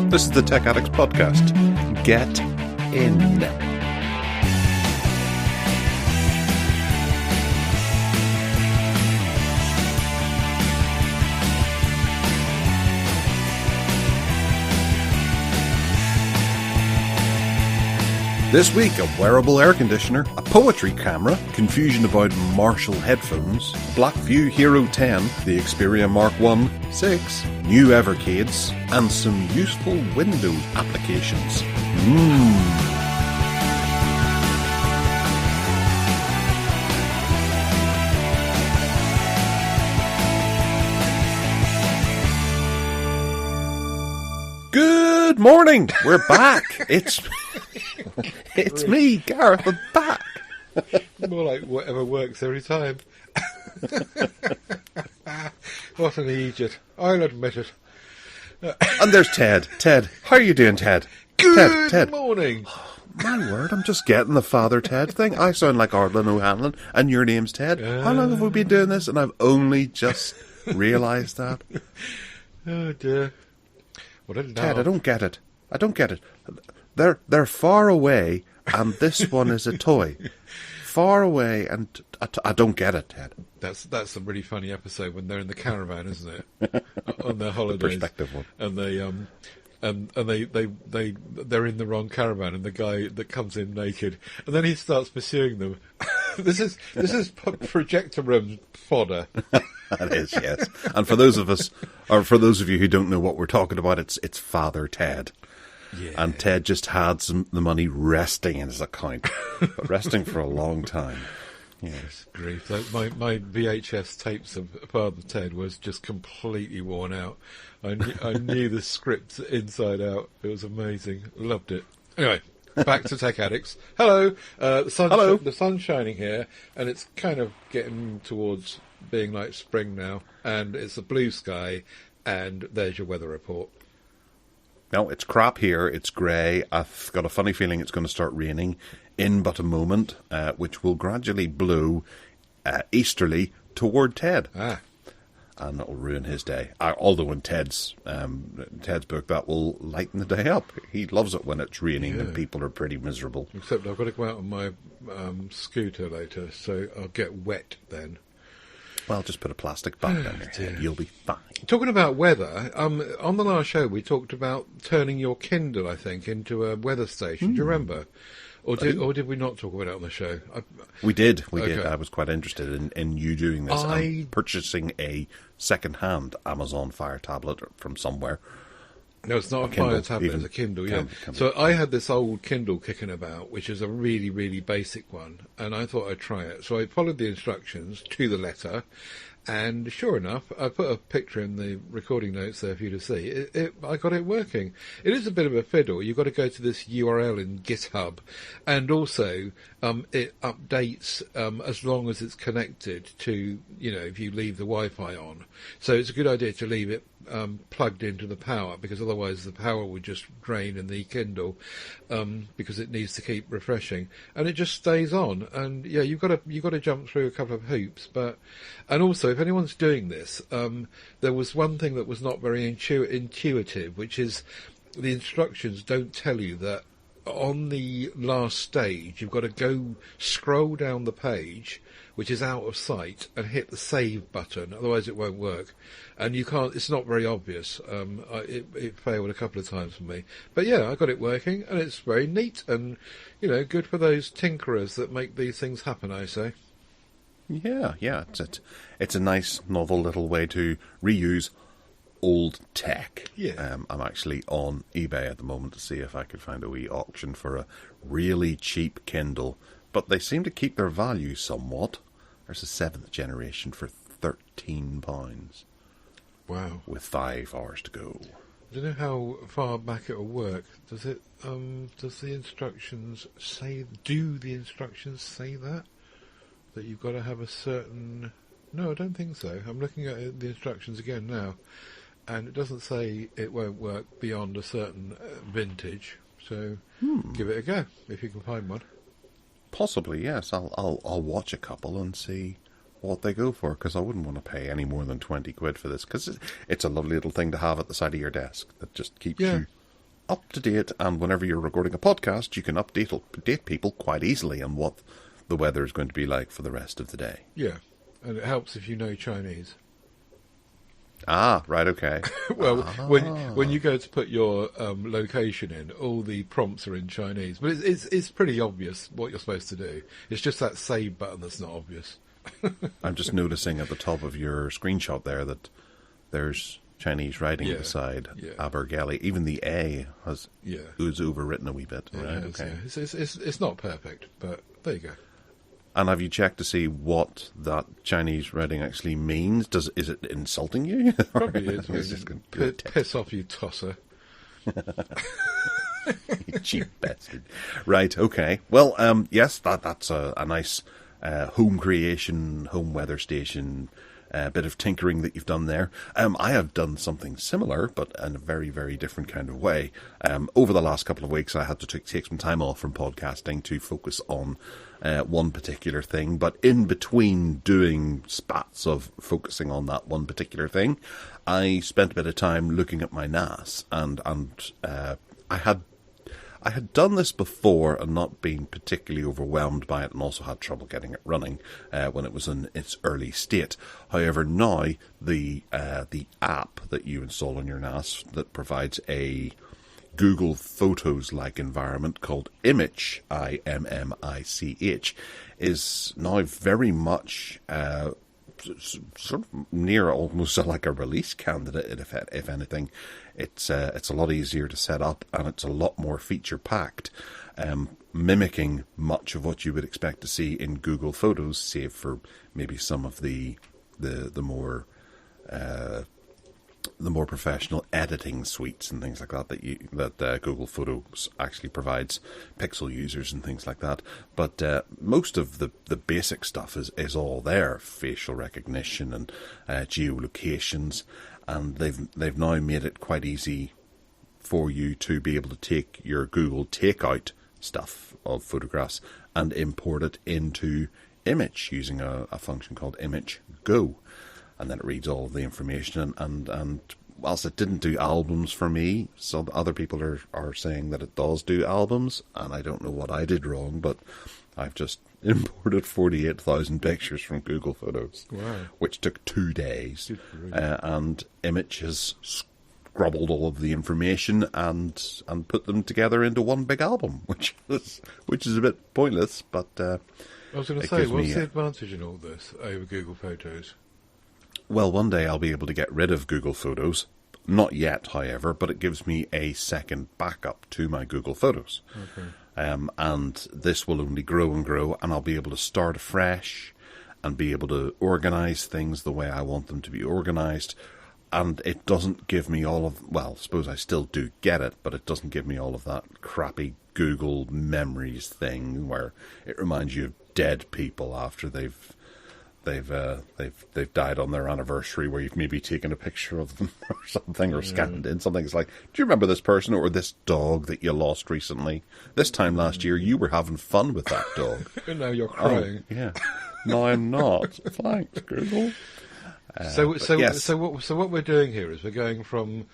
This is the Tech Addicts Podcast. Get in. This week, a wearable air conditioner, a poetry camera, confusion about Marshall headphones, Blackview Hero 10, the Xperia Mark I, 6, new Evercades, and some useful Windows applications. Good morning! We're back! It's me, Gareth, I'm back. More like whatever works every time. What an idiot. I'll admit it. And there's Ted. Ted, how are you doing, Ted? Good morning. My word, I'm just getting the Father Ted thing. I sound like Hardline O'Hanlon, and your name's Ted. How long have we been doing this? And I've only just realised that. Oh, dear. Well, Ted, I don't get it. They're far away, and this one is a toy. Far away, and I don't get it, Ted. That's a really funny episode when they're in the caravan, isn't it? On their holidays. The perspective one. And they're in the wrong caravan, and the guy that comes in naked, and then he starts pursuing them. This is projector room fodder. That is, yes. And for those of you who don't know what we're talking about, it's Father Ted. Yeah. And Ted just had the money resting in his account, but resting for a long time. Yes, grief. My VHS tapes of Father Ted was just completely worn out. I knew the script inside out. It was amazing. Loved it. Anyway, back to Tech Addicts. Hello. Hello. The sun's shining here, and it's kind of getting towards being like spring now, and it's a blue sky, and there's your weather report. No, it's crap here. It's grey. I've got a funny feeling it's going to start raining in but a moment, which will gradually blow easterly toward Ted. And it'll ruin his day. Although in Ted's book, that will lighten the day up. He loves it when it's raining and people are pretty miserable. Except I've got to go out on my scooter later, so I'll get wet then. Well, just put a plastic bag on your head. You'll be fine. Talking about weather, on the last show we talked about turning your Kindle, I think, into a weather station. Do you remember? Or did we not talk about it on the show? We did. I was quite interested in you doing this. I'm purchasing a second-hand Amazon Fire tablet from somewhere. No, it's not a Fire tablet, it's a Kindle, yeah. So I had this old Kindle kicking about, which is a really, really basic one, and I thought I'd try it. So I followed the instructions to the letter, and sure enough, I put a picture in the recording notes there for you to see. I got it working. It is a bit of a fiddle. You've got to go to this URL in GitHub, and also it updates as long as it's connected to, if you leave the Wi-Fi on. So it's a good idea to leave it plugged into the power, because otherwise the power would just drain in the Kindle, because it needs to keep refreshing, and it just stays on. And yeah, you've got to jump through a couple of hoops. And also, if anyone's doing this, there was one thing that was not very intuitive, which is the instructions don't tell you that on the last stage you've got to go scroll down the page, which is out of sight, and hit the save button, otherwise it won't work. And you can't, it's not very obvious. It failed a couple of times for me. But yeah, I got it working, and it's very neat, and, good for those tinkerers that make these things happen, I say. Yeah, it's a nice, novel little way to reuse old tech. Yeah. I'm actually on eBay at the moment to see if I could find a wee auction for a really cheap Kindle, but they seem to keep their value somewhat. There's a 7th generation for £13. Wow. With 5 hours to go. I don't know how far back it'll work. Does it? Does the instructions say? Do the instructions say that you've got to have a certain? No, I don't think so. I'm looking at the instructions again now, and it doesn't say it won't work beyond a certain vintage. So give it a go if you can find one. Possibly, yes. I'll watch a couple and see what they go for, because I wouldn't want to pay any more than £20 for this, because it's a lovely little thing to have at the side of your desk that just keeps you up to date, and whenever you're recording a podcast, you can update people quite easily on what the weather is going to be like for the rest of the day. Yeah, and it helps if you know Chinese. Ah, right, okay. Well, when you go to put your location in, all the prompts are in Chinese, but it's pretty obvious what you're supposed to do. It's just that save button that's not obvious. I'm just noticing at the top of your screenshot there that there's Chinese writing beside Abergele. Even the A is overwritten a wee bit. Right? Okay. It's not perfect, but there you go. And have you checked to see what that Chinese writing actually means? Is it insulting you? Probably is. Piss off, you tosser. You cheap bastard. Right, okay. Well, yes, that's a nice home creation, home weather station, bit of tinkering that you've done there. I have done something similar, but in a very, very different kind of way. Over the last couple of weeks, I had to take some time off from podcasting to focus on one particular thing. But in between doing spats of focusing on that one particular thing, I spent a bit of time looking at my NAS, and I had done this before and not been particularly overwhelmed by it, and also had trouble getting it running when it was in its early state. However, now the app that you install on your NAS that provides a Google Photos-like environment called Immich, Immich, is now very much sort of near almost like a release candidate, if anything. It's a lot easier to set up, and it's a lot more feature-packed, mimicking much of what you would expect to see in Google Photos, save for maybe some of the more professional editing suites and things like that that Google Photos actually provides Pixel users and things like that. But most of the basic stuff is all there: facial recognition and geolocations, and they've now made it quite easy for you to be able to take your Google Takeout stuff of photographs and import it into Immich using a function called Immich Go. And then it reads all of the information, and whilst it didn't do albums for me, some other people are saying that it does do albums, and I don't know what I did wrong, but I've just imported 48,000 pictures from Google Photos, which took 2 days, and Immich has scrabbled all of the information and put them together into one big album, which is a bit pointless, but I was going to say, what's the advantage in all this over Google Photos? Well, one day I'll be able to get rid of Google Photos. Not yet, however, but it gives me a second backup to my Google Photos. Okay. And this will only grow and grow, and I'll be able to start afresh and be able to organise things the way I want them to be organised. And it doesn't give me all of... Well, I suppose I still do get it, but it doesn't give me all of that crappy Google Memories thing where it reminds you of dead people after they've died on their anniversary, where you've maybe taken a picture of them or something, or scanned in something. It's like, do you remember this person or this dog that you lost recently? This time last year you were having fun with that dog. And now you're crying. Oh, yeah. No, I'm not. Thanks, Google. So what we're doing here is we're going from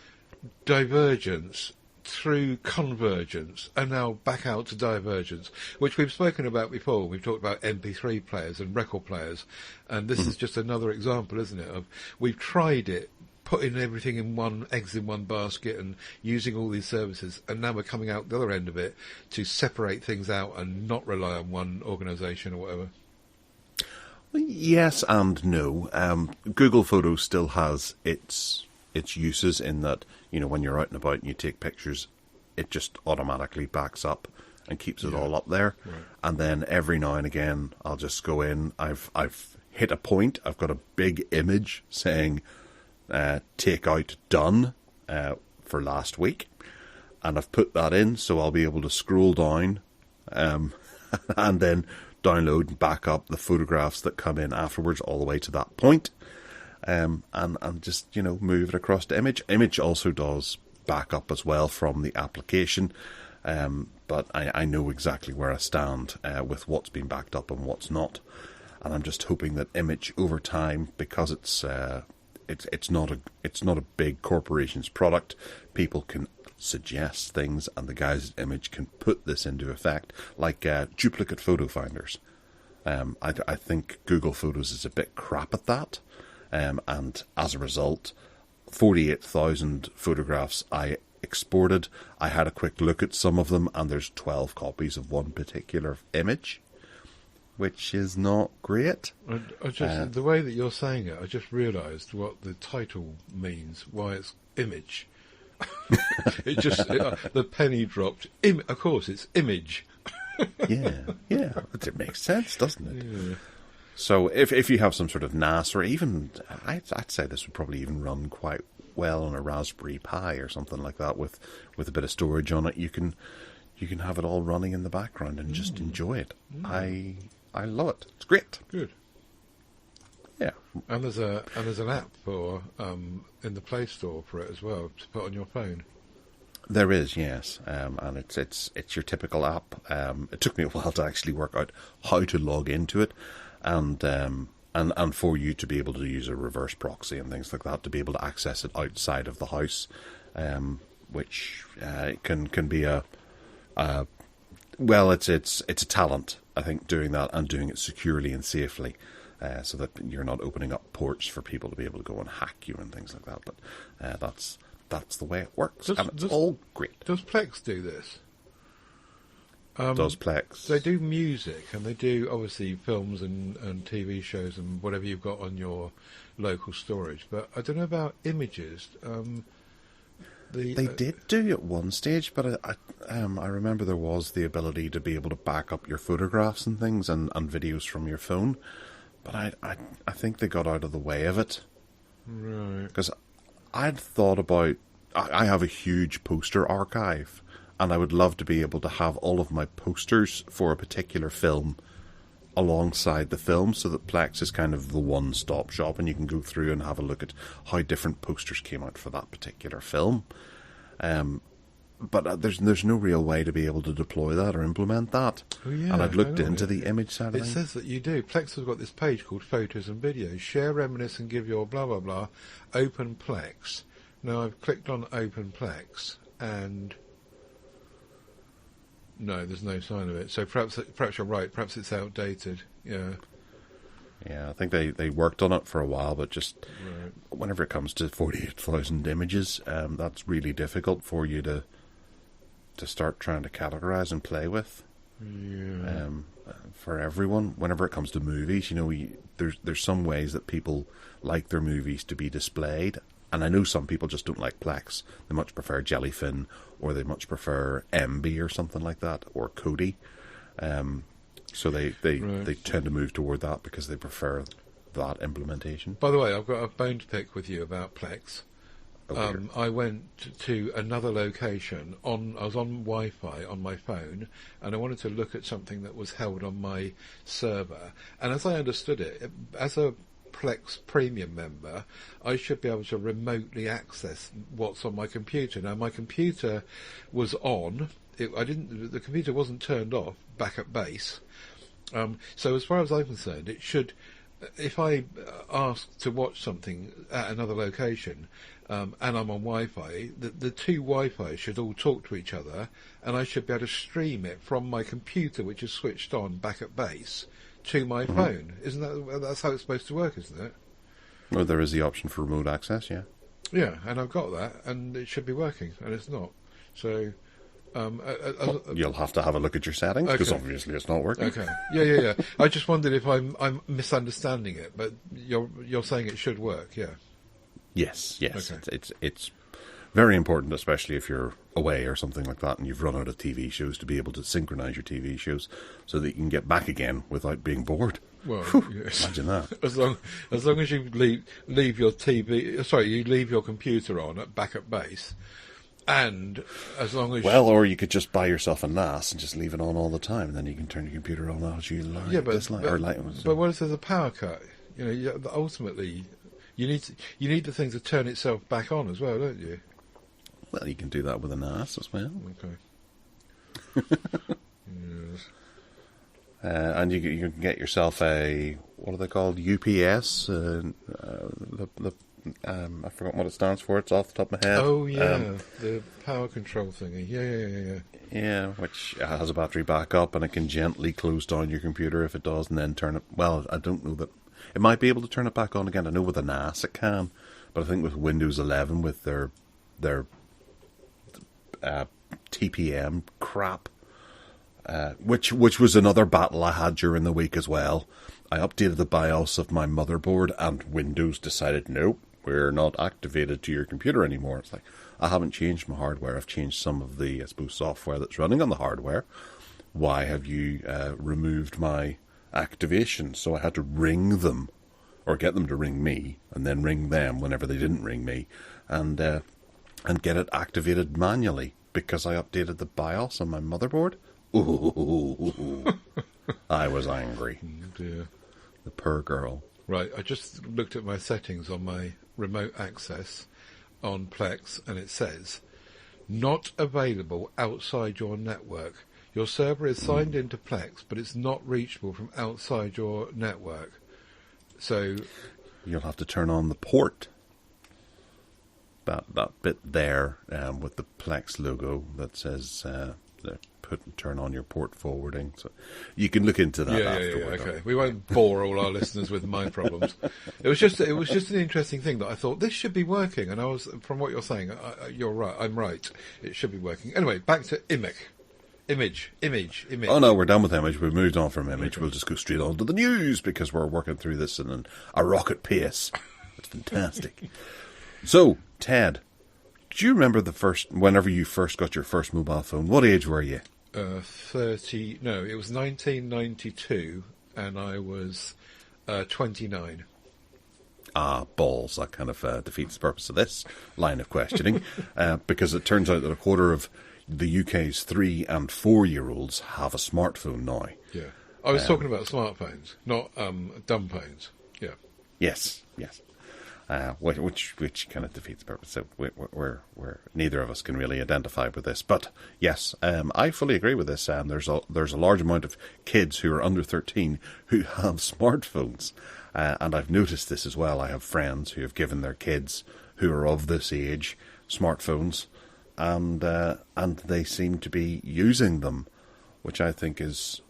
divergence through convergence and now back out to divergence, which we've spoken about before. We've talked about MP3 players and record players, and this is just another example, isn't it, of we've tried it, putting everything in eggs in one basket and using all these services, and now we're coming out the other end of it to separate things out and not rely on one organisation or whatever. Yes and no. Google Photos still has its uses in that, when you're out and about and you take pictures, it just automatically backs up and keeps it all up there. Right. And then every now and again, I'll just go in. I've hit a point. I've got a big image saying takeout done for last week, and I've put that in, so I'll be able to scroll down and then download and back up the photographs that come in afterwards all the way to that point. And just, move it across to Immich. Immich also does backup as well from the application, but I know exactly where I stand with what's been backed up and what's not. And I'm just hoping that Immich over time, because it's not a big corporation's product, people can suggest things, and the guys at Immich can put this into effect, like duplicate photo finders. I think Google Photos is a bit crap at that, and as a result, 48,000 photographs I exported. I had a quick look at some of them, and there's 12 copies of one particular image, which is not great. I just the way that you're saying it, I just realised what the title means, why it's Immich. The penny dropped. Of course, it's Image. yeah, it makes sense, doesn't it? Yeah. So if you have some sort of NAS, or even, I'd say this would probably even run quite well on a Raspberry Pi or something like that, with a bit of storage on it, you can have it all running in the background and just enjoy it. I love it. It's great. Good. Yeah. And there's an app for in the Play Store for it as well, to put on your phone. There is, yes, and it's your typical app. It took me a while to actually work out how to log into it, and for you to be able to use a reverse proxy and things like that to be able to access it outside of the house, which can be it's a talent, I think, doing that and doing it securely and safely, so that you're not opening up ports for people to be able to go and hack you and things like that. But that's the way it works, and it's all great. Does Plex do this? Does Plex? They do music, and they do, obviously, films and TV shows and whatever you've got on your local storage. But I don't know about images. They did do at one stage, but I remember there was the ability to be able to back up your photographs and things and videos from your phone. But I think they got out of the way of it. Right. Because I'd thought about... I have a huge poster archive, and I would love to be able to have all of my posters for a particular film alongside the film, so that Plex is kind of the one-stop shop, and you can go through and have a look at how different posters came out for that particular film. But there's no real way to be able to deploy that or implement that. Oh, yeah, and I'd looked into the image side of it things. says that you do. Plex has got this page called Photos and Videos. Share, reminisce, and give your blah, blah, blah. Open Plex. Now, I've clicked on Open Plex, and... no, there's no sign of it. So perhaps you're right. Perhaps it's outdated. Yeah. Yeah, I think they worked on it for a while, but just whenever it comes to 48,000 images, that's really difficult for you to start trying to categorize and play with. Yeah. For everyone, whenever it comes to movies, there's some ways that people like their movies to be displayed. And I know some people just don't like Plex. They much prefer Jellyfin, or they much prefer MB or something like that, or Kodi. So they tend to move toward that because they prefer that implementation. By the way, I've got a bone to pick with you about Plex. I went to another location. I was on Wi-Fi on my phone, and I wanted to look at something that was held on my server. And as I understood it, as a Plex Premium member, I should be able to remotely access what's on my computer. Now, my computer was on. The computer wasn't turned off back at base. So as far as I'm concerned, it should. If I ask to watch something at another location, and I'm on Wi-Fi, the two Wi-Fi should all talk to each other, and I should be able to stream it from my computer, which is switched on back at base, to my phone. That's how it's supposed to work, isn't it? Well, there is the option for remote access, yeah. Yeah, and I've got that, and it should be working, and it's not. So... you'll have to have a look at your settings, because obviously it's not working. Okay. Yeah. I just wondered if I'm misunderstanding it, but you're saying it should work, yeah. Yes. Okay. It's very important, especially if you're away or something like that, and you've run out of TV shows, to be able to synchronize your TV shows so that you can get back again without being bored. Well, yes. Imagine that. As long as you leave your you leave your computer on back at base. And as long as... well, or you could just buy yourself a NAS and just leave it on all the time, and then you can turn your computer on as you like. Yeah, but what if there's a power cut? Ultimately, you need the thing to turn itself back on as well, don't you? Well, you can do that with a NAS as well. Okay. Yes. And you can get yourself a what are they called? UPS. I forgot what it stands for. It's off the top of my head. Oh yeah, the power control thingy. Yeah. Yeah, which has a battery backup, and it can gently close down your computer if it does, and then turn it. Well, I don't know that it might be able to turn it back on again. I know with a NAS it can, but I think with Windows 11 with their TPM crap, which was another battle I had during the week as well. I updated the BIOS of my motherboard, and Windows decided, nope, we're not activated to your computer anymore. It's like, I haven't changed my hardware. I've changed some of the, I suppose, software that's running on the hardware. Why have you removed my activation? So I had to ring them, or get them to ring me, and then ring them whenever they didn't ring me, and get it activated manually because I updated the BIOS on my motherboard. Ooh, I was angry. Oh dear. The poor girl. Right, I just looked at my settings on my remote access on Plex, and it says, not available outside your network. Your server is signed into Plex, but it's not reachable from outside your network. So you'll have to turn on the port. That bit there with the Plex logo that says turn on your port forwarding. So you can look into that afterward. Okay. We won't bore all our listeners with my problems. It was just an interesting thing that I thought this should be working, and I was, from what you're saying, you're right. I'm right. It should be working. Anyway, back to Immich. Oh no, we're done with Immich. We've moved on from Immich. We'll just go straight on to the news because we're working through this in a rocket pace. It's fantastic. So, Ted, do you remember whenever you first got your first mobile phone? What age were you? 30. No, it was 1992, and I was 29. Ah, balls. That kind of defeats the purpose of this line of questioning, because it turns out that a quarter of the UK's 3 and 4-year-olds have a smartphone now. Yeah. I was talking about smartphones, not dumb phones. Yeah. Yes. Which kind of defeats the purpose. So we're neither of us can really identify with this, but yes, I fully agree with this. There's a large amount of kids who are under 13 who have smartphones, and I've noticed this as well. I have friends who have given their kids who are of this age smartphones, and they seem to be using them, which I think is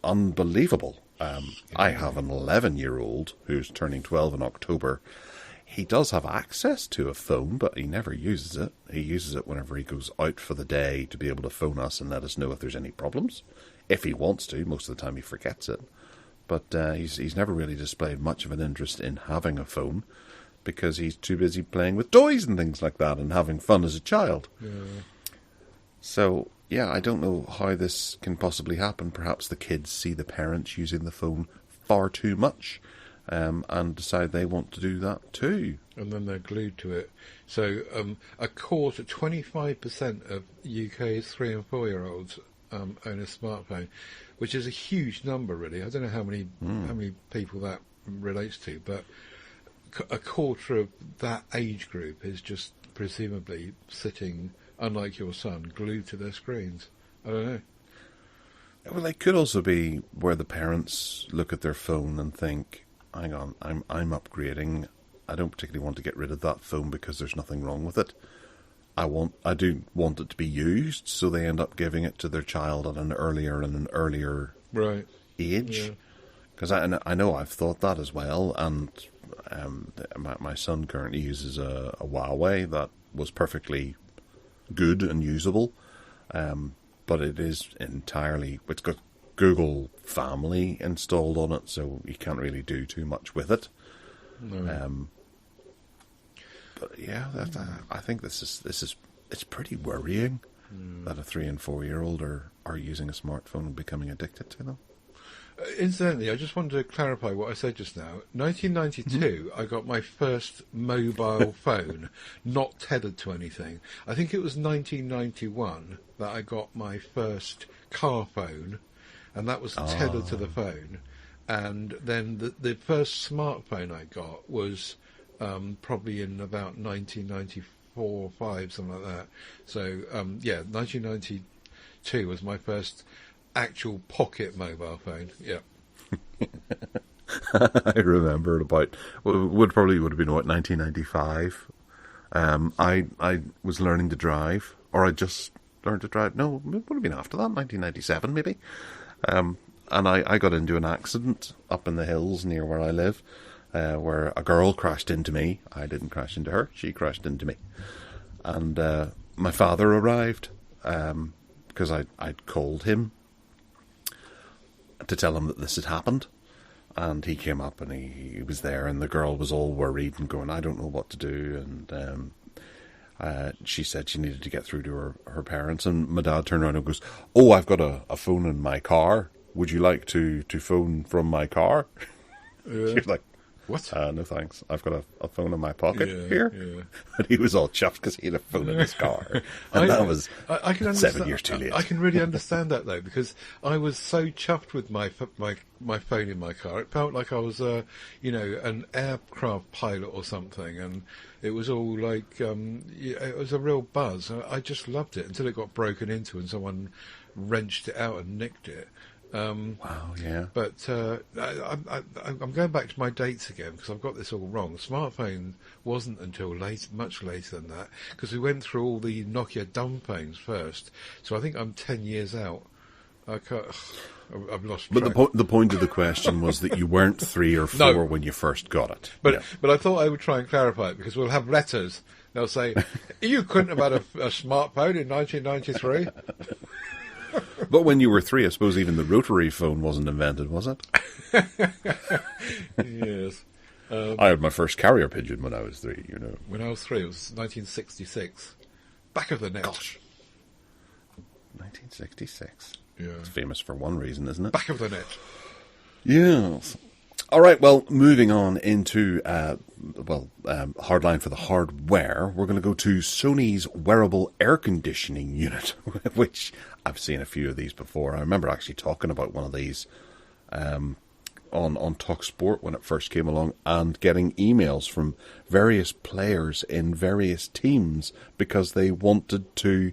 unbelievable. I have an 11-year-old who's turning 12 in October. He does have access to a phone, but he never uses it. He uses it whenever he goes out for the day to be able to phone us and let us know if there's any problems. If he wants to, most of the time he forgets it. But he's never really displayed much of an interest in having a phone because he's too busy playing with toys and things like that and having fun as a child. Yeah. So, yeah, I don't know how this can possibly happen. Perhaps the kids see the parents using the phone far too much. And decide they want to do that too. And then they're glued to it. So a quarter, 25% of UK's 3 and 4-year-olds own a smartphone, which is a huge number, really. I don't know how many people that relates to, but a quarter of that age group is just presumably sitting, unlike your son, glued to their screens. I don't know. Well, it could also be where the parents look at their phone and think, hang on, I'm upgrading. I don't particularly want to get rid of that phone because there's nothing wrong with it. I do want it to be used, so they end up giving it to their child at an earlier right age. Because I know I've thought that as well, and my son currently uses a Huawei that was perfectly good and usable, but it is entirely, it's got Google Family installed on it, so you can't really do too much with it. No. But yeah, I think this is it's pretty worrying that a 3 and 4-year-old are using a smartphone and becoming addicted to them. Incidentally, I just wanted to clarify what I said just now. 1992, I got my first mobile phone, not tethered to anything. I think it was 1991 that I got my first car phone, and that was tethered to the phone. And then the first smartphone I got was probably in about 1994 or 5, something like that. So, 1992 was my first actual pocket mobile phone. Yeah. I remember would have been what, 1995. I was learning to drive, or I just learned to drive. No, it would have been after that, 1997 maybe. And I got into an accident up in the hills near where I live, where a girl crashed into me. I didn't crash into her; she crashed into me. And my father arrived because I'd called him to tell him that this had happened. And he came up and he was there, and the girl was all worried and going, I don't know what to do. And she said she needed to get through to her parents. And my dad turned around and goes, oh, I've got a phone in my car. Would you like to phone from my car? She was like, what? No thanks. I've got a phone in my pocket here. Yeah. And he was all chuffed because he had a phone in his car. And that was I can 7 years too late. I can really understand that, though, because I was so chuffed with my phone in my car. It felt like I was, an aircraft pilot or something. And it was all like, it was a real buzz. I just loved it until it got broken into and someone wrenched it out and nicked it. Wow, yeah. But I'm going back to my dates again because I've got this all wrong. The smartphone wasn't until much later than that, because we went through all the Nokia dumb phones first. So I think I'm 10 years out. I've lost track. But the point of the question was that you weren't 3 or 4 when you first got it. But I thought I would try and clarify it, because we'll have letters. They'll say, you couldn't have had a smartphone in 1993. But when you were 3, I suppose even the rotary phone wasn't invented, was it? Yes. I had my first carrier pigeon when I was 3, When I was 3, it was 1966. Back of the net. Gosh. 1966. Yeah. It's famous for one reason, isn't it? Back of the net. Yes. All right, well, moving on into, Hardline for the hardware, we're going to go to Sony's wearable air conditioning unit, which I've seen a few of these before. I remember actually talking about one of these on TalkSport when it first came along, and getting emails from various players in various teams because they wanted to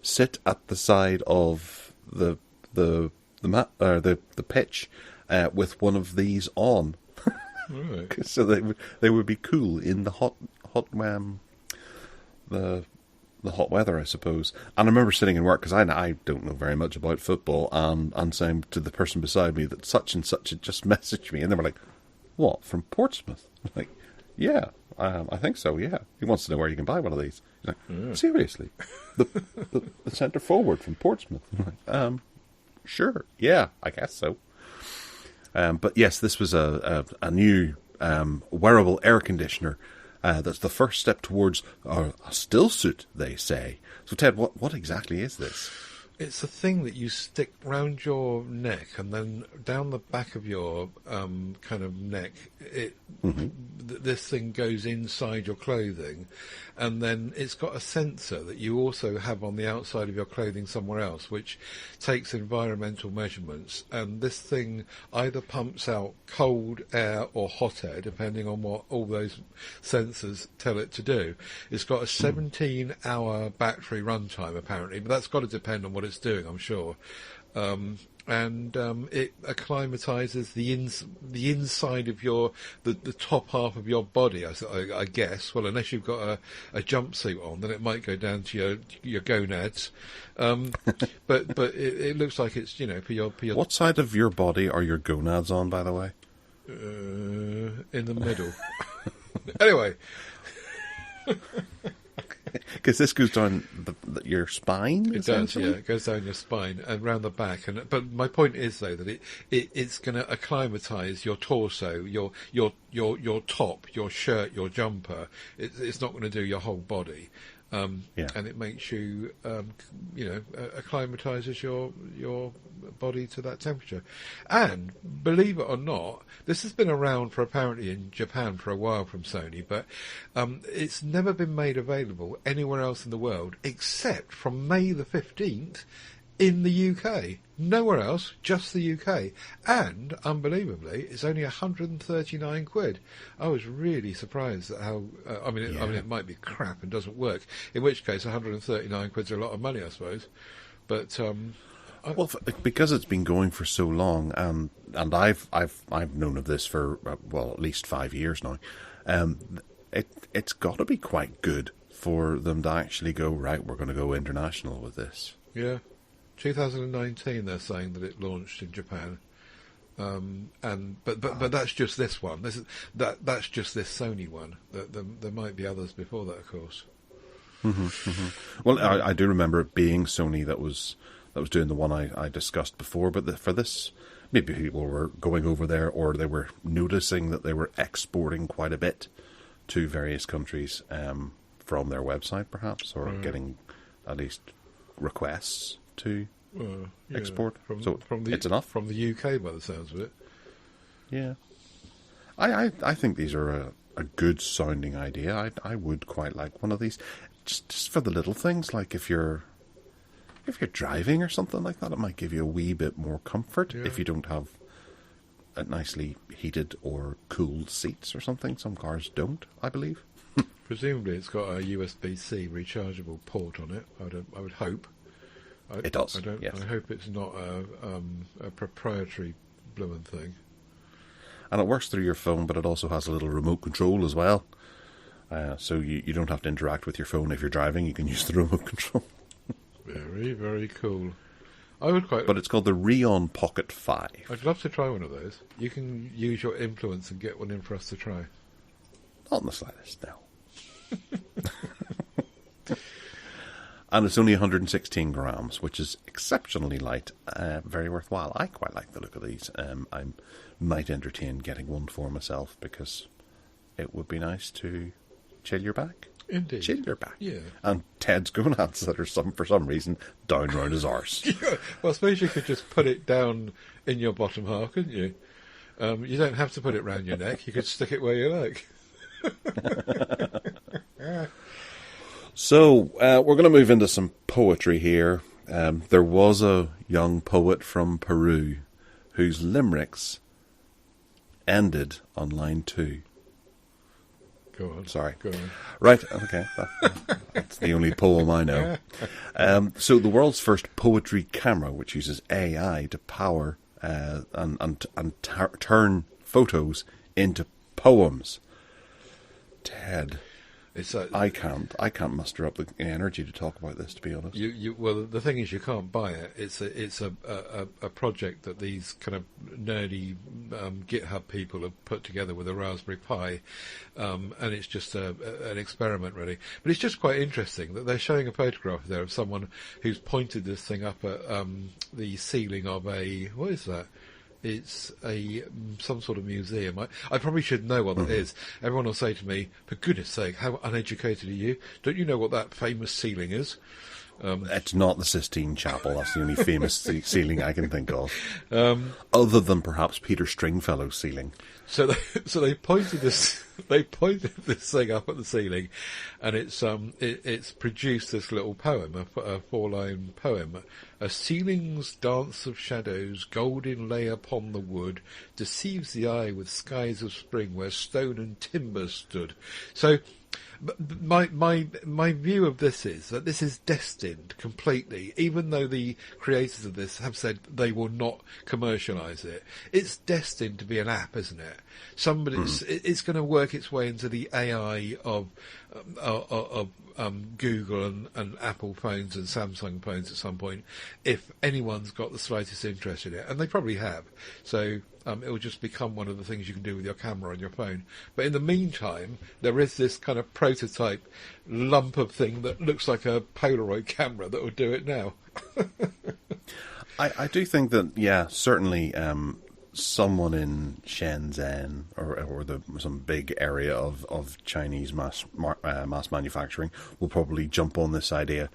sit at the side of the pitch with one of these on. Right. So they would be cool in the hot weather, I suppose. And I remember sitting in work, because I don't know very much about football, and saying to the person beside me that such and such had just messaged me, and they were like, "What, from Portsmouth?" I'm like, yeah, I think so. Yeah, he wants to know where you can buy one of these. He's like, seriously, the centre forward from Portsmouth. I'm like, sure, yeah, I guess so. But yes, this was a new wearable air conditioner. That's the first step towards a still suit, they say. So, Ted, what exactly is this? It's a thing that you stick round your neck, and then down the back of your kind of neck, this thing goes inside your clothing, and then it's got a sensor that you also have on the outside of your clothing somewhere else, which takes environmental measurements, and this thing either pumps out cold air or hot air, depending on what all those sensors tell it to do. It's got a 17-hour battery runtime, apparently, but that's got to depend on what it's doing, I'm sure. And it acclimatizes the inside of the top half of your body, I guess. Well, unless you've got a jumpsuit on, then it might go down to your gonads. But it looks like it's for your. What side of your body are your gonads on, by the way? In the middle. Anyway. Because this goes down your spine? It does, yeah. It goes down your spine and round the back. But my point is, though, that it's going to acclimatise your torso, your top, your shirt, your jumper. It's not going to do your whole body. And it makes you, acclimatises your body to that temperature. And believe it or not, this has been around for apparently in Japan for a while from Sony, but it's never been made available anywhere else in the world except from May the 15th in the UK. Nowhere else, just the UK. And, unbelievably, it's only 139 quid. I was really surprised at how... I mean, it might be crap and doesn't work, in which case 139 quid's a lot of money, I suppose. But... Well, because it's been going for so long, and I've known of this for at least 5 years now. It's got to be quite good for them to actually go, right, we're going to go international with this. Yeah, 2019 they're saying that it launched in Japan, but that's just this one. That's just this Sony one. There might be others before that, of course. Mm-hmm, mm-hmm. Well, I do remember it being Sony that was doing the one I discussed before, but for this, maybe people were going over there, or they were noticing that they were exporting quite a bit to various countries from their website, perhaps, or getting at least requests to export. It's enough from the UK, by the sounds of it. Yeah, I think these are a good sounding idea. I would quite like one of these, just for the little things, like if you're driving or something like that, it might give you a wee bit more comfort if you don't have a nicely heated or cooled seats or something. Some cars don't, I believe. Presumably it's got a USB-C rechargeable port on it, I would hope. It does, yes. I hope it's not a proprietary bloomin' thing. And it works through your phone, but it also has a little remote control as well. So you don't have to interact with your phone if you're driving. You can use the remote control. Very, very cool. But it's called the Reon Pocket 5. I'd love to try one of those. You can use your influence and get one in for us to try. Not in the slightest, no. And it's only 116 grams, which is exceptionally light. Very worthwhile. I quite like the look of these. I might entertain getting one for myself, because it would be nice to chill your back. Indeed. Chill your back. Yeah. And Ted's gonads that are for some reason down round his arse. Yeah. Well, I suppose you could just put it down in your bottom half, couldn't you? You don't have to put it round your neck. You could stick it where you like. So, we're going to move into some poetry here. There was a young poet from Peru whose limericks ended on line 2. Go on. Sorry. Go on. Right, okay. That's the only poem I know. So the world's first poetry camera, which uses AI to power and turn photos into poems. Ted, I can't muster up the energy to talk about this, to be honest. Well, the thing is, you can't buy it. It's a project that these kind of nerdy GitHub people have put together with a Raspberry Pi, and it's just an experiment, really. But it's just quite interesting that they're showing a photograph there of someone who's pointed this thing up at the ceiling of what is that? It's some sort of museum. I probably should know what that is. Everyone will say to me, for goodness sake, how uneducated are you? Don't you know what that famous ceiling is? It's not the Sistine Chapel. That's the only famous ceiling I can think of. Other than perhaps Peter Stringfellow's ceiling. So they pointed this thing up at the ceiling, and it's produced this little poem, a 4-line poem. A ceiling's dance of shadows, golden lay upon the wood, deceives the eye with skies of spring where stone and timber stood. So my view of this is that this is destined completely, even though the creators of this have said they will not commercialise it. It's destined to be an app, isn't it? It's going to work its way into the AI of Google and Apple phones and Samsung phones at some point, if anyone's got the slightest interest in it, and they probably have. So it will just become one of the things you can do with your camera on your phone. But in the meantime, there is this kind of prototype lump of thing that looks like a Polaroid camera that will do it now. I do think that, yeah, certainly someone in Shenzhen or some big area of Chinese mass manufacturing will probably jump on this idea,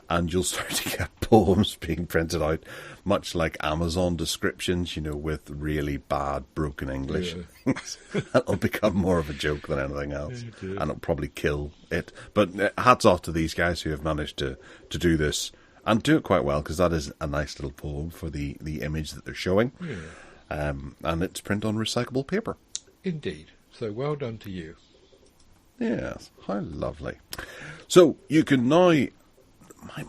and you'll start to get poems being printed out, much like Amazon descriptions, with really bad broken English. Yeah. It'll become more of a joke than anything else, and it'll probably kill it. But hats off to these guys who have managed to do this, and do it quite well, because that is a nice little poem for the image that they're showing. Yeah. And it's print on recyclable paper. Indeed. So well done to you. Yes, how lovely. So you can now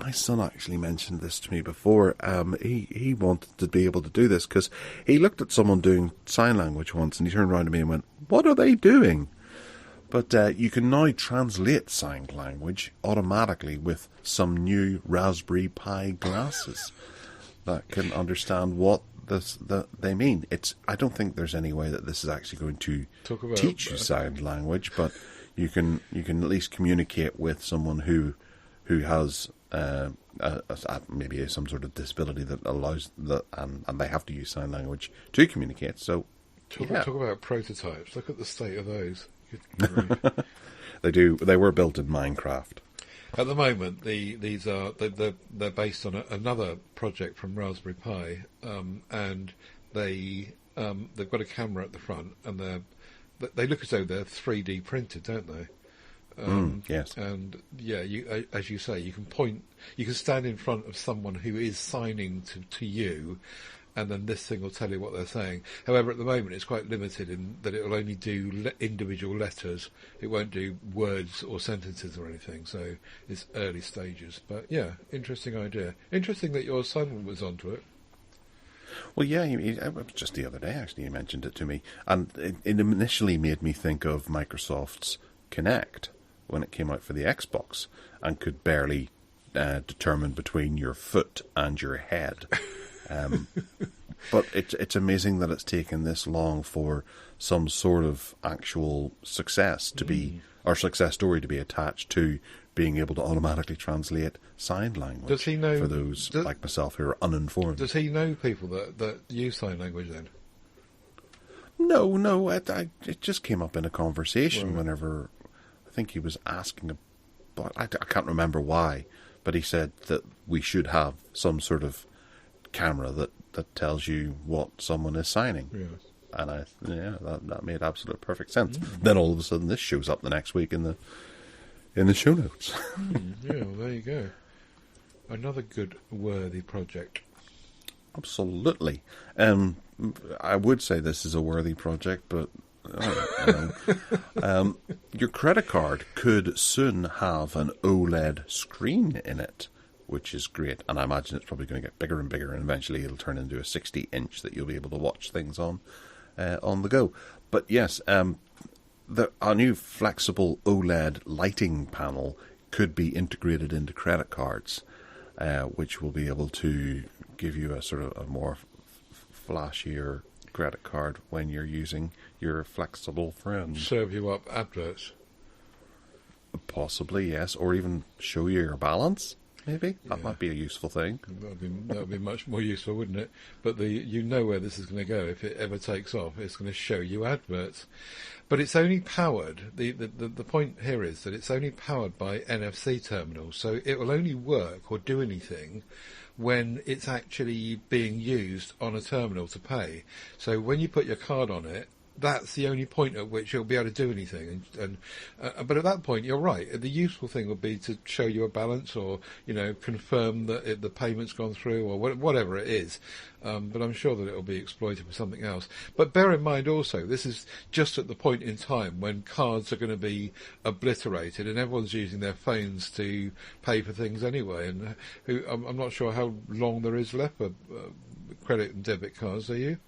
my son actually mentioned this to me before. He wanted to be able to do this because he looked at someone doing sign language once and he turned around to me and went, "What are they doing?" But you can now translate sign language automatically with some new Raspberry Pi glasses that can understand what they mean. I don't think there's any way that this is actually going to teach you sign language, but you can at least communicate with someone who has maybe some sort of disability that allows that, and they have to use sign language to communicate. So talk about prototypes. Look at the state of those. They do. They were built in Minecraft. At the moment, they're based on another project from Raspberry Pi, and they've got a camera at the front, and they look as though they're 3D printed, don't they? Yes. And yeah, as you say, you can stand in front of someone who is signing to you, and then this thing will tell you what they're saying. However, at the moment, it's quite limited in that it will only do individual letters. It won't do words or sentences or anything, so it's early stages. But yeah, interesting idea. Interesting that your son was onto it. Well, yeah, it was just the other day, actually, he mentioned it to me. And it initially made me think of Microsoft's Kinect when it came out for the Xbox and could barely determine between your foot and your head. But it's amazing that it's taken this long for some sort of actual success to be, or success story to be attached to being able to automatically translate sign language. Does he know, for those like myself who are uninformed? Does he know people that use sign language then? No, it just came up in a conversation Right. whenever I think he was asking about, I can't remember why, but he said that we should have some sort of camera that tells you what someone is signing. Yes. And that made absolute perfect sense. Then all of a sudden this shows up the next week in the show notes. Yeah, well, there you go. Another good, worthy project. Absolutely. I would say this is a worthy project, but your credit card could soon have an OLED screen in it, which is great. And I imagine it's probably going to get bigger and bigger, and eventually it'll turn into a 60-inch that you'll be able to watch things on the go. But yes, our new flexible OLED lighting panel could be integrated into credit cards, which will be able to give you a sort of a more flashier credit card when you're using your flexible friend. Serve you up adverts. Possibly, yes, or even show you your balance. Maybe that might be a useful thing. That would be much more useful, wouldn't it? But you know where this is going to go if it ever takes off. It's going to show you adverts, but it's only powered. The point here is that it's only powered by NFC terminals, so it will only work or do anything when it's actually being used on a terminal to pay. So when you put your card on it, that's the only point at which you'll be able to do anything. But at that point, you're right. The useful thing would be to show you a balance, or confirm that the payment's gone through, or whatever it is. But I'm sure that it will be exploited for something else. But bear in mind also, this is just at the point in time when cards are going to be obliterated, and everyone's using their phones to pay for things anyway. And I'm not sure how long there is left for credit and debit cards. Are you?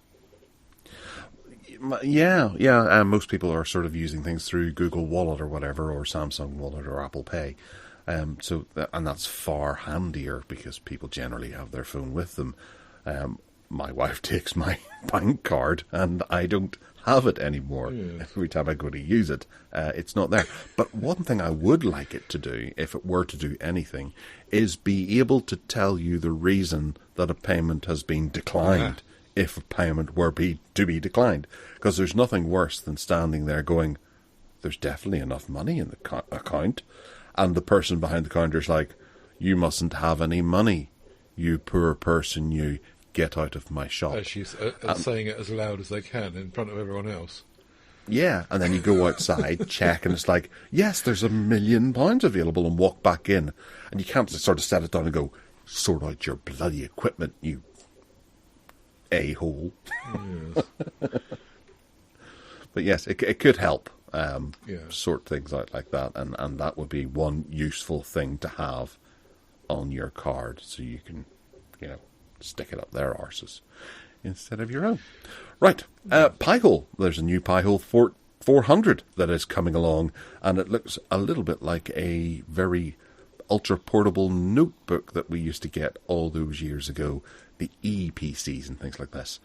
Yeah. Most people are sort of using things through Google Wallet or whatever, or Samsung Wallet or Apple Pay. And that's far handier because people generally have their phone with them. My wife takes my bank card and I don't have it anymore. Yeah. Every time I go to use it, it's not there. But one thing I would like it to do, if it were to do anything, is be able to tell you the reason that a payment has been declined. If a payment were to be declined. Because there's nothing worse than standing there going, there's definitely enough money in the account. And the person behind the counter is like, you mustn't have any money. You poor person, you get out of my shop. She's saying it as loud as they can in front of everyone else. Yeah, and then you go outside, check, and it's like, yes, there's £1 million available, and walk back in. And you can't just sort of set it down and go, sort out your bloody equipment, you a-hole. Yes. But yes, it could help sort things out like that, and that would be one useful thing to have on your card, so you can, stick it up their arses instead of your own. Right, Pi-hole. There's a new Pi-hole 400 that is coming along, and it looks a little bit like a very ultra-portable notebook that we used to get all those years ago, the e-PCs and things like this.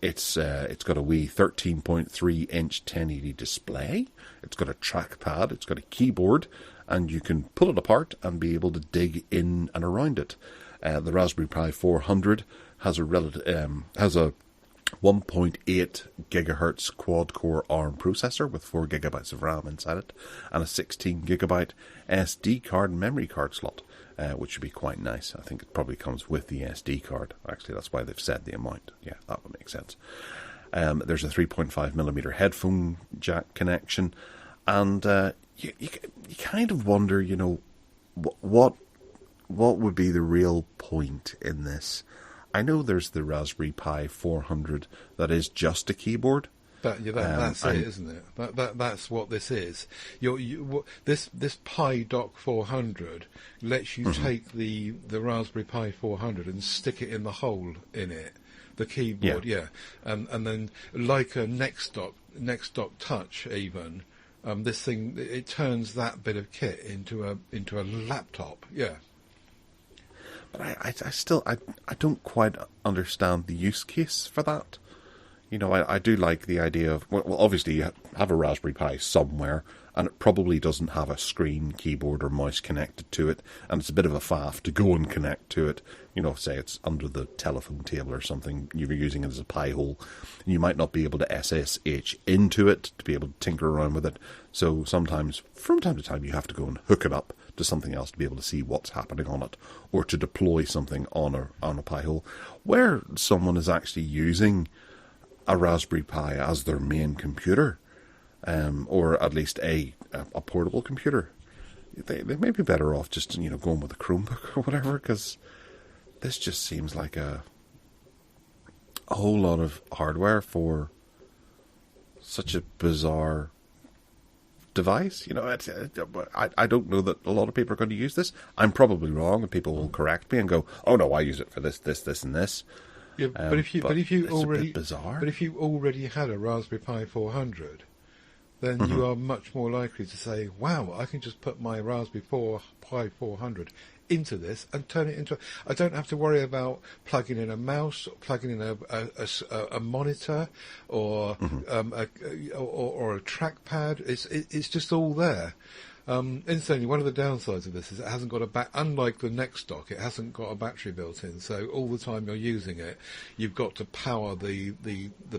It's got a wee 13.3-inch 1080 display. It's got a trackpad. It's got a keyboard, and you can pull it apart and be able to dig in and around it. The Raspberry Pi 400 has a 1.8 gigahertz quad-core ARM processor with 4 gigabytes of RAM inside it, and a 16 gigabyte SD card memory card slot, which should be quite nice. I think it probably comes with the SD card. Actually, that's why they've said the amount. Yeah, that would make sense. There's a 3.5mm headphone jack connection, and you kind of wonder, what would be the real point in this? I know there's the Raspberry Pi 400 that is just a keyboard. That's it, isn't it? That's what this is. This Pi Dock 400 lets you take the Raspberry Pi 400 and stick it in the hole in it, the keyboard, and then like a Next Dock Touch even. This thing, it turns that bit of kit into a laptop. Yeah. But I don't quite understand the use case for that. I do like the idea of, well, obviously you have a Raspberry Pi somewhere, and it probably doesn't have a screen, keyboard or mouse connected to it, and it's a bit of a faff to go and connect to it. Say it's under the telephone table or something, you're using it as a Pi-hole, and you might not be able to SSH into it to be able to tinker around with it. So sometimes, from time to time, you have to go and hook it up to something else to be able to see what's happening on it, or to deploy something on a Pi-hole, where someone is actually using a Raspberry Pi as their main computer, or at least a portable computer. They may be better off just going with a Chromebook or whatever, because this just seems like a whole lot of hardware for such a bizarre device. I don't know that a lot of people are going to use this. I'm probably wrong, and people will correct me and go, "Oh no, I use it for this, and this." Yeah, but if you already had a Raspberry Pi 400, then you are much more likely to say, "Wow, I can just put my Raspberry Pi 400 into this and turn it into." I don't have to worry about plugging in a mouse, or plugging in a monitor, or or a trackpad. It's just all there. Incidentally, one of the downsides of this is it hasn't got unlike the Next Dock, it hasn't got a battery built in. So all the time you're using it, you've got to power the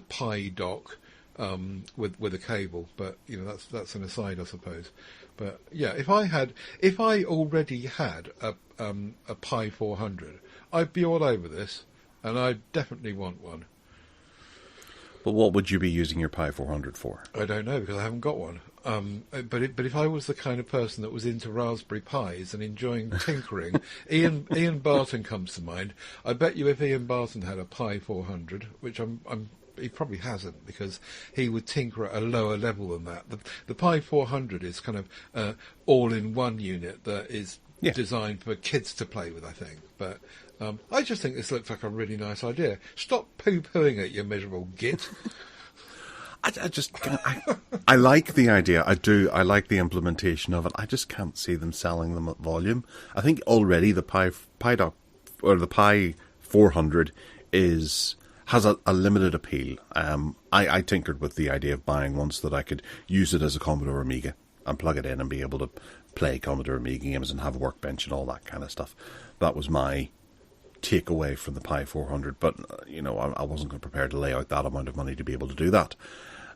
Pi Dock with a cable. But that's an aside, I suppose. But yeah, if I already had a Pi 400, I'd be all over this, and I definitely want one. But what would you be using your Pi 400 for? I don't know, because I haven't got one. But if I was the kind of person that was into Raspberry Pis and enjoying tinkering, Ian Barton comes to mind. I bet you if Ian Barton had a Pi 400, which he probably hasn't, because he would tinker at a lower level than that. The Pi 400 is kind of all-in-one unit that is designed for kids to play with, I think. But I just think this looks like a really nice idea. Stop poo-pooing it, you miserable git. I just can't. I like the idea. I do. I like the implementation of it. I just can't see them selling them at volume. I think already the Pi Dock, or the Pi 400 has a limited appeal. I tinkered with the idea of buying one so that I could use it as a Commodore Amiga and plug it in and be able to play Commodore Amiga games and have a workbench and all that kind of stuff. That was my takeaway from the Pi 400, but I wasn't prepared to lay out that amount of money to be able to do that.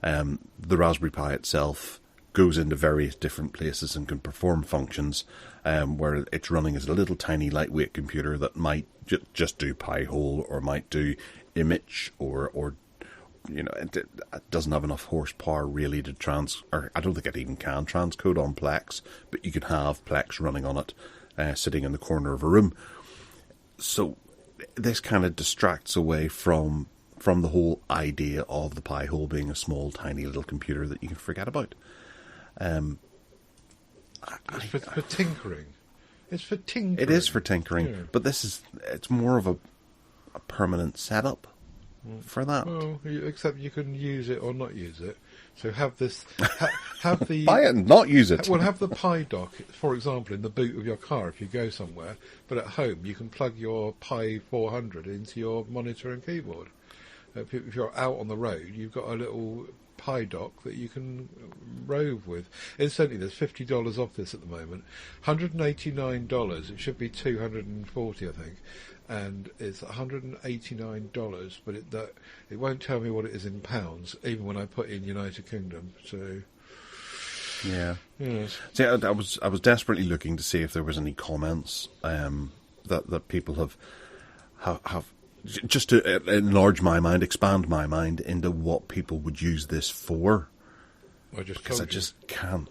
The Raspberry Pi itself goes into various different places and can perform functions where it's running as a little tiny lightweight computer that might just do Pi-hole, or might do Immich, or it doesn't have enough horsepower really to or I don't think it even can transcode on Plex, but you can have Plex running on it, sitting in the corner of a room. So this kind of distracts away from the whole idea of the Pi-hole being a small, tiny little computer that you can forget about. For tinkering. It's for tinkering. It is for tinkering, but it's more of a permanent setup for that. Well, except you can use it or not use it. So have this, have the buy it and not use it. Well, have the Pi dock, for example, in the boot of your car if you go somewhere. But at home, you can plug your Pi 400 into your monitor and keyboard. If you're out on the road, you've got a little Pi dock that you can rove with. Incidentally, there's $50 off this at the moment. $189. It should be $240, I think. And it's $189, but it won't tell me what it is in pounds, even when I put in United Kingdom. So, yeah. Yes. See, I was desperately looking to see if there was any comments that people have just to enlarge my mind, expand my mind into what people would use this for. Because I just can't.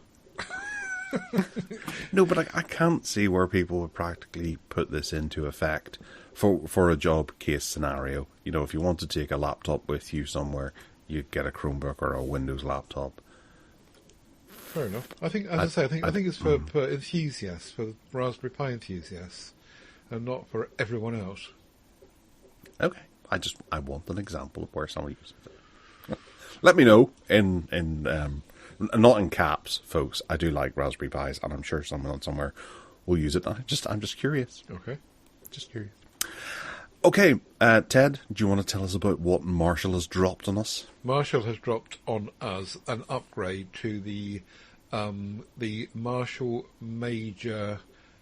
No, but I can't see where people would practically put this into effect for a job case scenario. You know, if you want to take a laptop with you somewhere, you get a Chromebook or a Windows laptop. Fair enough. I think, as I say, I think it's for enthusiasts, for Raspberry Pi enthusiasts, and not for everyone else. Okay, I want an example of where somebody uses it. Let me know in not in caps, folks. I do like Raspberry Pis, and I'm sure someone somewhere will use it. I'm just curious. Okay, just curious. Okay, Ted, do you want to tell us about what Marshall has dropped on us? Marshall has dropped on us an upgrade to the Marshall Major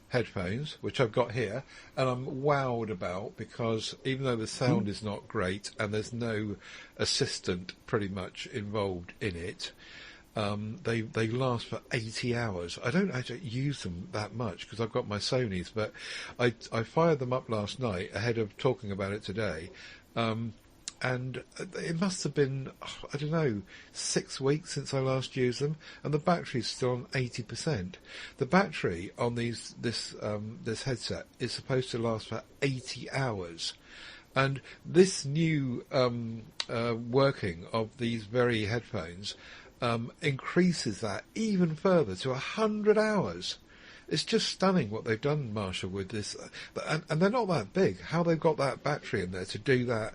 headphones, which I've got here, and I'm wowed about because even though the sound is not great and there's no assistant pretty much involved in it, they last for 80 hours. I don't actually use them that much because I've got my Sonys, but I fired them up last night ahead of talking about it today, and it must have been, I don't know, 6 weeks since I last used them, and the battery's still on 80%. The battery on this headset is supposed to last for 80 hours. And this new working of these very headphones increases that even further to 100 hours. It's just stunning what they've done, Marshall, with this. And they're not that big. How they've got that battery in there to do that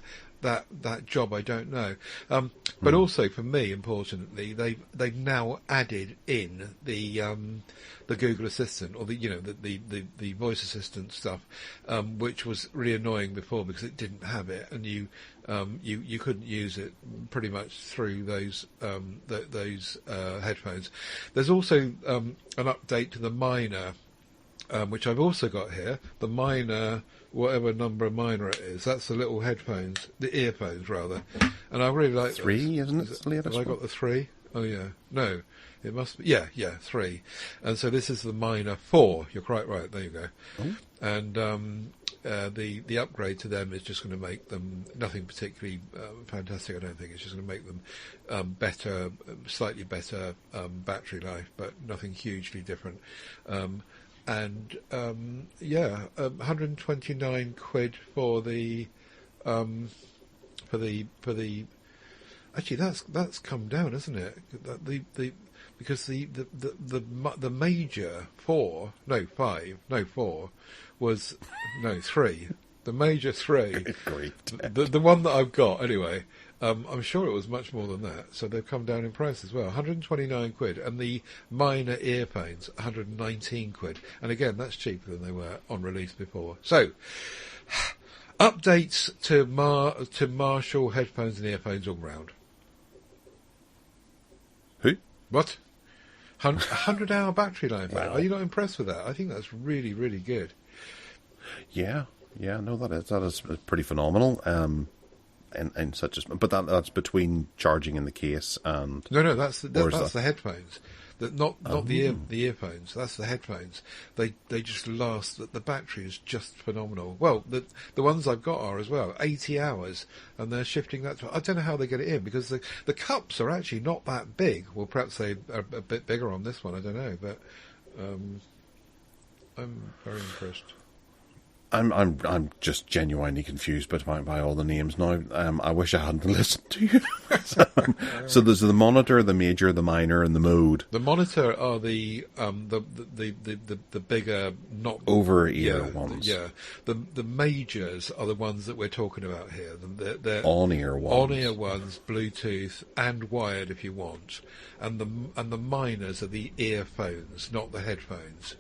job, I don't know. But also, for me, importantly, they've now added in the Google Assistant, or the voice assistant stuff, which was really annoying before because it didn't have it, and you couldn't use it pretty much through those headphones. There's also an update to the Minor, which I've also got here. The Minor, whatever number of Minor it is, that's the little headphones, the earphones rather. And I really like 3, isn't it? Have I got the 3? Oh yeah, no, it must be. Yeah, 3. And so this is the Minor 4. You're quite right. There you go. Oh. And the upgrade to them is just going to make them nothing particularly fantastic. I don't think it's just going to make them better, slightly better battery life, but nothing hugely different. And 129 quid for the actually that's come down, isn't it? Because the Major 4 was 3. The Major 3, the one that I've got anyway. I'm sure it was much more than that, so they've come down in price as well. 129 quid, and the Minor earphones, 119 quid. And again, that's cheaper than they were on release before. So, updates to Marshall headphones and earphones all round. Who? What? 100-hour battery life. Wow. Are you not impressed with that? I think that's really, really good. Yeah, no, that is pretty phenomenal. And such as, but that's between charging in the case and no, that's the headphones. Not the earphones. That's the headphones. They just last. The battery is just phenomenal. Well, the ones I've got are as well. 80 hours, and they're shifting that to. I don't know how they get it in because the cups are actually not that big. Well, perhaps they are a bit bigger on this one. I don't know, but I'm very impressed. I'm just genuinely confused by all the names now. I wish I hadn't listened to you. So there's the monitor, the major, the minor, and the mode. The monitor are the bigger, not over ear ones. The majors are the ones that we're talking about here. They're on ear ones. On ear ones, Bluetooth and wired if you want, and the minors are the earphones, not the headphones.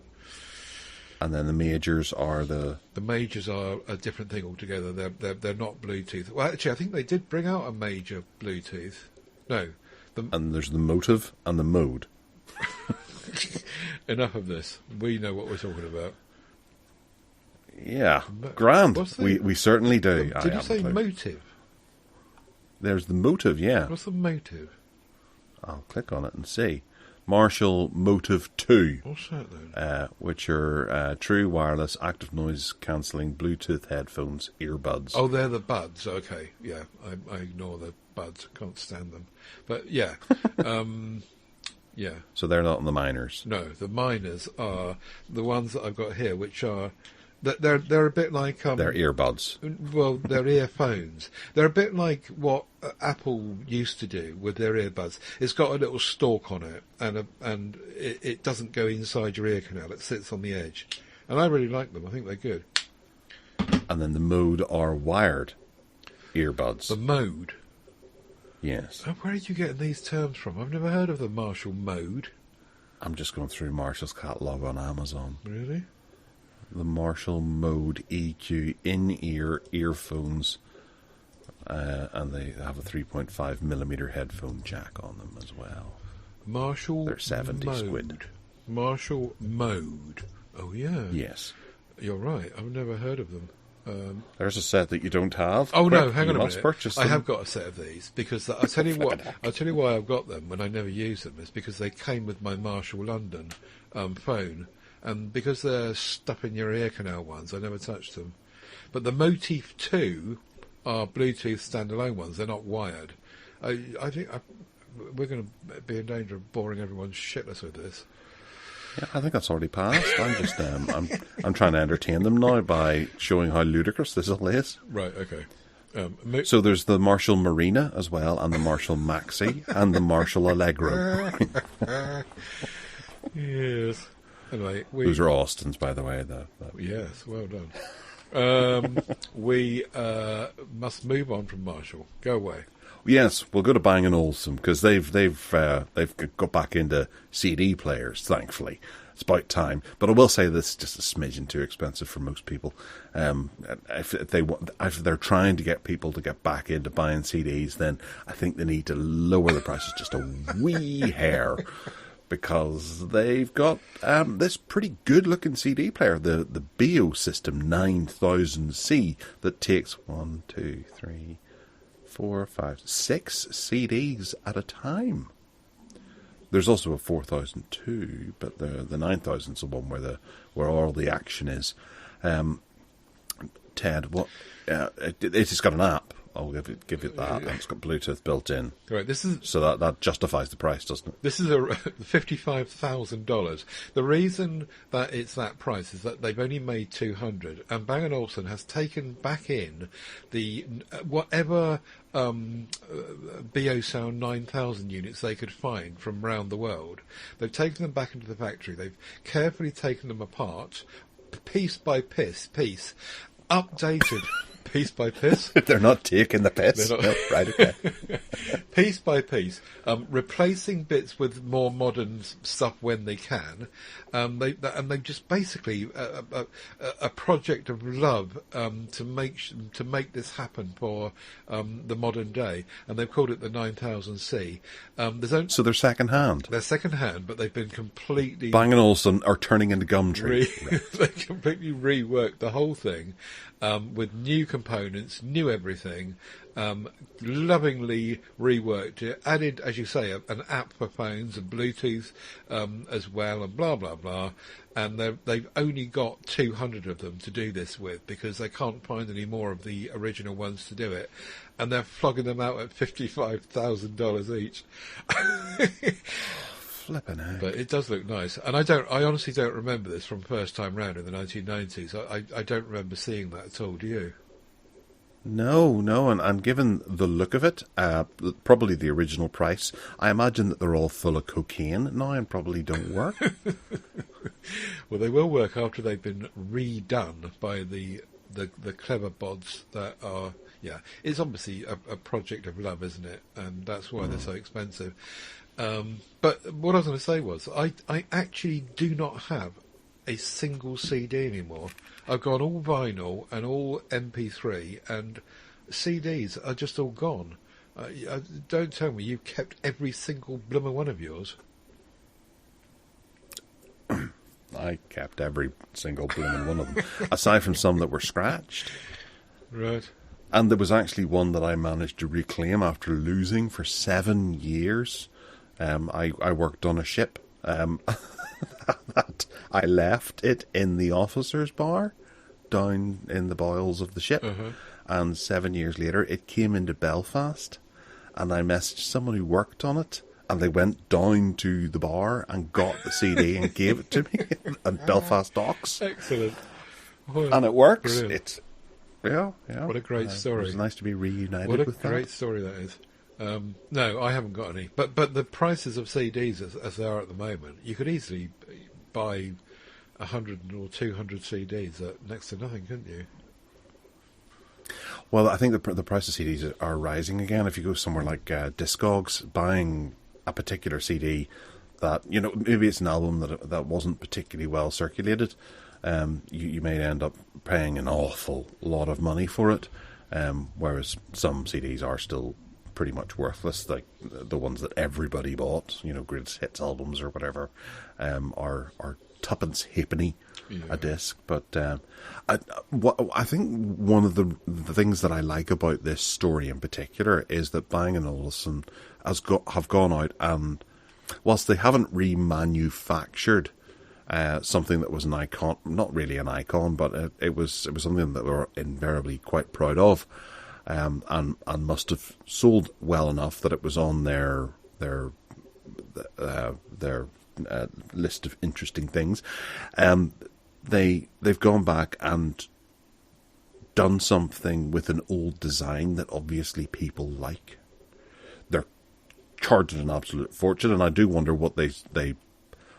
And then the majors are the majors are a different thing altogether. They're not Bluetooth. Well, actually, I think they did bring out a major Bluetooth. No, and there's the motive and the mode. Enough of this. We know what we're talking about. Yeah, grand. We certainly do. Did you say motive? There's the motive. Yeah. What's the motive? I'll click on it and see. Marshall Motive 2. What's that then? Which are true wireless active noise cancelling Bluetooth headphones, earbuds. Oh, they're the buds. Okay, yeah. I ignore the buds. Can't stand them. But yeah, yeah. So they're not in the minors. No, the minors are the ones that I've got here, which are they're a bit like they're earbuds. Well, they're earphones. They're a bit like what Apple used to do with their earbuds. It's got a little stalk on it, and it doesn't go inside your ear canal. It sits on the edge, and I really like them. I think they're good. And then the mode are wired earbuds. The mode. Yes. Oh, where are you getting these terms from? I've never heard of the Marshall mode. I'm just going through Marshall's catalogue on Amazon. Really? The Marshall Mode EQ in-ear earphones, and they have a 3.5mm headphone jack on them as well. Marshall They're 70 mode. squid. Marshall mode. Oh, yeah. Yes. You're right. I've never heard of them. There's a set that you don't have. Oh, Quick, no, hang on a minute. Purchase them. I have got a set of these, because I'll tell you what. I'll tell you why I've got them when I never use them. Is because they came with my Marshall London phone. And because they're stuff in your ear canal ones, I never touched them. But the Motif 2 are Bluetooth standalone ones. They're not wired. I think we're going to be in danger of boring everyone shitless with this. Yeah, I think that's already passed. I'm just I'm trying to entertain them now by showing how ludicrous this all is. Right. Okay. So there's the Marshall Marina as well, and the Marshall Maxi, and the Marshall Allegro. Yes. Anyway, those are Austins, by the way. Yes, well done. We must move on from Marshall. Go away. Yes, we'll go to Bang Olufsen because they've got back into CD players. Thankfully, it's about time. But I will say this is just a smidgen too expensive for most people. If they're trying to get people to get back into buying CDs, then I think they need to lower the prices just a wee hair. Because they've got this pretty good-looking CD player, the Bio System 9000C, that takes 1, 2, 3, 4, 5, 6 CDs at a time. There's also a 4002, but the 9000 is the one where all the action is. Ted, what? It's got an app. I'll give it that. And it's got Bluetooth built in. Right, so that justifies the price, doesn't it? This is $55,000. The reason that it's that price is that they've only made 200, and Bang & Olufsen has taken back in the whatever BioSound 9000 units they could find from around the world. They've taken them back into the factory. They've carefully taken them apart, piece by piece, updated. Piece by piece. They're not taking the piss. No, right, okay. Piece by piece, replacing bits with more modern stuff when they can. They've just basically a project of love to make this happen for the modern day, and they've called it the 9000C. So they're second hand. They're second hand, but they've been completely Bang & Olufsen are turning into Gumtree. They completely reworked the whole thing. With new components, new everything, lovingly reworked it, added, as you say, an app for phones and Bluetooth as well, and blah, blah, blah. And they've only got 200 of them to do this with because they can't find any more of the original ones to do it. And they're flogging them out at $55,000 each. Flipping heck. But it does look nice. And I honestly don't remember this from first time round in the 1990s. I don't remember seeing that at all, do you? No, and given the look of it, probably the original price, I imagine that they're all full of cocaine now and probably don't work. Well, they will work after they've been redone by the clever bods that are... Yeah, it's obviously a project of love, isn't it? And that's why they're so expensive. But what I was going to say was, I actually do not have a single CD anymore. I've gone all vinyl and all MP3, and CDs are just all gone. Don't tell me you've kept every single bloomer one of yours. I kept every single blooming one of them, aside from some that were scratched. Right. And there was actually one that I managed to reclaim after losing for 7 years. I worked on a ship. That I left it in the officer's bar down in the bowels of the ship. And 7 years later, it came into Belfast. And I messaged someone who worked on it. And they went down to the bar and got the CD and gave it to me at Belfast Docks. Excellent. And it works. Brilliant. It's yeah. What a great story. It's nice to be reunited with that. What a great story that is. No, I haven't got any. But the prices of CDs as they are at the moment, you could easily buy 100 or 200 CDs at next to nothing, couldn't you? Well, I think the price of CDs are rising again. If you go somewhere like Discogs, buying a particular CD that, maybe it's an album that wasn't particularly well circulated, you may end up paying an awful lot of money for it, whereas some CDs are still pretty much worthless, like the ones that everybody bought, greatest hits albums or whatever, are tuppence halfpenny a disc. But I think one of the things that I like about this story in particular is that Bang & Olufsen have gone out and, whilst they haven't remanufactured something that was an icon, not really an icon, but it was something that they were invariably quite proud of, and must have sold well enough that it was on their list of interesting things. They've gone back and done something with an old design that obviously people like. They're charging an absolute fortune, and I do wonder what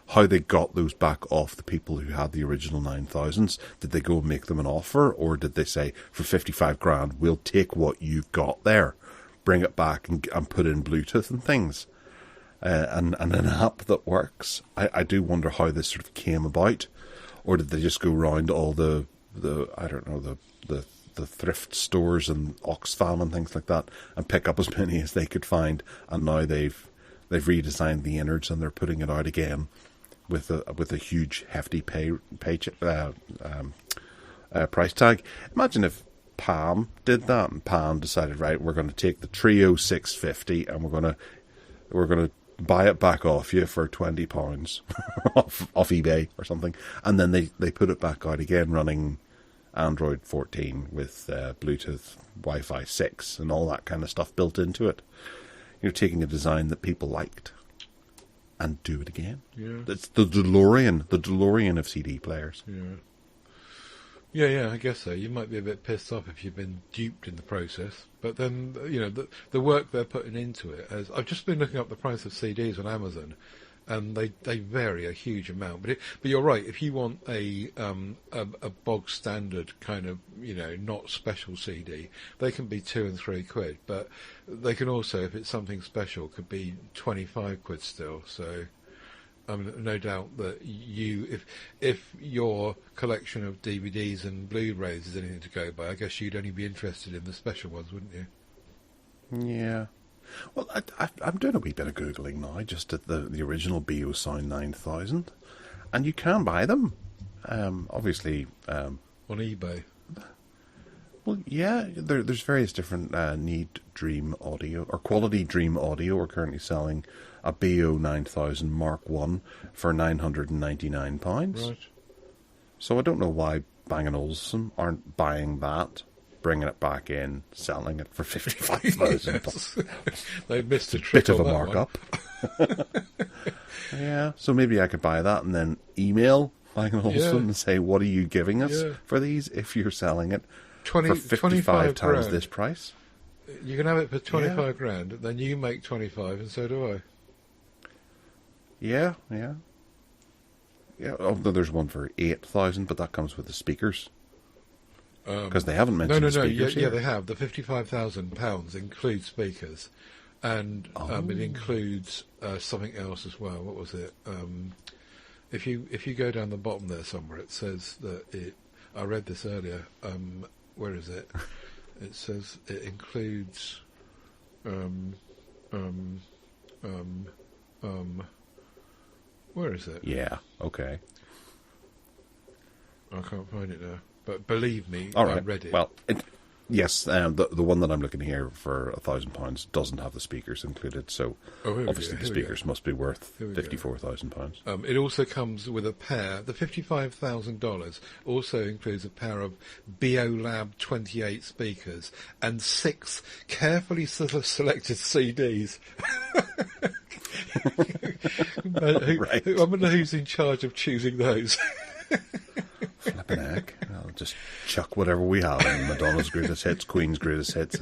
how they got those back off the people who had the original 9000s. Did they go and make them an offer, or did they say, for 55 grand, we'll take what you've got there, bring it back and put in Bluetooth and things, and an app that works? I do wonder how this sort of came about, or did they just go round all the I don't know, the thrift stores and Oxfam and things like that and pick up as many as they could find, and now they've redesigned the innards and they're putting it out again with a huge hefty price tag. Imagine if Palm did that, and Palm decided, right, we're going to take the Trio 650 and we're going to buy it back off you for £20 off eBay or something, and then they put it back out again running Android 14 with Bluetooth, Wi-Fi 6 and all that kind of stuff built into it. You're taking a design that people liked and do it again. Yeah. It's the DeLorean of CD players. Yeah, I guess so. You might be a bit pissed off if you've been duped in the process. But then, the work they're putting into it, I've just been looking up the price of CDs on Amazon, and they vary a huge amount. But you're right. If you want a bog standard kind of not special CD, they can be £2 and £3. But they can also, if it's something special, could be £25 still. So no doubt that if your collection of DVDs and Blu-rays is anything to go by, I guess you'd only be interested in the special ones, wouldn't you? Yeah. Well, I'm doing a wee bit of Googling now, just at the original Biosound 9000, and you can buy them. Obviously... on eBay? Well, yeah, there's various different Need Dream Audio, or Quality Dream Audio are currently selling a BO 9000 Mark 1 for £999. Right. So I don't know why Bang & Olufsen aren't buying that bringing it back in, selling it for 55,000. Yes. They missed a trick. Bit of a markup. Yeah, so maybe I could buy that and then email Bang Olufsen and say, what are you giving us for these if you're selling it for 55 times this price? You can have it for 25 grand, then you make 25 and so do I. Yeah. Although there's one for 8,000, but that comes with the speakers. Because they haven't mentioned the speakers here. Yeah, they have. The £55,000 includes speakers. And it includes something else as well. What was it? If you go down the bottom there somewhere, it says that it... I read this earlier. Where is it? It says it includes... where is it? Yeah, okay. I can't find it now. But believe me, all right. I read it. Well, yes, the one that I'm looking here for £1,000 doesn't have the speakers included, so obviously the speakers must be worth £54,000. It also comes with a pair. The $55,000 also includes a pair of BioLab 28 speakers and 6 carefully selected CDs. Right. I wonder who's in charge of choosing those. Flipping heck. I'll just chuck whatever we have in Madonna's greatest hits, Queen's greatest hits.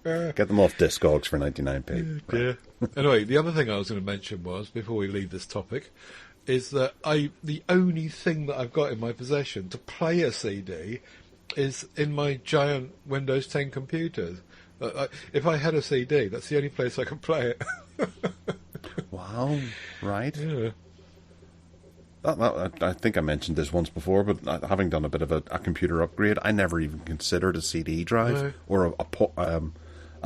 Get them off Discogs for 99p. Yeah. Anyway, the other thing I was going to mention was, before we leave this topic, is that the only thing that I've got in my possession to play a CD is in my giant Windows 10 computer. If I had a CD, that's the only place I can play it. Wow, right. Yeah. I think I mentioned this once before, but having done a bit of a computer upgrade, I never even considered a CD drive or a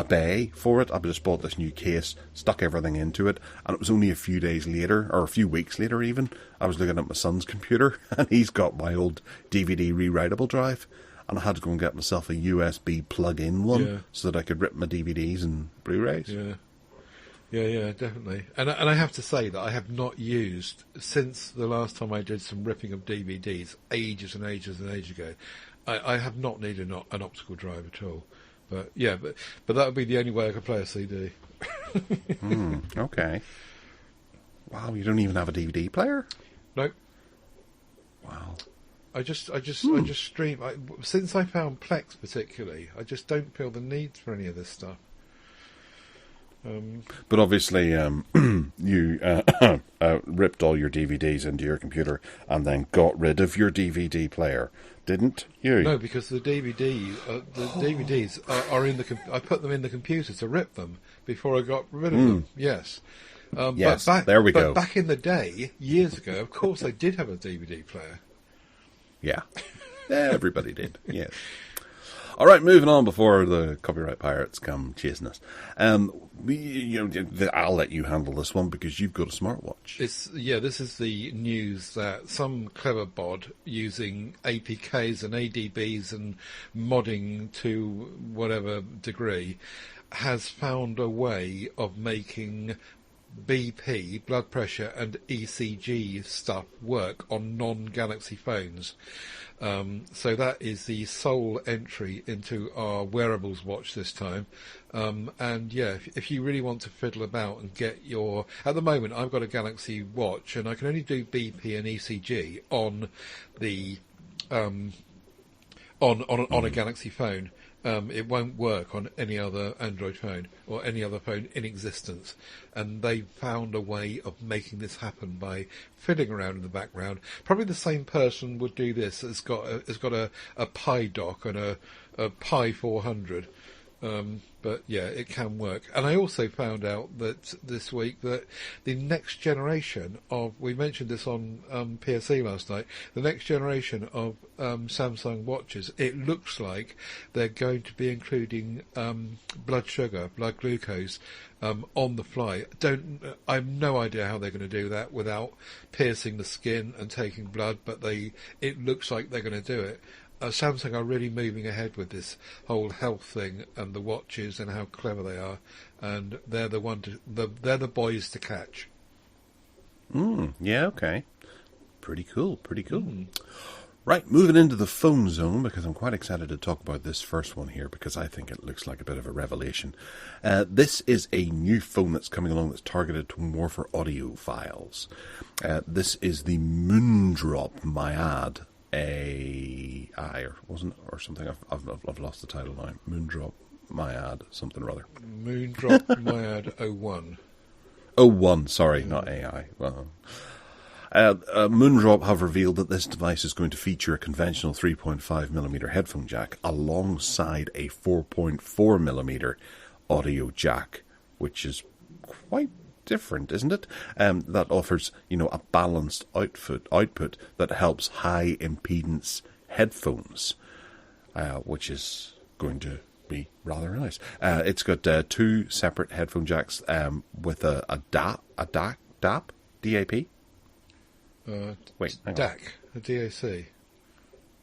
bay for it. I just bought this new case, stuck everything into it, and it was only a few days later, or a few weeks later even, I was looking at my son's computer, and he's got my old DVD rewritable drive, and I had to go and get myself a USB plug-in one so that I could rip my DVDs and Blu-rays. Yeah, definitely. And I have to say that I have not used, since the last time I did some ripping of DVDs, ages and ages ago, I have not needed an optical drive at all. But yeah, but that would be the only way I could play a CD. Okay. Wow, you don't even have a DVD player? Nope. Wow. I just stream. Since I found Plex particularly, I just don't feel the need for any of this stuff. But obviously, you ripped all your DVDs into your computer and then got rid of your DVD player, didn't you? No, because the DVDs are in the. I put them in the computer to rip them before I got rid of them. Yes. Yes. There we go. But back in the day, years ago, of course, I did have a DVD player. Yeah. Everybody did. Yes. All right, moving on before the copyright pirates come chasing us. I'll let you handle this one because you've got a smartwatch. This is the news that some clever bod using APKs and ADBs and modding to whatever degree has found a way of making BP, blood pressure, and ECG stuff work on non-Galaxy phones. So that is the sole entry into our Wearables Watch this time. And yeah, if you really want to fiddle about and get your... At the moment, I've got a Galaxy Watch, and I can only do BP and ECG on the on a Galaxy phone. It won't work on any other Android phone or any other phone in existence, and they found a way of making this happen by fiddling around in the background. Probably the same person would do this. It's got a Pi dock and a Pi 400. But yeah, it can work. And I also found out that this week that the next generation of, we mentioned this on PSE last night, the next generation of Samsung watches, it looks like they're going to be including blood sugar, blood glucose on the fly. I have no idea how they're going to do that without piercing the skin and taking blood, but it looks like they're going to do it. Samsung are really moving ahead with this whole health thing and the watches and how clever they are, and they're they're the boys to catch. Yeah, okay. Pretty cool. Right, moving into the phone zone, because I'm quite excited to talk about this first one here, because I think it looks like a bit of a revelation. This is a new phone that's coming along that's targeted more for audio files. This is the Moondrop MIAD AI, or something. I've lost the title now. Moondrop MIAD, something or other. Moondrop MIAD 01. 01, sorry, not AI. Well, Moondrop have revealed that this device is going to feature a conventional 3.5mm headphone jack alongside a 4.4mm audio jack, which is quite different, isn't it? That offers, a balanced output that helps high impedance headphones, which is going to be rather nice. It's got two separate headphone jacks with a DAP. Wait, DAC, a DAC.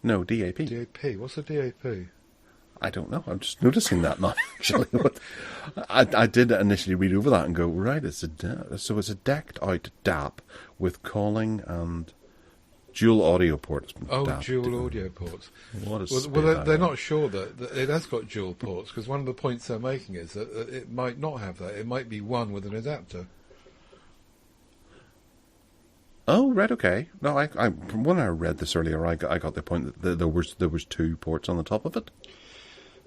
No, DAP. DAP. What's a DAP? I don't know. I'm just noticing that now. Actually, I did initially read over that and go, right, it's a DAP. So it's a decked out DAP with calling and dual audio ports. Dual audio ports. Well, they're not sure that it has got dual ports, because one of the points they're making is that it might not have that. It might be one with an adapter. Oh, right, okay. No, I when I read this earlier, I got the point that there was two ports on the top of it.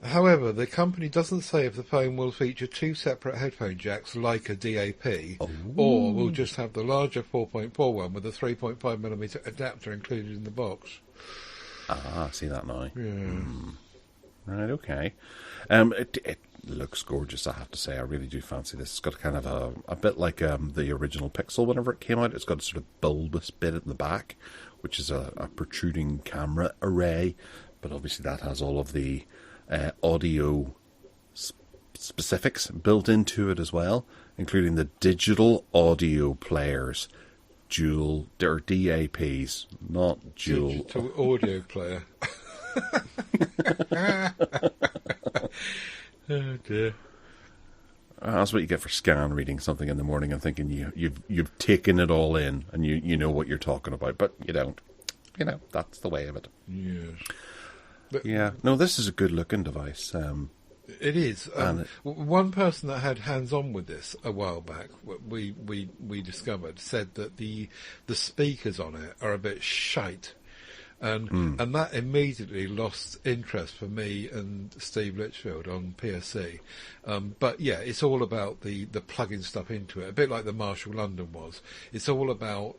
However, the company doesn't say if the phone will feature two separate headphone jacks like a DAP, or will just have the larger 4.4 one with a 3.5mm adapter included in the box. Ah, I see that now. Yeah. Right, okay. It looks gorgeous, I have to say. I really do fancy this. It's got kind of a bit like the original Pixel whenever it came out. It's got a sort of bulbous bit at the back, which is a protruding camera array, but obviously that has all of the audio specifics built into it as well, including the digital audio players, dual or DAPs, not dual. Digital audio player. Oh dear. That's what you get for scan reading something in the morning and thinking you've taken it all in and you know what you're talking about, but you don't. That's the way of it. Yes. But, yeah. No, this is a good looking device. It is. One person that had hands-on with this a while back, we discovered, said that the speakers on it are a bit shite. And that immediately lost interest for me and Steve Litchfield on PSC. But yeah, it's all about the plugging stuff into it, a bit like the Marshall London was. It's all about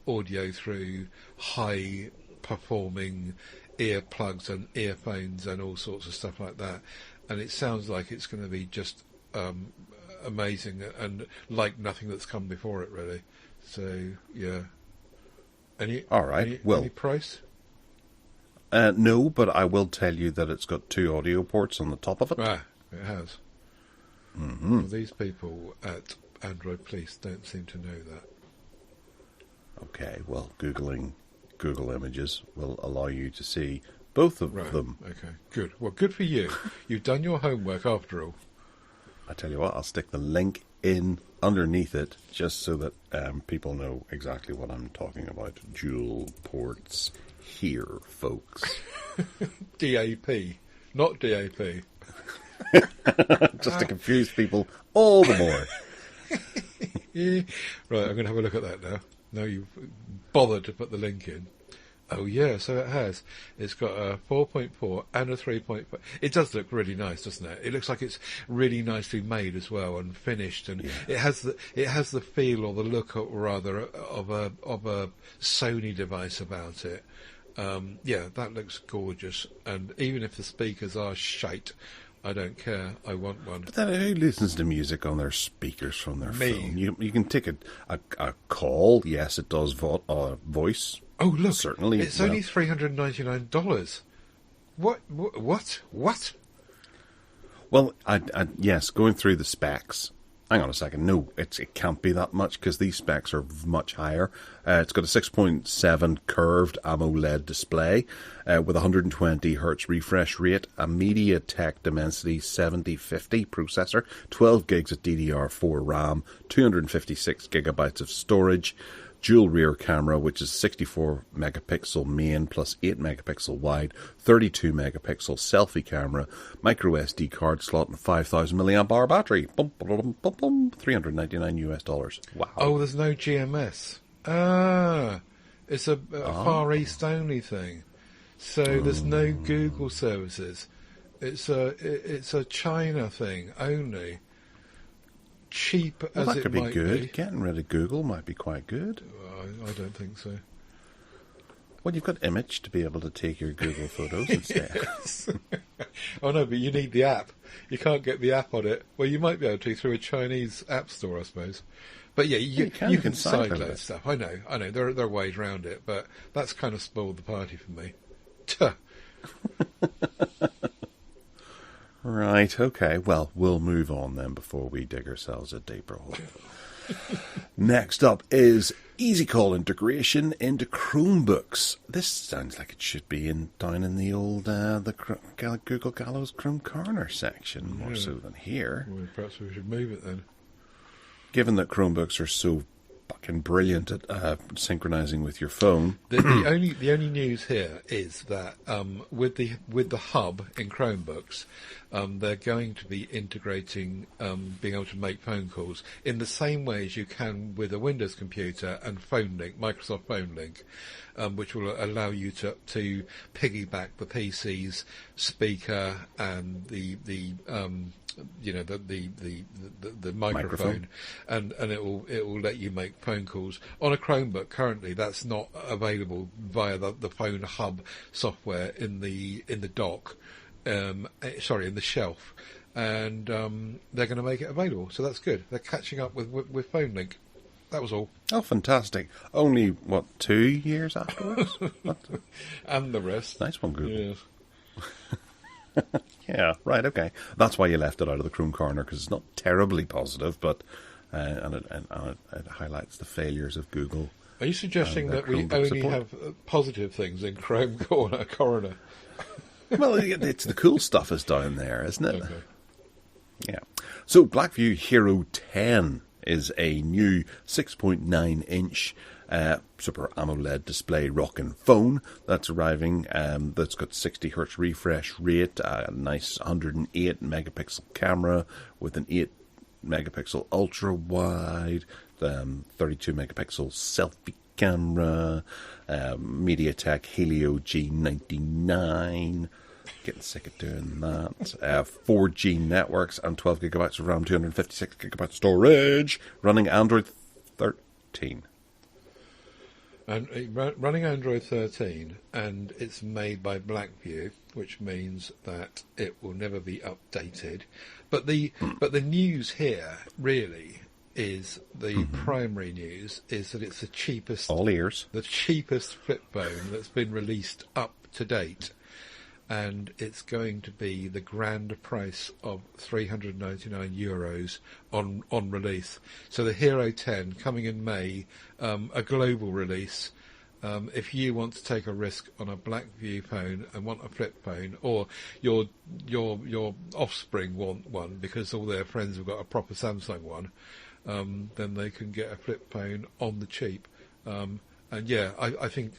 audio through high-performing earplugs and earphones and all sorts of stuff like that. And it sounds like it's going to be just amazing and like nothing that's come before it, really. So, yeah. Any price? No, but I will tell you that it's got two audio ports on the top of it. It has. Mm-hmm. Well, these people at Android Police don't seem to know that. Okay, well, Googling Google Images will allow you to see both of them. Okay, good. Well, good for you. You've done your homework after all. I tell you what, I'll stick the link in underneath it just so that people know exactly what I'm talking about. Dual ports here, folks. DAP, not DAP. Just to confuse people all the more. Right, I'm going to have a look at that now. Now you've bothered to put the link in. Oh yeah, so it has. It's got a 4.4 and a 3.5. It does look really nice, doesn't it? It looks like it's really nicely made as well and finished, and it has the feel or the look, rather, of a Sony device about it. Yeah, that looks gorgeous. And even if the speakers are shite, I don't care. I want one. But then who listens to music on their speakers from their phone? You can take a call. Yes, it does voice. Oh, look. Certainly. It's only $399. What? Well, yes, going through the specs. Hang on a second. No, it can't be that much because these specs are much higher. It's got a 6.7 curved AMOLED display with 120 Hz refresh rate, a MediaTek Dimensity 7050 processor, 12 gigs of DDR4 RAM, 256 gigabytes of storage, dual rear camera, which is 64 megapixel main plus 8 megapixel wide, 32 megapixel selfie camera, micro SD card slot, and 5,000 milliamp hour battery. $399 US. Wow. Oh, there's no GMS. It's a Far East only thing. So there's no Google services. It's a China thing only. Cheap as that it could be might good. be. Getting rid of Google might be quite good. I don't think so. Well, you've got Immich to be able to take your Google photos instead. Yes. Oh no, but you need the app. You can't get the app on it. Well, you might be able to through a Chinese app store, I suppose. But yeah, you can sideload stuff. I know. There are ways around it, but that's kind of spoiled the party for me. Tuh. Right, okay. Well, we'll move on then before we dig ourselves a deeper hole. Next up is Easy Call integration into Chromebooks. This sounds like it should be down in the old Google Gallows Chrome Corner section, more so than here. Well, perhaps we should move it then. Given that Chromebooks are so fucking brilliant at synchronizing with your phone. The only news here is that with the hub in Chromebooks, they're going to be integrating being able to make phone calls in the same way as you can with a Windows computer and Phone Link, Microsoft Phone Link, which will allow you to piggyback the PC's speaker and the microphone, and it will let you make phone calls on a Chromebook. Currently, that's not available via the phone hub software in the dock. In the shelf, and they're going to make it available. So that's good. They're catching up with Phone Link. That was all. Oh, fantastic! Only 2 years afterwards, and the rest. Nice one, Google. Yes. Yeah, right, okay. That's why you left it out of the Chrome Corner, because it's not terribly positive, but and it highlights the failures of Google. Are you suggesting that we only have positive things in Chrome Corner? Well, it's the cool stuff is down there, isn't it? Okay. Yeah. So Blackview Hero 10 is a new 6.9-inch Super AMOLED display rocking phone that's arriving. That's got 60 Hz refresh rate, a nice 108 megapixel camera with an 8 megapixel ultra wide, 32 megapixel selfie camera, MediaTek Helio G99. Getting sick of doing that. 4G networks and 12 gigabytes of RAM, 256 gigabytes storage, running Android 13. And running Android 13, and it's made by Blackview, which means that it will never be updated. But the news here really is the primary news is that it's the cheapest, all ears, the cheapest flip phone that's been released up to date. And it's going to be the grand price of €399 on release. So the Hero 10 coming in May, a global release. If you want to take a risk on a Blackview phone and want a flip phone, or your offspring want one because all their friends have got a proper Samsung one, then they can get a flip phone on the cheap. And yeah, I think,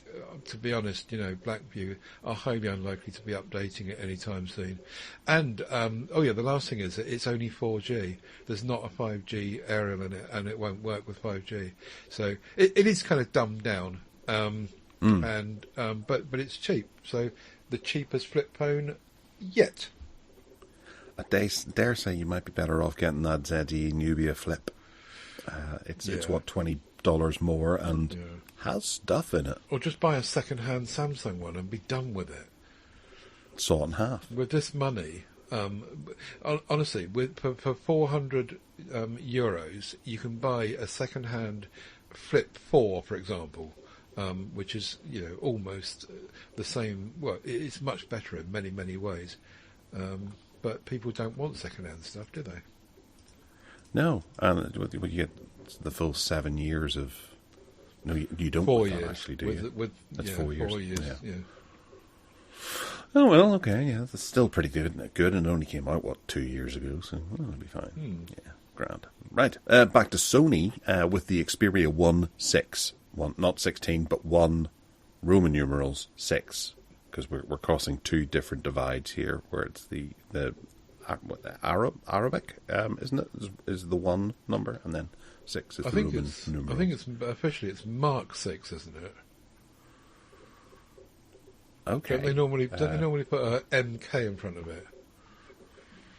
to be honest, Blackview are highly unlikely to be updating it anytime soon. And, the last thing is that it's only 4G. There's not a 5G aerial in it, and it won't work with 5G. So it is kind of dumbed down, but it's cheap. So the cheapest flip phone yet. I dare say you might be better off getting that ZTE Nubia Flip. It's $20 more and has stuff in it. Or just buy a second-hand Samsung one and be done with it. Saw it in half. With this money, honestly, for 400 euros, you can buy a second-hand Flip 4, for example, which is almost the same. Well, it's much better in many, many ways. But people don't want second-hand stuff, do they? No, and you get the full 7 years of. No, you don't. 4 years, actually, do you? That's 4 years. 4 years. Yeah. Yeah. Oh well, okay, yeah, that's still pretty good. And it only came out 2 years ago, so it'll be fine. Yeah, grand. Right, back to Sony with the Xperia 1.6 not 16, but 1 Roman numerals 6, because we're crossing 2 different divides here, where it's the Arabic, isn't it? Is the 1 number, and then 6 is the Roman numeral. I think it's officially it's Mark 6, isn't it? Okay. Don't they normally put a MK in front of it?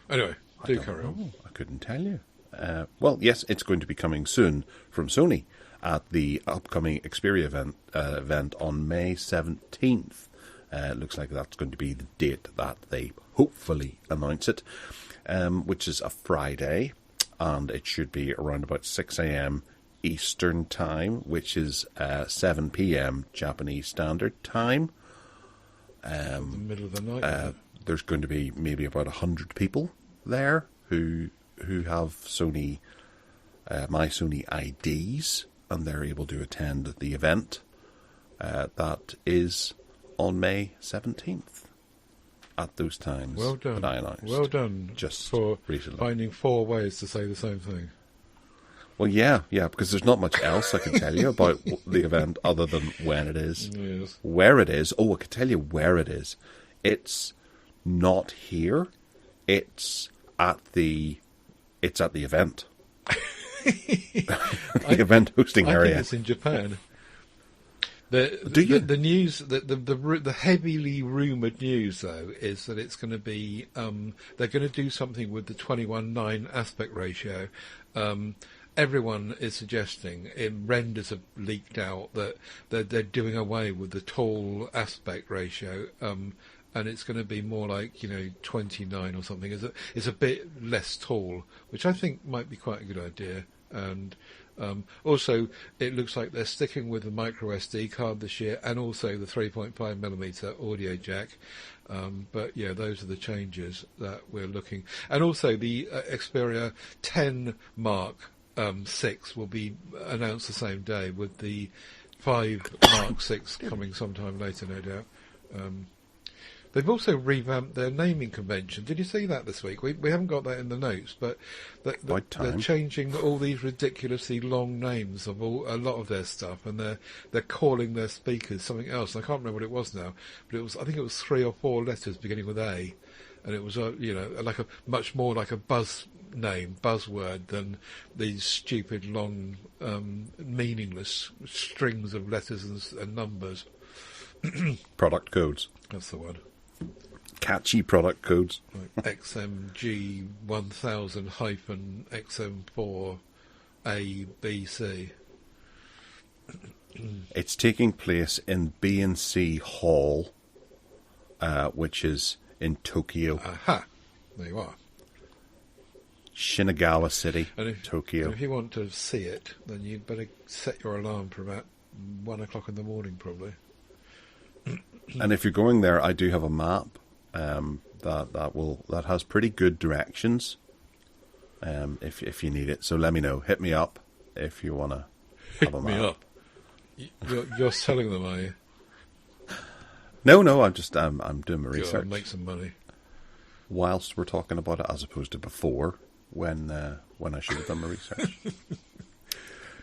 Anyway, do carry on. I couldn't tell you. Well, yes, it's going to be coming soon from Sony at the upcoming Xperia event on May 17th. It looks like that's going to be the date that they hopefully announce it, which is a Friday, and it should be around about 6 a.m. Eastern Time, which is 7 p.m. Japanese Standard Time. The middle of the night. There's going to be maybe about 100 people there who have Sony, my Sony IDs, and they're able to attend the event. That is on May 17th. At those times, well done. That I announced. Well done. Just for recently. Finding 4 ways to say the same thing. Well, yeah, because there's not much else I can tell you about the event other than when it is, yes. Where it is. Oh, I can tell you where it is. It's not here. It's at the event. The event hosting area. I think it's in Japan. Do you? The news, the heavily rumoured news, though, is that it's going to be they're going to do something with the 21:9 aspect ratio. Everyone is suggesting, renders have leaked out, that they're doing away with the tall aspect ratio, and it's going to be more like 29 or something. It's a bit less tall, which I think might be quite a good idea. And also, it looks like they're sticking with the micro SD card this year, and also the 3.5mm audio jack. But yeah, those are the changes that we're looking. And also, the Xperia 10 Mark 6 will be announced the same day, with the 5 Mark 6 coming sometime later, no doubt. They've also revamped their naming convention. Did you see that this week? We haven't got that in the notes, but they're changing all these ridiculously long names of a lot of their stuff, and they're calling their speakers something else. And I can't remember what it was now, but I think it was 3 or 4 letters beginning with A, and it was like a much more like a buzzword than these stupid long meaningless strings of letters and numbers. Product codes. That's the one. Catchy product codes. Like XMG 1000 XM4 ABC. It's taking place in B&C Hall, which is in Tokyo. Aha! There you are. Shinagawa City, Tokyo. And if you want to see it, then you'd better set your alarm for about 1 o'clock in the morning, probably. And if you're going there, I do have a map that has pretty good directions. If you need it, so let me know. Hit me up if you want to have a map. Hit me up. You're selling them, are you? No. I'm doing my research. Make some money. Whilst we're talking about it, as opposed to before, when I should have done my research.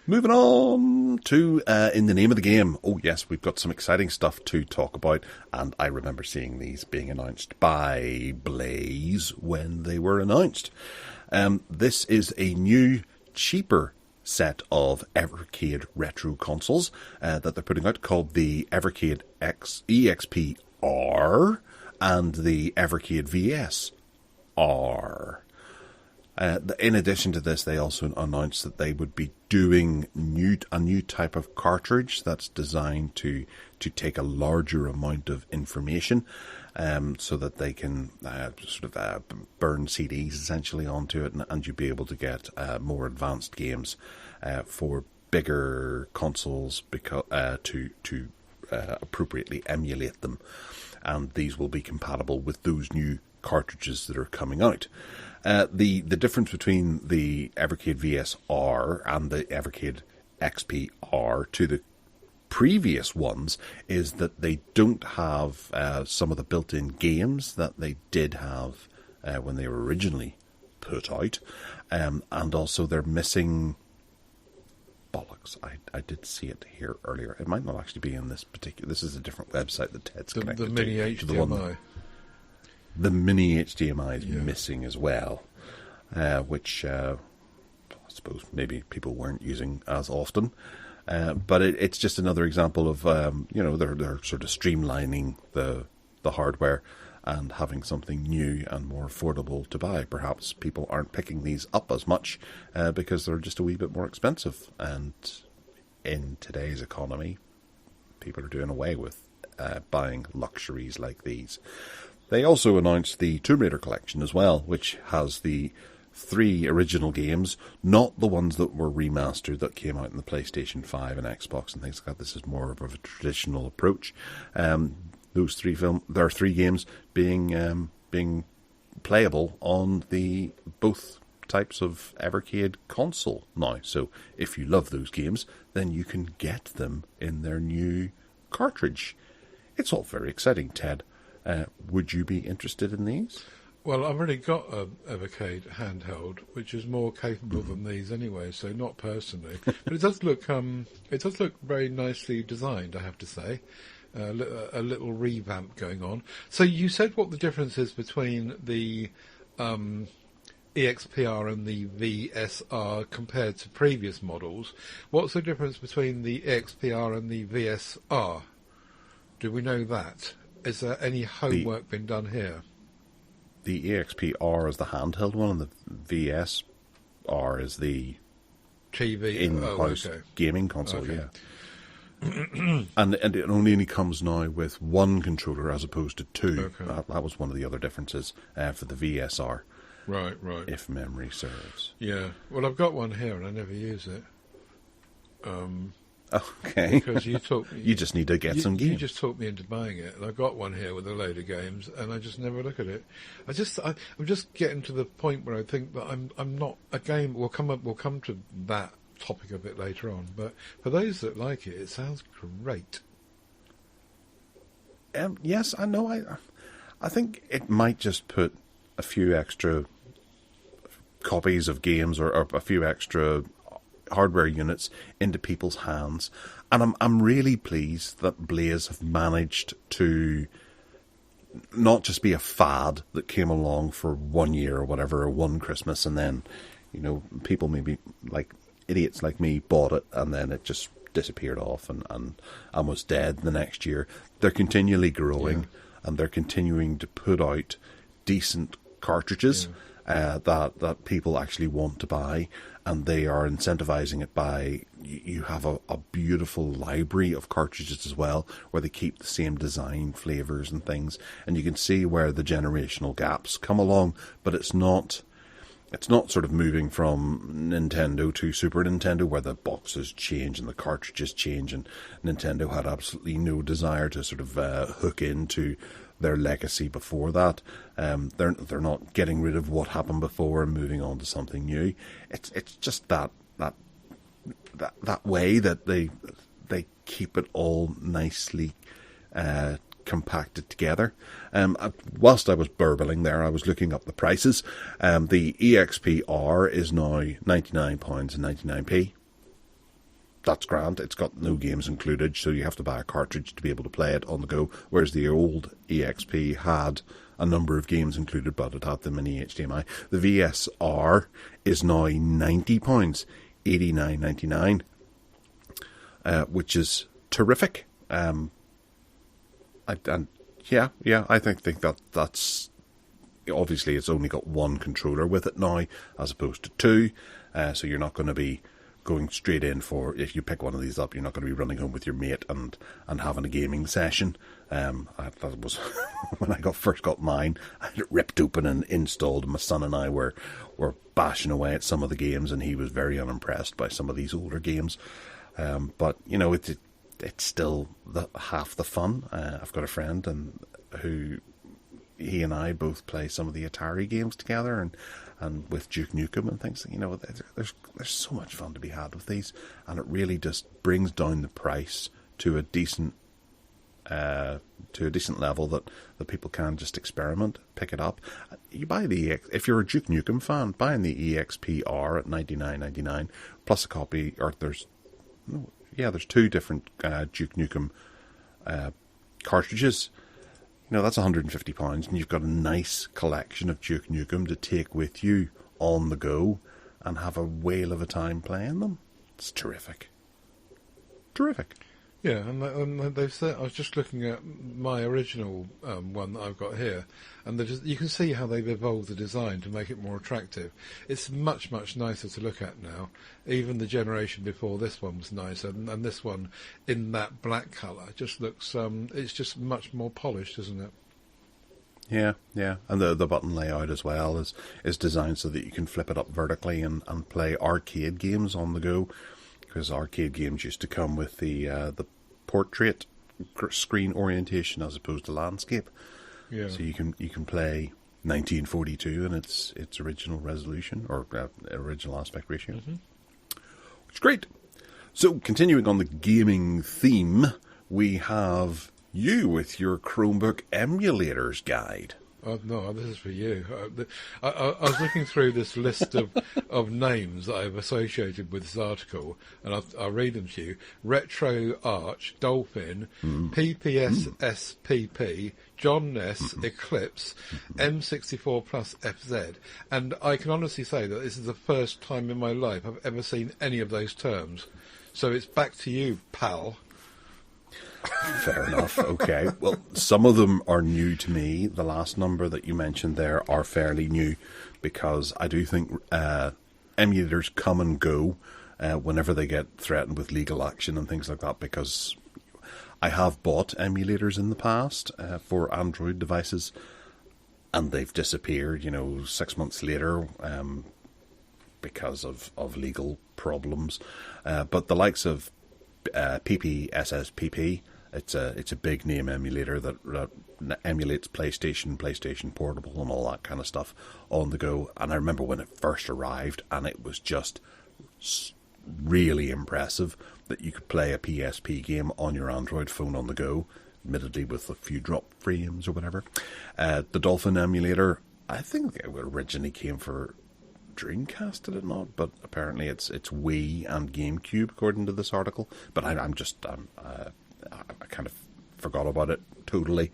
Moving on to In the Name of the Game. Oh, yes, we've got some exciting stuff to talk about, and I remember seeing these being announced by Blaze when they were announced. This is a new, cheaper set of Evercade retro consoles that they're putting out, called the Evercade EXP-R and the Evercade VS-R. In addition to this, they also announced that they would be doing a new type of cartridge that's designed to take a larger amount of information, so that they can burn CDs essentially onto it, and you'll be able to get more advanced games for bigger consoles to appropriately emulate them. And these will be compatible with those new cartridges that are coming out. The difference between the Evercade VS-R and the Evercade XP-R to the previous ones is that they don't have some of the built-in games that they did have when they were originally put out, and also they're missing bollocks. I did see it here earlier. It might not actually be in this particular... This is a different website that Ted's connected to. The mini HDMI. The mini HDMI is missing as well, which I suppose maybe people weren't using as often. But it's just another example of, they're sort of streamlining the hardware and having something new and more affordable to buy. Perhaps people aren't picking these up as much because they're just a wee bit more expensive. And in today's economy, people are doing away with buying luxuries like these. They also announced the Tomb Raider collection as well, which has the 3 original games, not the ones that were remastered that came out in the PlayStation 5 and Xbox and things like that. This is more of a traditional approach. Those 3 games being playable on the both types of Evercade console now. So if you love those games, then you can get them in their new cartridge. It's all very exciting, Ted. Would you be interested in these? Well, I've already got a Evercade handheld, which is more capable than these anyway. So not personally, but it does look very nicely designed, I have to say. A little revamp going on. So you said what the difference is between the EXPR and the VSR compared to previous models. What's the difference between the EXPR and the VSR? Do we know that? Is there any homework been done here? The EXPR is the handheld one, and the VSR is the TV in-house gaming console. Okay. Yeah. and it only comes now with 1 controller as opposed to 2. Okay. That was one of the other differences for the VSR. Right. If memory serves. Yeah. Well, I've got one here and I never use it. Okay. Because you just need to get some games. You just talked me into buying it, and I've got one here with a load of games, and I just never look at it. I'm just getting to the point where I think that I'm not a game. We'll come to that topic a bit later on, but for those that like it, it sounds great. Yes, I know. I think it might just put a few extra copies of games or a few extra hardware units into people's hands, and I'm really pleased that Blaze have managed to not just be a fad that came along for 1 year or whatever, or one Christmas, and then people maybe like idiots like me bought it and then it just disappeared off and was dead the next year. They're continually growing, and they're continuing to put out decent cartridges that people actually want to buy, and they are incentivizing it by you have a beautiful library of cartridges as well, where they keep the same design, flavors and things, and you can see where the generational gaps come along, but it's not sort of moving from Nintendo to Super Nintendo, where the boxes change and the cartridges change, and Nintendo had absolutely no desire to sort of hook into their legacy before that. They're not getting rid of what happened before and moving on to something new. It's just that way that they keep it all nicely compacted together. Whilst I was burbling there, I was looking up the prices. The EXPR is now £99.99. That's grand. It's got no games included, so you have to buy a cartridge to be able to play it on the go, whereas the old EXP had a number of games included, but it had the mini HDMI. The VSR is now £90, $89.99, which is terrific. I think that's obviously it's only got 1 controller with it now as opposed to 2, so you're not going to be going straight in for, if you pick one of these up, you're not going to be running home with your mate and having a gaming session. That was when I first got mine. I had it ripped open and installed. My son and I were bashing away at some of the games, and he was very unimpressed by some of these older games. But it's still half the fun. I've got a friend who he and I both play some of the Atari games together, and with Duke Nukem and things. There's so much fun to be had with these, and it really just brings down the price to a decent level that people can just experiment, pick it up. You buy if you're a Duke Nukem fan, buying the EXPR at $99.99 plus a copy, or there's Yeah, there's 2 different Duke Nukem cartridges. That's £150, and you've got a nice collection of Duke Nukem to take with you on the go and have a whale of a time playing them. It's terrific. Terrific. Yeah, and they've said, I was just looking at my original one that I've got here, and you can see how they've evolved the design to make it more attractive. It's much, much nicer to look at now. Even the generation before this one was nicer, and this one in that black colour just looks, it's just much more polished, isn't it? Yeah, yeah. And the button layout as well is designed so that you can flip it up vertically and play arcade games on the go. Because arcade games used to come with the portrait screen orientation as opposed to landscape. Yeah. So you can play 1942 in its original resolution or original aspect ratio. Mm-hmm. Which is great. So continuing on the gaming theme, we have you with your Chromebook emulators guide. Oh, no, this is for you. I was looking through this list of names that I've associated with this article, and I'll read them to you. Retro Arch, Dolphin, PPSSPP, John Ness, Eclipse, M64 Plus FZ. And I can honestly say that this is the first time in my life I've ever seen any of those terms. So it's back to you, pal. Fair enough. Okay. Well, some of them are new to me. The last number that you mentioned there are fairly new because I do think emulators come and go whenever they get threatened with legal action and things like that, because I have bought emulators in the past for Android devices and they've disappeared, 6 months later because of legal problems. But the likes of PPSSPP, it's a big name emulator that emulates PlayStation Portable and all that kind of stuff on the go. And I remember when it first arrived, and it was just really impressive that you could play a PSP game on your Android phone on the go, admittedly with a few drop frames or whatever. The Dolphin emulator, I think it originally came for Dreamcast, did it not? But apparently it's Wii and GameCube, according to this article. But I kind of forgot about it totally.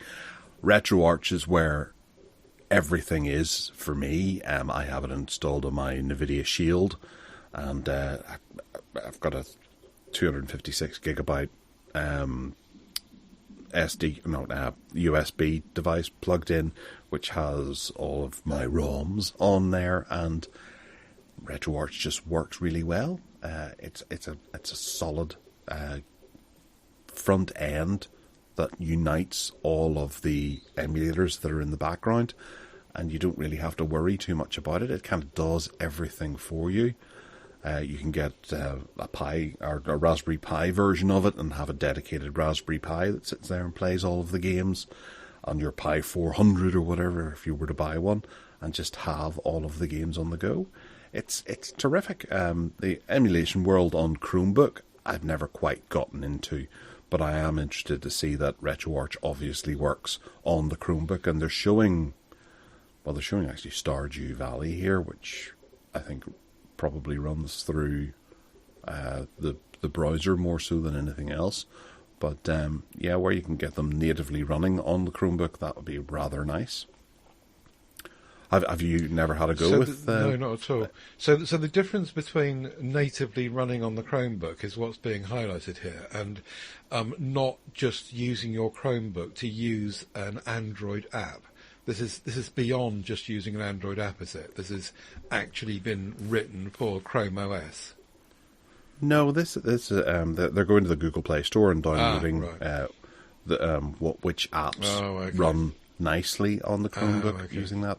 RetroArch is where everything is for me. I have it installed on my NVIDIA Shield, and I've got a 256 gigabyte USB device plugged in, which has all of my ROMs on there, and RetroArch just works really well. It's a solid front end that unites all of the emulators that are in the background, and you don't really have to worry too much about it. It kind of does everything for you. You can get a Pi or a Raspberry Pi version of it and have a dedicated Raspberry Pi that sits there and plays all of the games on your Pi 400 or whatever, if you were to buy one, and just have all of the games on the go. It's terrific. The emulation world on Chromebook, I've never quite gotten into, but I am interested to see that RetroArch obviously works on the Chromebook, and they're showing actually Stardew Valley here, which I think probably runs through the browser more so than anything else. But where you can get them natively running on the Chromebook, that would be rather nice. Have you never had a go with? No, not at all. So the difference between natively running on the Chromebook is what's being highlighted here, and not just using your Chromebook to use an Android app. This is beyond just using an Android app, is it? This has actually been written for Chrome OS. No, they're going to the Google Play Store and downloading which apps run nicely on the Chromebook using that.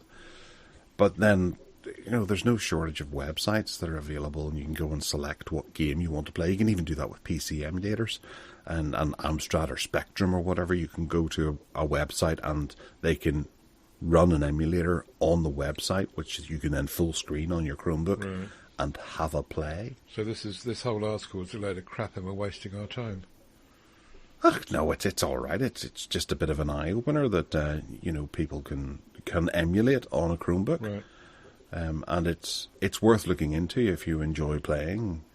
But then, there's no shortage of websites that are available, and you can go and select what game you want to play. You can even do that with PC emulators and Amstrad or Spectrum or whatever. You can go to a website and they can run an emulator on the website, which you can then full screen on your Chromebook and have a play. So this whole article is a load of crap and we're wasting our time. No, it's all right. It's just a bit of an eye opener that people can emulate on a Chromebook, and it's worth looking into if you enjoy playing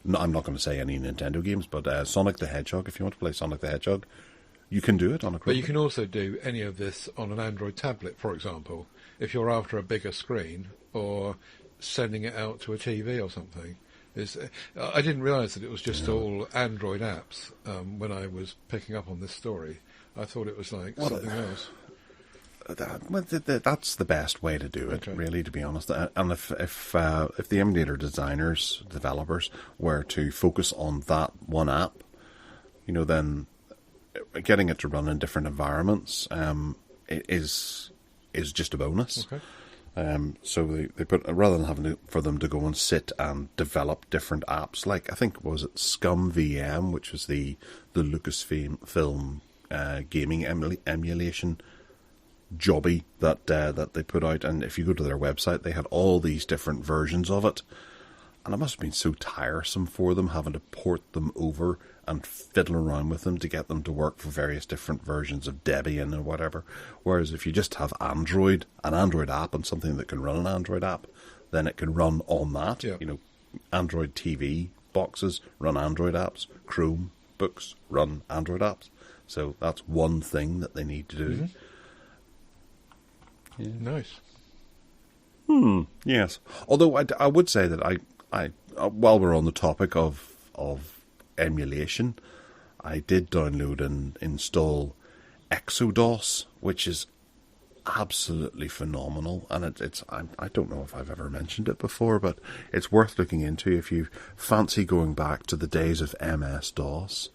no, I'm not going to say any Nintendo games, but Sonic the Hedgehog, if you want to play Sonic the Hedgehog, you can do it on a Chromebook. But you can also do any of this on an Android tablet, for example, if you're after a bigger screen or sending it out to a TV or something. I didn't realise that it was just all Android apps when I was picking up on this story. I thought it was like something else. That's the best way to do it, really, to be honest. And if the emulator developers were to focus on that one app, then getting it to run in different environments is just a bonus. Okay. So they put, rather than having for them to go and sit and develop different apps, like I think was it Scum VM, which was the Lucasfilm gaming emulation jobby that they put out, and if you go to their website, they had all these different versions of it, and it must have been so tiresome for them having to port them over and fiddle around with them to get them to work for various different versions of Debian or whatever. Whereas if you just have an Android app and something that can run an Android app, then it can run on that. Yep. Android TV boxes run Android apps, Chromebooks run Android apps. So that's one thing that they need to do. Mm-hmm. Yeah. Nice. Yes. Although I would say that I while we're on the topic of emulation, I did download and install Exodos, which is absolutely phenomenal, and I don't know if I've ever mentioned it before, but it's worth looking into if you fancy going back to the days of MS-DOS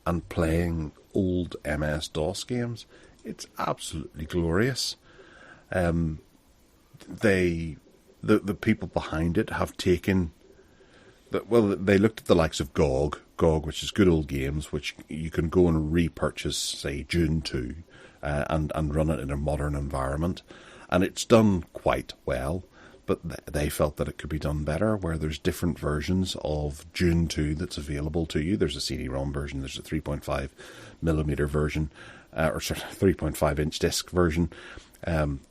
and playing old MS-DOS games. It's absolutely glorious. The people behind it have taken they looked at the likes of GOG, which is Good Old Games, which you can go and repurchase, say, Dune 2, and run it in a modern environment, and it's done quite well. But they felt that it could be done better, where there's different versions of Dune 2 that's available to you. There's a CD-ROM version, there's a 3.5 millimeter version, or sorry, 3.5 inch disc version. And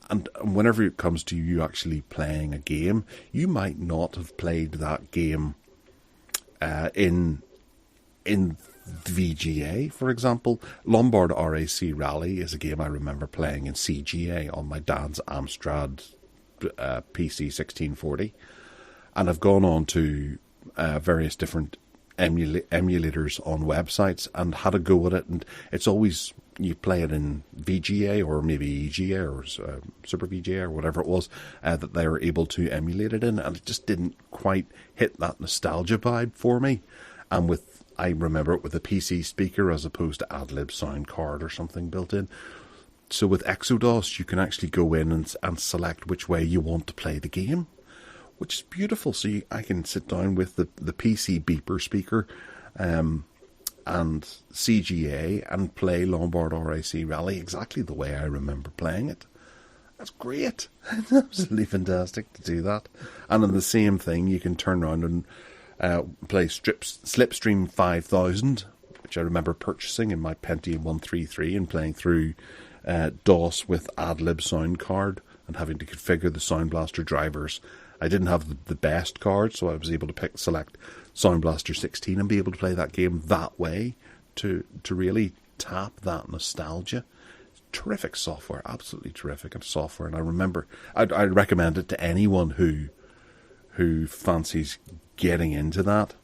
whenever it comes to you actually playing a game, you might not have played that game in VGA, for example. Lombard RAC Rally is a game I remember playing in CGA on my dad's Amstrad PC 1640, and I've gone on to various different emulators on websites and had a go at it, and it's always you play it in VGA or maybe EGA or Super VGA or whatever it was that they were able to emulate it in, and it just didn't quite hit that nostalgia vibe for me. And I remember it with a PC speaker as opposed to ad-lib sound card or something built in. So with Exodos, you can actually go in and select which way you want to play the game, which is beautiful. So I can sit down with the PC beeper speaker and CGA and play Lombard RAC Rally exactly the way I remember playing it. That's great. It's absolutely fantastic to do that. And in the same thing, you can turn around and play Slipstream 5000, which I remember purchasing in my Pentium 133 and playing through DOS with ad-lib sound card and having to configure the Sound Blaster drivers. I didn't have the best card, so I was able to select Sound Blaster 16 and be able to play that game that way to really tap that nostalgia. Terrific software, absolutely terrific software. And I remember I recommend it to anyone who fancies getting into that.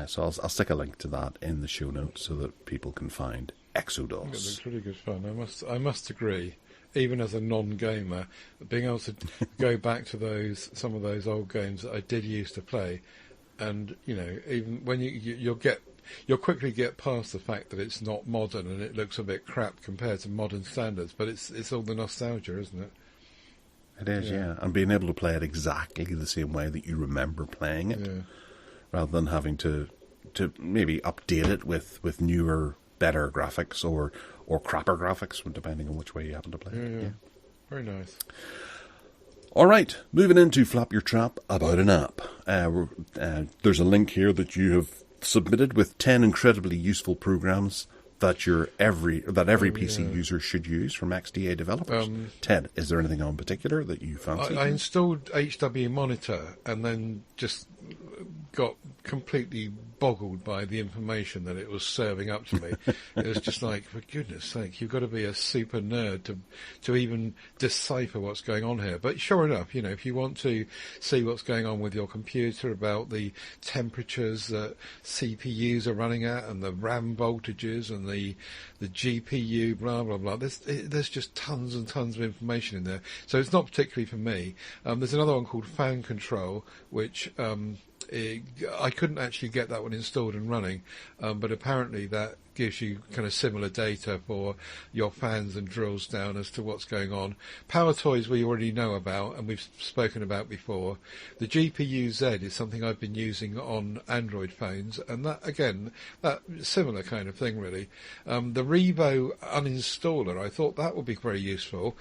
So I'll stick a link to that in the show notes so that people can find Exodos. It looks really good fun. I must agree. Even as a non-gamer, being able to go back to some of those old games that I did used to play, and even when you'll quickly get past the fact that it's not modern and it looks a bit crap compared to modern standards, but it's all the nostalgia, isn't it? It is, yeah. And being able to play it exactly the same way that you remember playing it, rather than having to maybe update it with newer, better graphics or crapper graphics, depending on which way you happen to play it. Yeah. Very nice. All right, moving into Flap Your Trap about an app. There's a link here that you have submitted with 10 incredibly useful programs that every PC user should use from XDA developers. Ted, is there anything in particular that you fancy? I installed HW Monitor and then just got completely boggled by the information that it was serving up to me. It was just like, for goodness sake, you've got to be a super nerd to even decipher what's going on here. But sure enough, if you want to see what's going on with your computer, about the temperatures that CPUs are running at and the RAM voltages and the GPU, blah, blah, blah, there's just tons and tons of information in there. So it's not particularly for me. There's another one called Fan Control, which I couldn't actually get that one installed and running, but apparently that gives you kind of similar data for your fans and drills down as to what's going on. Power Toys we already know about and we've spoken about before. The GPU Z is something I've been using on Android phones, and that, again, that similar kind of thing really. The Revo uninstaller, I thought that would be very useful.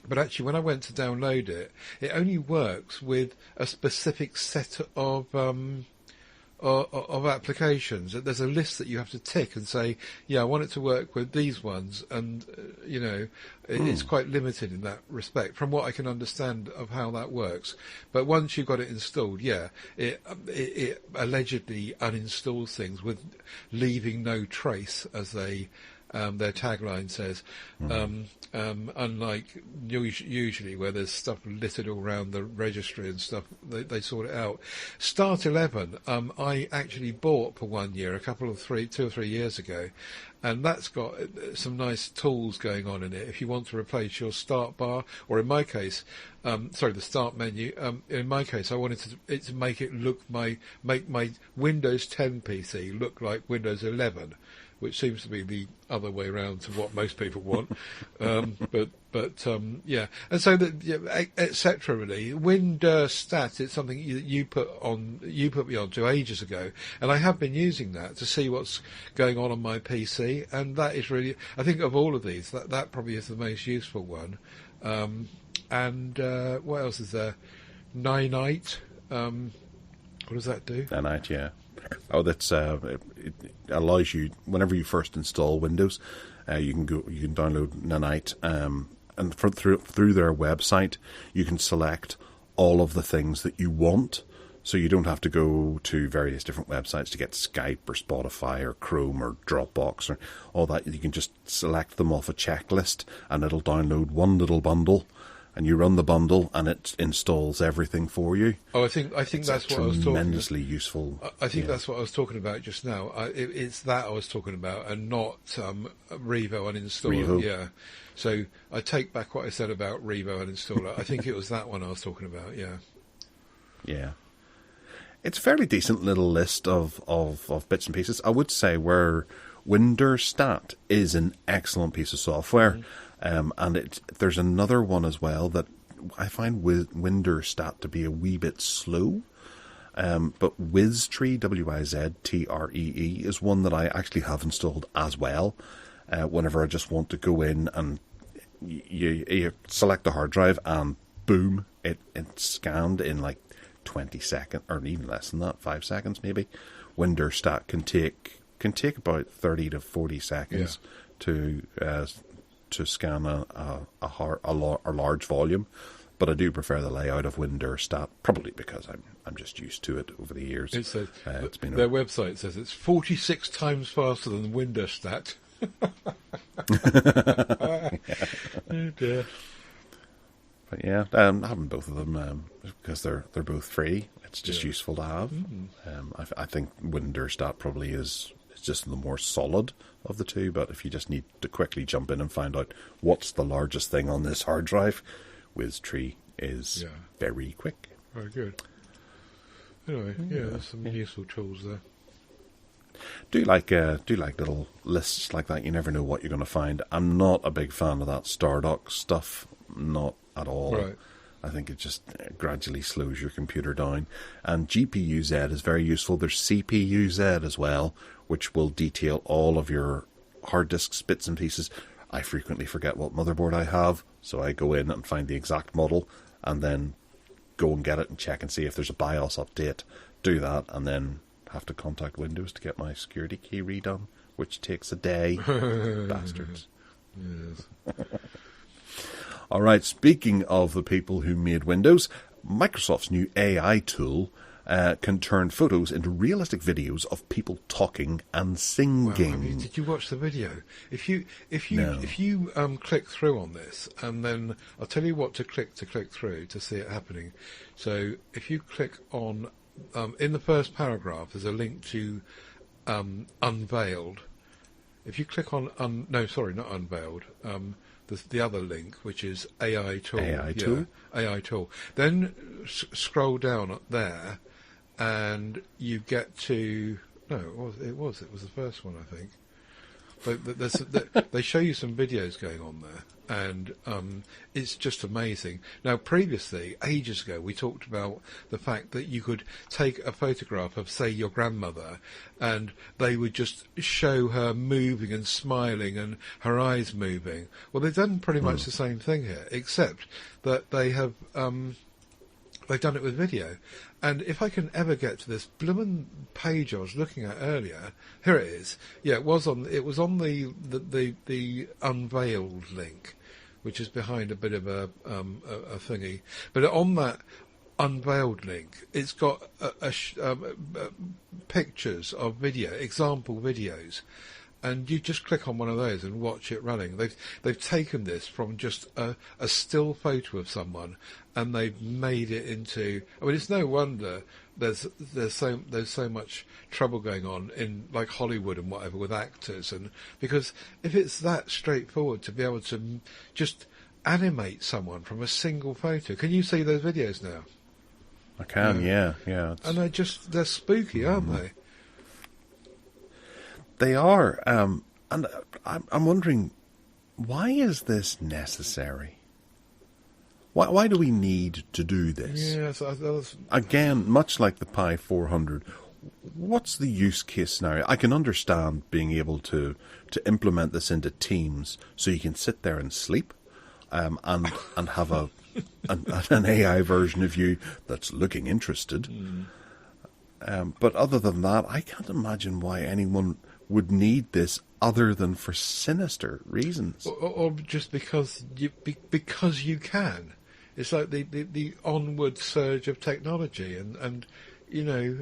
But actually, when I went to download it, it only works with a specific set of applications. There's a list that you have to tick and say, yeah, I want it to work with these ones, and it's quite limited in that respect, from what I can understand of how that works. But once you've got it installed, it allegedly uninstalls things with leaving no trace, as their tagline says, unlike usually where there's stuff littered all around the registry and stuff, they sort it out. Start 11, I actually bought for 1 year, 2 or 3 years ago, and that's got some nice tools going on in it. If you want to replace your start bar, or in my case, the start menu. In my case, I wanted it to make it make my Windows 10 PC look like Windows 11. Which seems to be the other way around to what most people want, but and so etc. Really, WinDirstat is something you put me onto ages ago, and I have been using that to see what's going on my PC, and that is really, I think, of all of these, that probably is the most useful one. And what else is there? Nanite. What does that do? Nanite, yeah. Oh, that's it allows you, whenever you first install Windows, you can download Nanite, and through their website you can select all of the things that you want, so you don't have to go to various different websites to get Skype or Spotify or Chrome or Dropbox or all that. You can just select them off a checklist, and it'll download one little bundle. And you run the bundle, and it installs everything for you. Oh, I think that's what I was talking about. Tremendously useful. I think that's what I was talking about just now. It's that I was talking about, and not Revo uninstaller. Revo. Yeah. So I take back what I said about Revo uninstaller. I think it was that one I was talking about. Yeah. Yeah. It's a fairly decent little list of bits and pieces. I would say where WinDirstat is an excellent piece of software. Mm-hmm. And there's another one as well that I find WinDirstat to be a wee bit slow. But WizTree, WizTree, is one that I actually have installed as well. Whenever I just want to go in and you select the hard drive, and boom, it's scanned in like 20 seconds, or even less than that, 5 seconds maybe. WinDirstat can take about 30 to 40 seconds to scan a large volume, but I do prefer the layout of WinDirstat, probably because I'm just used to it over the years. It says, their website says it's 46 times faster than WinDirstat. Oh dear. But yeah, having both of them because they're both free, it's just useful to have. Mm-hmm. I think WinDirstat probably is just the more solid of the two, but if you just need to quickly jump in and find out what's the largest thing on this hard drive, WizTree is very quick. Very good. Anyway, there's some useful tools there. Do like little lists like that. You never know what you're going to find. I'm not a big fan of that Stardock stuff, not at all. Right. I think it just gradually slows your computer down. And GPU-Z is very useful. There's CPU-Z as well, which will detail all of your hard disks, bits and pieces. I frequently forget what motherboard I have, so I go in and find the exact model, and then go and get it and check and see if there's a BIOS update. Do that, and then have to contact Windows to get my security key redone, which takes a day. Bastards. Yes. All right, speaking of the people who made Windows, Microsoft's new AI tool Mm. can turn photos into realistic videos of people talking and singing. Well, did you watch the video? If you click through on this, and then I'll tell you what to click through to see it happening. So if you click on in the first paragraph, there's a link to Unveiled. If you click on not Unveiled. The other link, which is AI Tool. AI Tool. Then scroll down up there, and you get to... No, it was the first one, I think. But they show you some videos going on there, and it's just amazing. Now, previously, ages ago, we talked about the fact that you could take a photograph of, say, your grandmother, and they would just show her moving and smiling and her eyes moving. Well, they've done pretty much the same thing here, except that they have... they've done it with video. And if I can ever get to this bloomin' page I was looking at earlier, here it is. Yeah, it was on the Unveiled link, which is behind a bit of a thingy. But on that Unveiled link, it's got pictures of video, example videos. And you just click on one of those and watch it running. They've taken this from just a still photo of someone, and they've made it into... I mean, it's no wonder there's so much trouble going on in like Hollywood and whatever with actors, and because if it's that straightforward to be able to just animate someone from a single photo, can you see those videos now? I can, yeah. And they're spooky, aren't they? They are, and I'm wondering, why is this necessary? Why do we need to do this? Yes, Again, much like the Pi 400, what's the use case scenario? I can understand being able to implement this into Teams so you can sit there and sleep, and have an AI version of you that's looking interested. But other than that, I can't imagine why anyone would need this other than for sinister reasons. Or just because you can. It's like the onward surge of technology, and you know,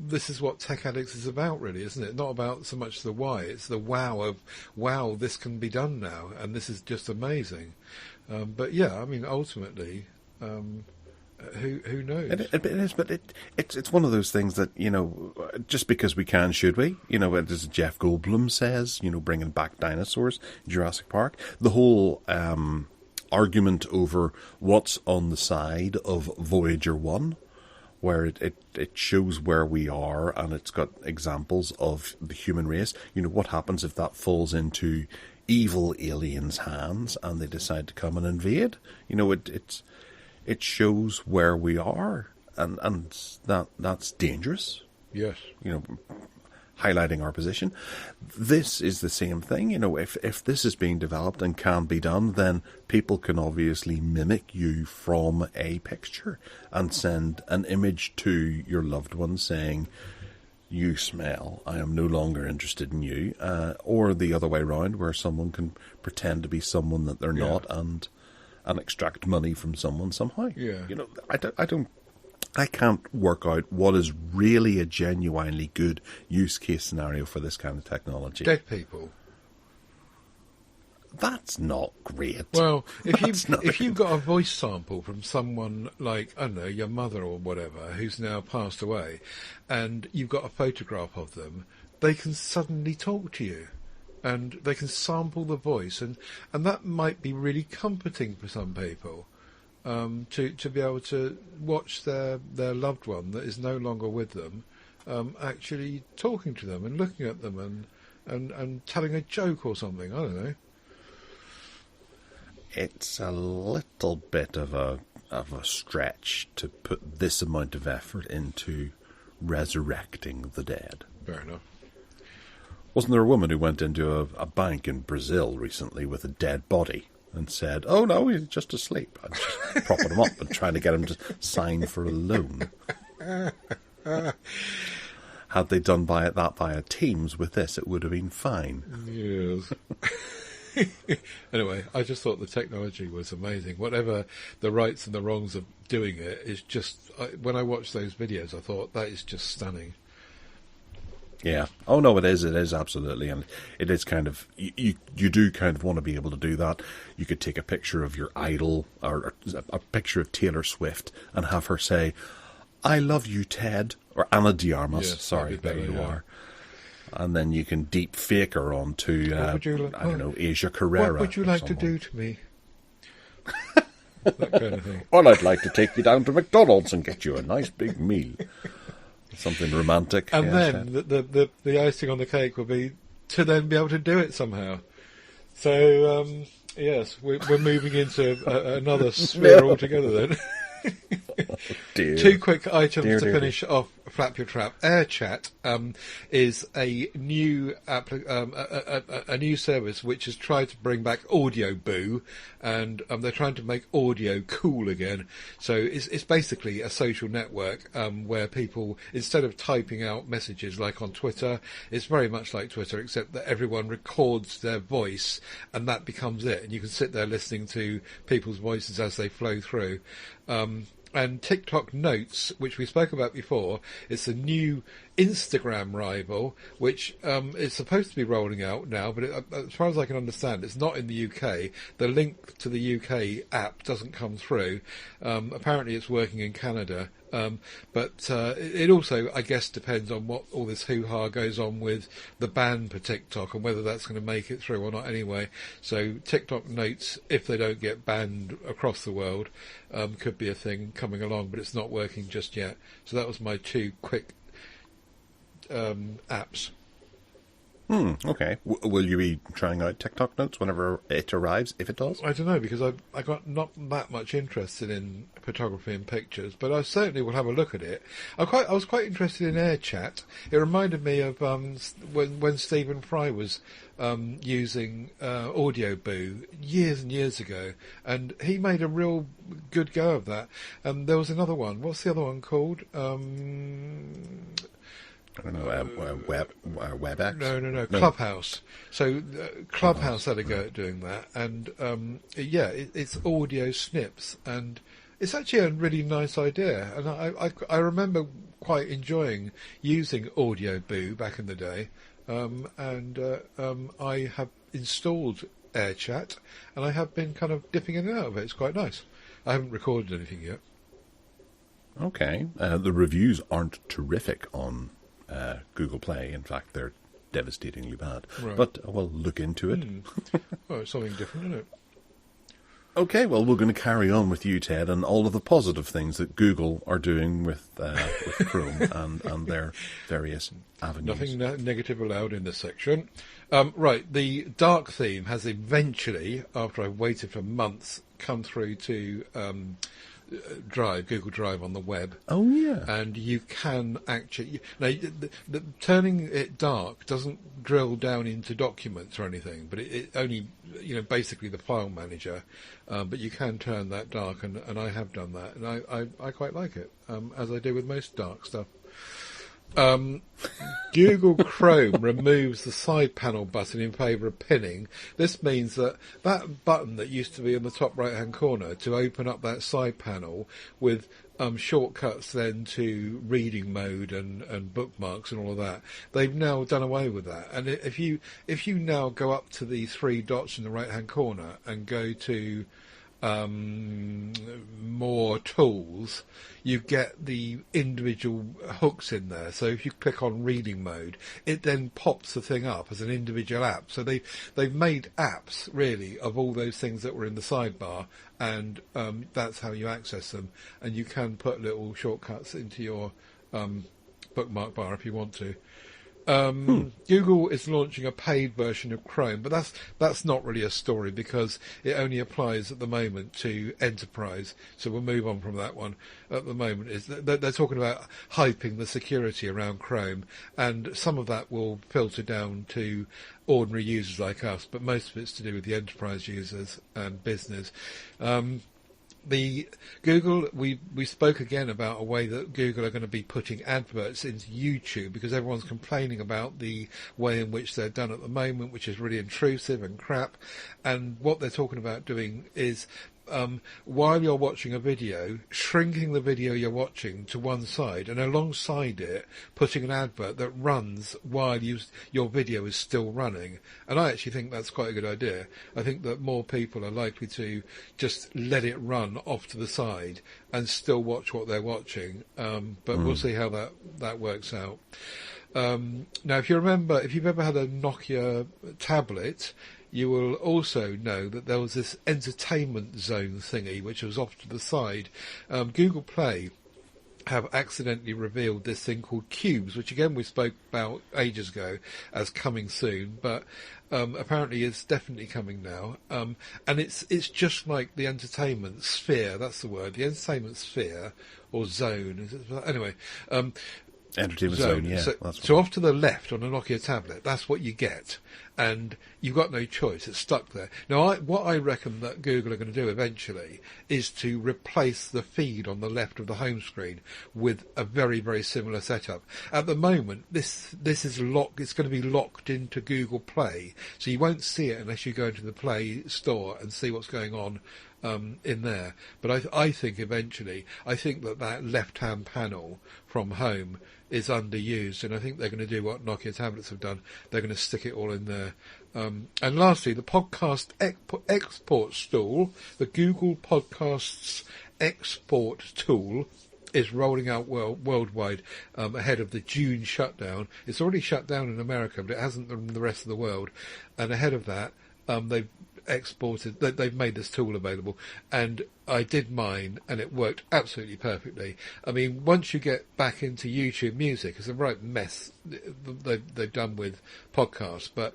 this is what Tech Addicts is about, really, isn't it? Not about so much the why, it's the wow of, wow, this can be done now, and this is just amazing. But yeah, I mean, ultimately... Who knows? It is, but it's one of those things that, you know, just because we can, should we? You know, as Jeff Goldblum says, you know, bringing back dinosaurs, Jurassic Park. The whole argument over what's on the side of Voyager 1, where it shows where we are, and it's got examples of the human race. You know, what happens if that falls into evil aliens' hands and they decide to come and invade? You know, it shows where we are, and that's dangerous. Yes. You know, highlighting our position. This is the same thing. You know, if this is being developed and can be done, then people can obviously mimic you from a picture and send an image to your loved one saying, "You smell, I am no longer interested in you," or the other way around, where someone can pretend to be someone that they're not and extract money from someone somehow. Yeah. You know, I can't work out what is really a genuinely good use case scenario for this kind of technology. Dead people. That's not great. Well, if you've got a voice sample from someone like, I don't know, your mother or whatever, who's now passed away, and you've got a photograph of them, they can suddenly talk to you. And they can sample the voice, and that might be really comforting for some people, to be able to watch their loved one that is no longer with them, actually talking to them and looking at them and telling a joke or something. I don't know. It's a little bit of a stretch to put this amount of effort into resurrecting the dead. Fair enough. Wasn't there a woman who went into a bank in Brazil recently with a dead body and said, "Oh no, he's just asleep," and just propping him up and trying to get him to sign for a loan? Had they done that via Teams with this, it would have been fine. Yes. Anyway, I just thought the technology was amazing. Whatever the rights and the wrongs of doing it is just... when I watched those videos, I thought, that is just stunning. Yeah. Oh, no, it is. It is, absolutely. And it is kind of... You do kind of want to be able to do that. You could take a picture of your idol, or a picture of Taylor Swift, and have her say, "I love you, Ted," or Anna Diarmas. Yes, Sorry, better, there you yeah. are. And then you can deep fake her onto, I don't know, Asia Carrera. What would you like to do to me? That kind of thing. Well, I'd like to take you down to McDonald's and get you a nice big meal. Something romantic. And then the icing on the cake will be to then be able to do it somehow. So, yes, we're moving into another sphere altogether then. Oh, dear. Two quick items to finish off Flap Your Trap. AirChat is a new a new service which has tried to bring back Audio Boo, and they're trying to make audio cool again. So it's basically a social network where people, instead of typing out messages like on Twitter, it's very much like Twitter, except that everyone records their voice and that becomes it. And you can sit there listening to people's voices as they flow through. And TikTok Notes, which we spoke about before, it's a new Instagram rival, which is supposed to be rolling out now, but as far as I can understand, it's not in the UK. The link to the UK app doesn't come through. Apparently it's working in Canada. But it also, I guess, depends on what all this hoo-ha goes on with the ban for TikTok and whether that's going to make it through or not anyway. So TikTok Notes, if they don't get banned across the world, could be a thing coming along, but it's not working just yet. So that was my two quick apps. Okay. Will you be trying out TikTok Notes whenever it arrives, if it does? I don't know, because I got not that much interested in photography and pictures, but I certainly will have a look at it. I was quite interested in AirChat. It reminded me of when Stephen Fry was using Audio Boo years and years ago, and he made a real good go of that. There was another one. What's the other one called? I don't know, WebEx? No, Clubhouse. So Clubhouse had a go at doing that, and it's audio snips, and it's actually a really nice idea. And I remember quite enjoying using Audio Boo back in the day, and I have installed AirChat, and I have been kind of dipping in and out of it. It's quite nice. I haven't recorded anything yet. Okay. The reviews aren't terrific on Google Play. In fact, they're devastatingly bad. Right. But we'll look into it. Well, it's something different, isn't it? Okay, well, we're going to carry on with you, Ted, and all of the positive things that Google are doing with Chrome and their various avenues. Nothing negative allowed in this section. Right, the dark theme has eventually, after I've waited for months, come through to Google Drive on the web. Oh, yeah. And you can actually... Now, turning it dark doesn't drill down into documents or anything, but it only, basically the file manager. But you can turn that dark, and I have done that, and I quite like it, as I do with most dark stuff. Google Chrome removes the side panel button in favour of pinning. This means that button that used to be in the top right hand corner to open up that side panel with shortcuts then to reading mode and bookmarks and all of that, they've now done away with that. And if you now go up to the three dots in the right hand corner and go to more tools, you get the individual hooks in there. So if you click on reading mode, it then pops the thing up as an individual app. So they've made apps really of all those things that were in the sidebar, and that's how you access them. And you can put little shortcuts into your bookmark bar if you want to. Google is launching a paid version of Chrome, but that's not really a story because it only applies at the moment to enterprise. So we'll move on from that one. At the moment, they're talking about hyping the security around Chrome, and some of that will filter down to ordinary users like us, but most of it's to do with the enterprise users and business. The Google, we spoke again about a way that Google are going to be putting adverts into YouTube, because everyone's complaining about the way in which they're done at the moment, which is really intrusive and crap. And what they're talking about doing is, while you're watching a video, shrinking the video you're watching to one side, and alongside it putting an advert that runs while your video is still running. And I actually think that's quite a good idea. I think that more people are likely to just let it run off to the side and still watch what they're watching. But we'll see how that works out. Now, if you've ever had a Nokia tablet, you will also know that there was this entertainment zone thingy which was off to the side. Google Play have accidentally revealed this thing called Cubes, which again we spoke about ages ago as coming soon, but apparently it's definitely coming now. And it's just like the entertainment sphere, that's the word, the entertainment sphere, or zone. Anyway, entertainment zone, yeah. So off to the left on a Nokia tablet, that's what you get. And you've got no choice. It's stuck there. Now, what I reckon that Google are going to do eventually is to replace the feed on the left of the home screen with a very, very similar setup. At the moment, this is locked. It's going to be locked into Google Play, so you won't see it unless you go into the Play Store and see what's going on in there. But I think eventually, that left-hand panel from home is underused, and I think they're going to do what Nokia tablets have done. They're going to stick it all in there. And lastly, the podcast export tool, the Google Podcasts export tool, is rolling out worldwide ahead of the June shutdown. It's already shut down in America, but it hasn't in the rest of the world. And ahead of that, they've made this tool available, and I did mine and it worked absolutely perfectly. I mean, once you get back into YouTube Music, it's a right mess they've done with podcasts, but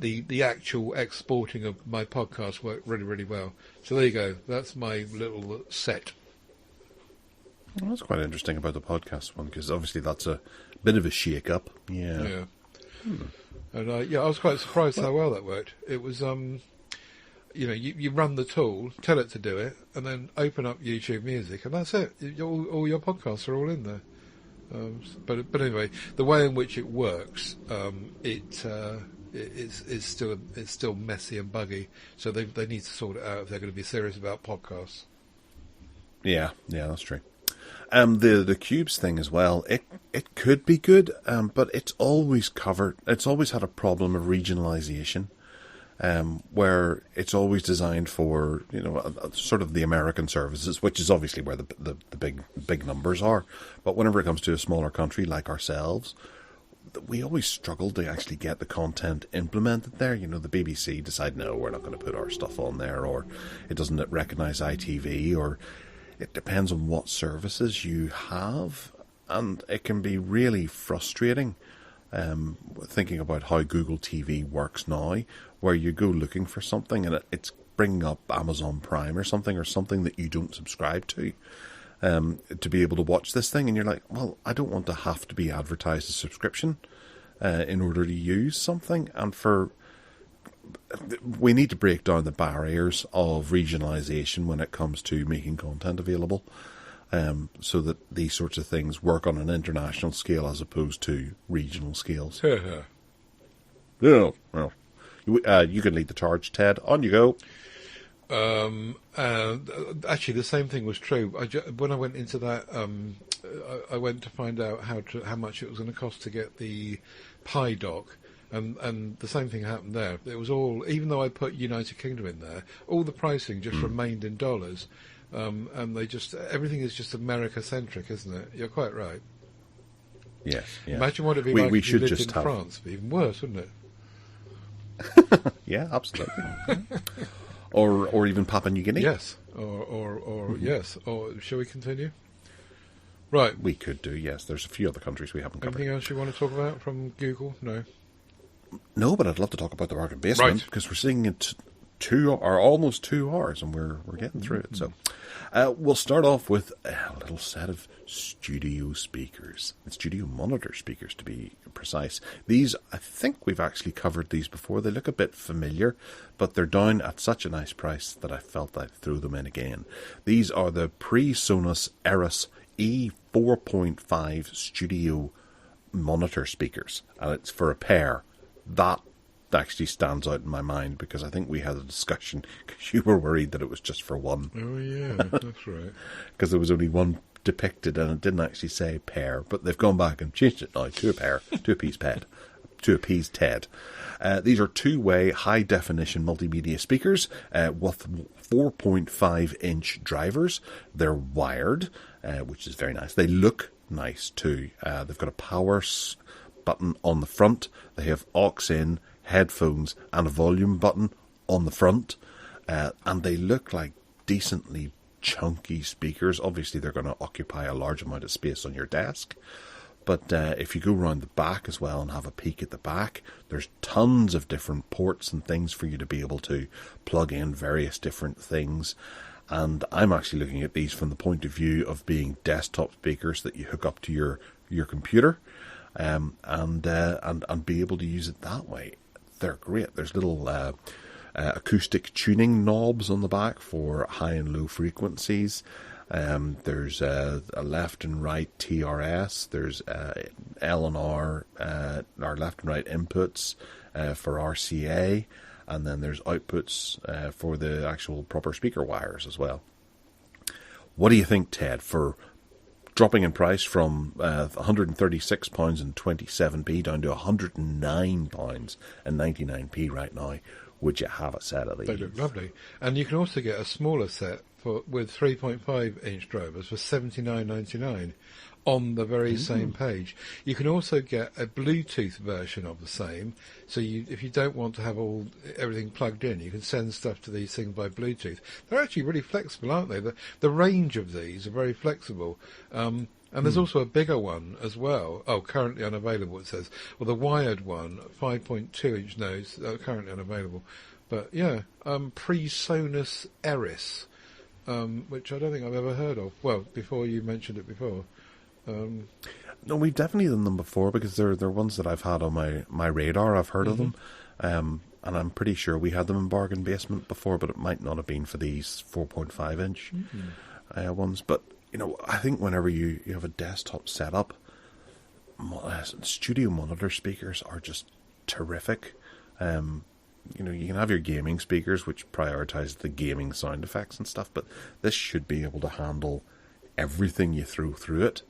the actual exporting of my podcast worked really, really well. So there you go, that's my little set. Well, that's quite interesting about the podcast one, because obviously that's a bit of a shake-up. Yeah. And I was quite surprised how well that worked. It was you run the tool, tell it to do it, and then open up YouTube Music, and that's it. All your podcasts are all in there. But anyway, the way in which it works, it's still messy and buggy. So they need to sort it out if they're going to be serious about podcasts. Yeah, that's true. The Cubes thing as well, it could be good, but it's always had a problem of regionalization. Where it's always designed for, sort of the American services, which is obviously where the big numbers are. But whenever it comes to a smaller country like ourselves, we always struggle to actually get the content implemented there. The BBC decide, no, we're not going to put our stuff on there, or it doesn't recognise ITV, or it depends on what services you have, and it can be really frustrating. Thinking about how Google TV works now, where you go looking for something and it's bringing up Amazon Prime or something that you don't subscribe to be able to watch this thing, and you're like, well, I don't want to have to be advertised a subscription in order to use something. And we need to break down the barriers of regionalisation when it comes to making content available. So that these sorts of things work on an international scale as opposed to regional scales. Yeah, well, you can lead the charge, Ted. On you go. Actually, the same thing was true. When I went into that, I went to find out how much it was going to cost to get the Pi dock. And the same thing happened there. It was all, even though I put United Kingdom in there, all the pricing just remained in dollars. And everything is just America-centric, isn't it? You're quite right. Yes. Imagine what it'd be like if you lived in France. It'd be even worse, wouldn't it? Yeah, absolutely. or even Papua New Guinea. Yes. Or yes. Or shall we continue? Right. We could do, yes. There's a few other countries we haven't covered. Anything else you want to talk about from Google? No, but I'd love to talk about the bargain basement, because we're seeing it almost 2 hours, and we're getting through it. So we'll start off with a little set of studio speakers, studio monitor speakers to be precise. These, I think we've actually covered these before. They look a bit familiar, but they're down at such a nice price that I felt I'd throw them in again. These are the pre-Sonos Eris E4.5 studio monitor speakers, and it's for a pair. That actually stands out in my mind because I think we had a discussion because you were worried that it was just for one. Oh yeah, that's right. Because there was only one depicted and it didn't actually say pair, but they've gone back and changed it now to a pair, to appease Ted. These are two-way high-definition multimedia speakers with 4.5-inch drivers. They're wired, which is very nice. They look nice too. They've got a power button on the front. They have aux-in, headphones, and a volume button on the front. And they look like decently chunky speakers. Obviously, they're going to occupy a large amount of space on your desk. But if you go around the back as well and have a peek at the back, there's tons of different ports and things for you to be able to plug in various different things. And I'm actually looking at these from the point of view of being desktop speakers that you hook up to your computer and be able to use it that way. They're great. There's little acoustic tuning knobs on the back for high and low frequencies. There's a left and right TRS. There's L and R, our left and right inputs for RCA, and then there's outputs for the actual proper speaker wires as well. What do you think, Ted, for dropping in price from £136 and 27p down to £109 and 99p right now? Would you have a set of these? They look lovely. And you can also get a smaller set with 3.5-inch drivers for $79.99 on the very same page. You can also get a Bluetooth version of the same. So if you don't want to have everything plugged in, you can send stuff to these things by Bluetooth. They're actually really flexible, aren't they? The range of these are very flexible. And there's also a bigger one as well. Oh, currently unavailable, it says. Well, the wired one, 5.2-inch nose, currently unavailable. But, yeah, pre-Sonos Eris, which I don't think I've ever heard of. Well, before you mentioned it before. No, we've definitely done them before because they're ones that I've had on my radar. I've heard of them. And I'm pretty sure we had them in Bargain Basement before, but it might not have been for these 4.5-inch ones. But I think whenever you have a desktop setup, studio monitor speakers are just terrific. You can have your gaming speakers, which prioritize the gaming sound effects and stuff, but this should be able to handle everything you throw through it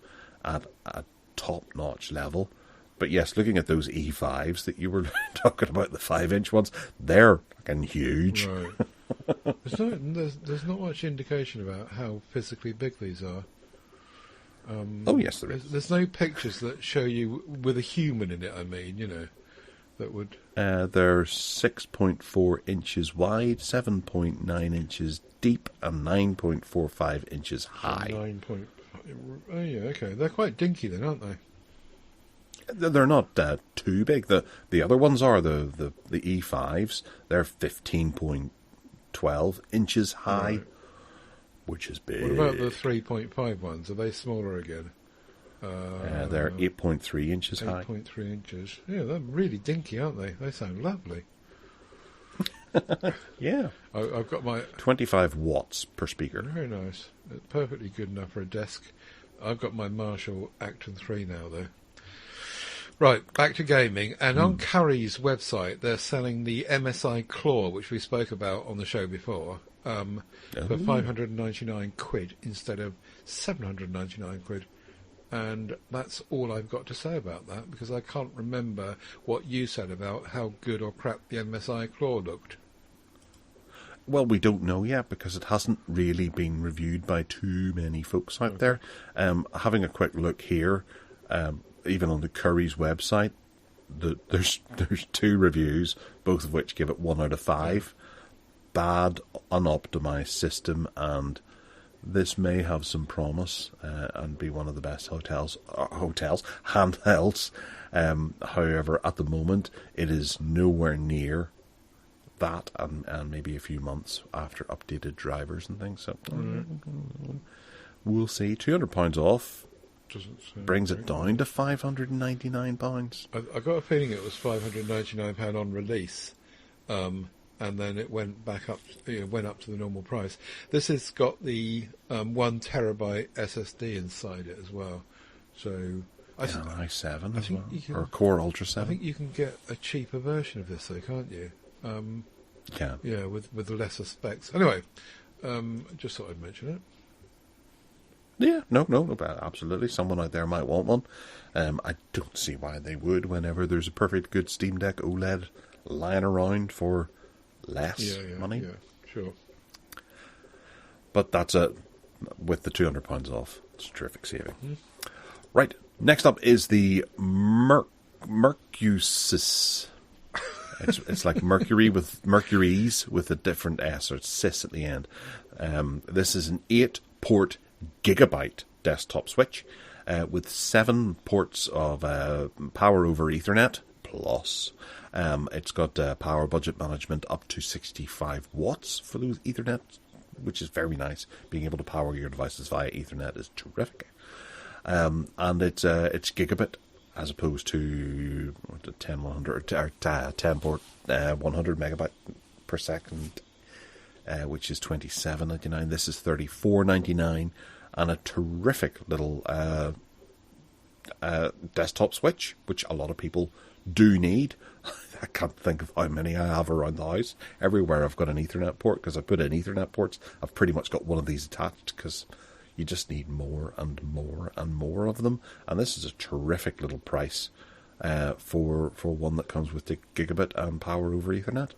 at a top-notch level. But yes, looking at those E5s that you were talking about, the 5-inch ones, they're fucking huge. Right. There's not much indication about how physically big these are. Oh yes, there is. There's no pictures that show you with a human in it. I mean, that would. They're 6.4 inches wide, 7.9 inches deep, and 9.45 inches high. 9.5. Oh yeah, okay. They're quite dinky then, aren't they? They're not too big. The other ones are the E5s. They're 15.12 inches high, right, which is big. What about the 3.5 ones? Are they smaller again? They're 8.3 inches high. 8.3 inches. Yeah, they're really dinky, aren't they? They sound lovely. Yeah. I've got my 25 watts per speaker. Very nice. Perfectly good enough for a desk. I've got my Marshall Acton 3 now, though. Right, back to gaming. And on Curry's website, they're selling the MSI Claw, which we spoke about on the show before, for 599 quid instead of 799 quid. And that's all I've got to say about that, because I can't remember what you said about how good or crap the MSI Claw looked. Well, we don't know yet because it hasn't really been reviewed by too many folks out there. Having a quick look here, even on the Curry's website, there's 2 reviews, both of which give it 1 out of 5. Bad, unoptimized system, and this may have some promise and be one of the best handhelds. However, at the moment, it is nowhere near that and maybe a few months after updated drivers and things. So we'll see. £200 off brings it down to £599. I got a feeling it was £599 on release, and then it went back up. Went up to the normal price. This has got the 1 terabyte SSD inside it as well. So an i7 as well, can, or a Core Ultra 7. I think you can get a cheaper version of this, though, can't you? Yeah, with lesser specs. Anyway, just thought I'd mention it. Yeah, no, absolutely. Someone out there might want one. I don't see why they would whenever there's a perfect good Steam Deck OLED lying around for less money. Yeah, sure. But that's it. With the £200 off, it's a terrific saving. Right, next up is the Mercusis. It's like Mercury with Mercuries with a different S, or it's cis at the end. This is an 8-port gigabyte desktop switch with 7 ports of power over Ethernet plus. It's got power budget management up to 65 watts for those Ethernet, which is very nice. Being able to power your devices via Ethernet is terrific. And it's gigabit as opposed to 10 port 100 megabyte per second, which is $27.99. This is $34.99, and a terrific little desktop switch, which a lot of people do need. I can't think of how many I have around the house. Everywhere I've got an Ethernet port, because I put in Ethernet ports, I've pretty much got one of these attached, because you just need more and more and more of them. And this is a terrific little price for one that comes with the gigabit and power over Ethernet.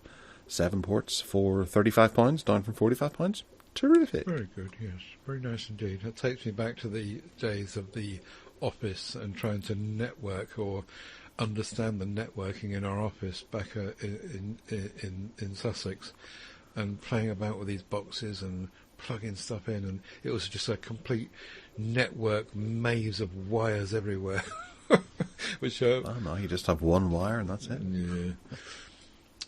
7 ports for £35, down from £45. Terrific. Very good, yes. Very nice indeed. That takes me back to the days of the office and trying to network or understand the networking in our office back in Sussex, and playing about with these boxes and plugging stuff in, and it was just a complete network maze of wires everywhere. Which no, you just have one wire and that's it. Yeah.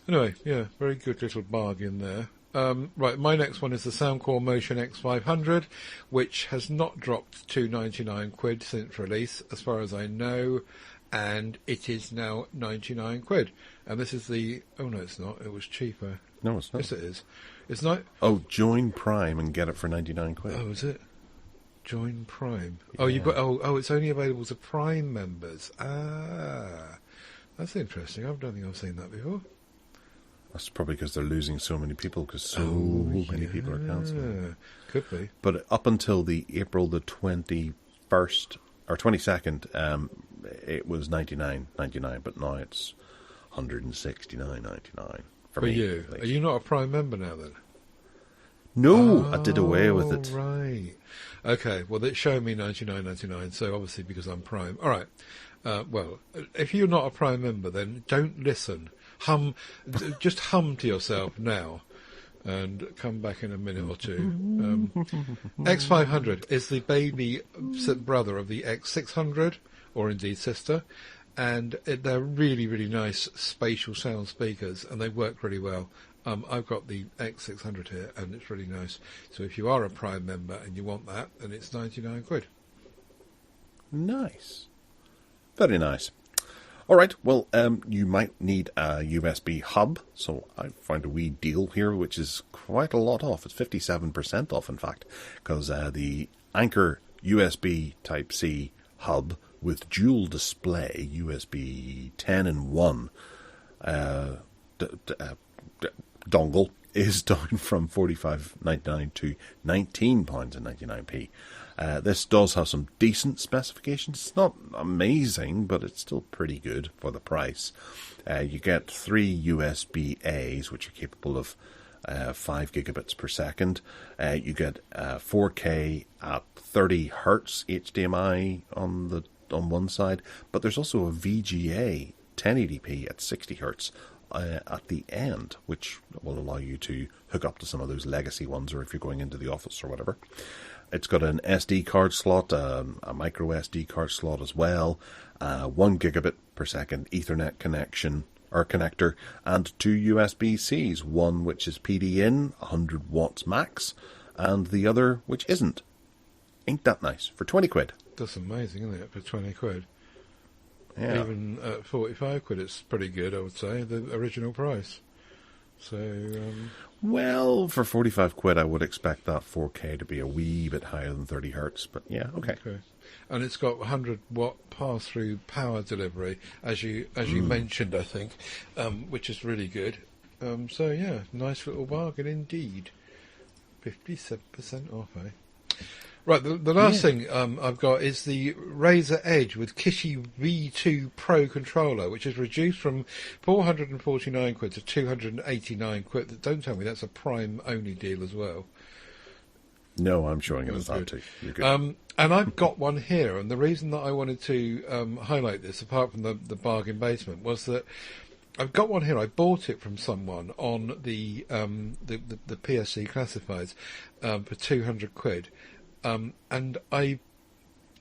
Anyway, yeah, very good little bargain there. Right, my next one is the Soundcore Motion X500, which has not dropped to 99 quid since release, as far as I know, and it is now 99 quid. And this is the... Oh, no, it's not. It was cheaper. No, it's not. Yes, it is. It's not... Oh, join Prime and get it for 99 quid. Oh, is it? Join Prime. Yeah. Oh, you've got... Oh, it's only available to Prime members. Ah, that's interesting. I don't think I've seen that before. That's probably because they're losing so many people, because so many people are cancelling. Could be. But up until the April the 21st or 22nd, it was $99.99, but now it's $169.99 for me. you, are you not a Prime member now then? No, I did away with it. Right. Okay. Well, it's showing me $99.99, so obviously because I'm Prime. All right. Well, if you're not a Prime member, then don't listen. Just hum to yourself now, and come back in a minute or two. X500 is the baby brother of the X600, or indeed sister, and they're really, really nice spatial sound speakers, and they work really well. I've got the X600 here, and it's really nice. So if you are a Prime member and you want that, then it's 99 quid. Nice. Very nice. All right, well, you might need a USB hub, so I found a wee deal here, which is quite a lot off. It's 57% off, in fact, because the Anker USB Type-C hub with dual display, USB 10-in-1 dongle, is down from £45.99 to £19.99. This does have some decent specifications. It's not amazing, but it's still pretty good for the price. You get 3 USB-As, which are capable of 5 gigabits per second. You get 4K at 30 hertz HDMI on one side, but there's also a VGA 1080p at 60 hertz at the end, which will allow you to hook up to some of those legacy ones, or if you're going into the office or whatever. It's got an SD card slot, a micro SD card slot as well, 1 gigabit per second Ethernet connection, or connector, and 2 USB-Cs, one which is PD in, 100 watts max, and the other which isn't. Ain't that nice? For 20 quid. That's amazing, isn't it, for 20 quid? Yeah. Even at 45 quid, it's pretty good, I would say, the original price. So, well, for 45 quid, I would expect that 4K to be a wee bit higher than 30 hertz, but yeah, okay. And it's got 100 watt pass-through power delivery, as you mentioned, I think, which is really good. So yeah, nice little bargain indeed. 57% off, eh? Right, the last thing I've got is the Razer Edge with Kishi V2 Pro controller, which is reduced from 449 quid to 289 quid. Don't tell me that's a Prime-only deal as well. No, I'm showing it as that too. You're good. And I've got one here, and the reason that I wanted to highlight this, apart from the bargain basement, was that I've got one here. I bought it from someone on the PSC Classifieds for 200 quid. And I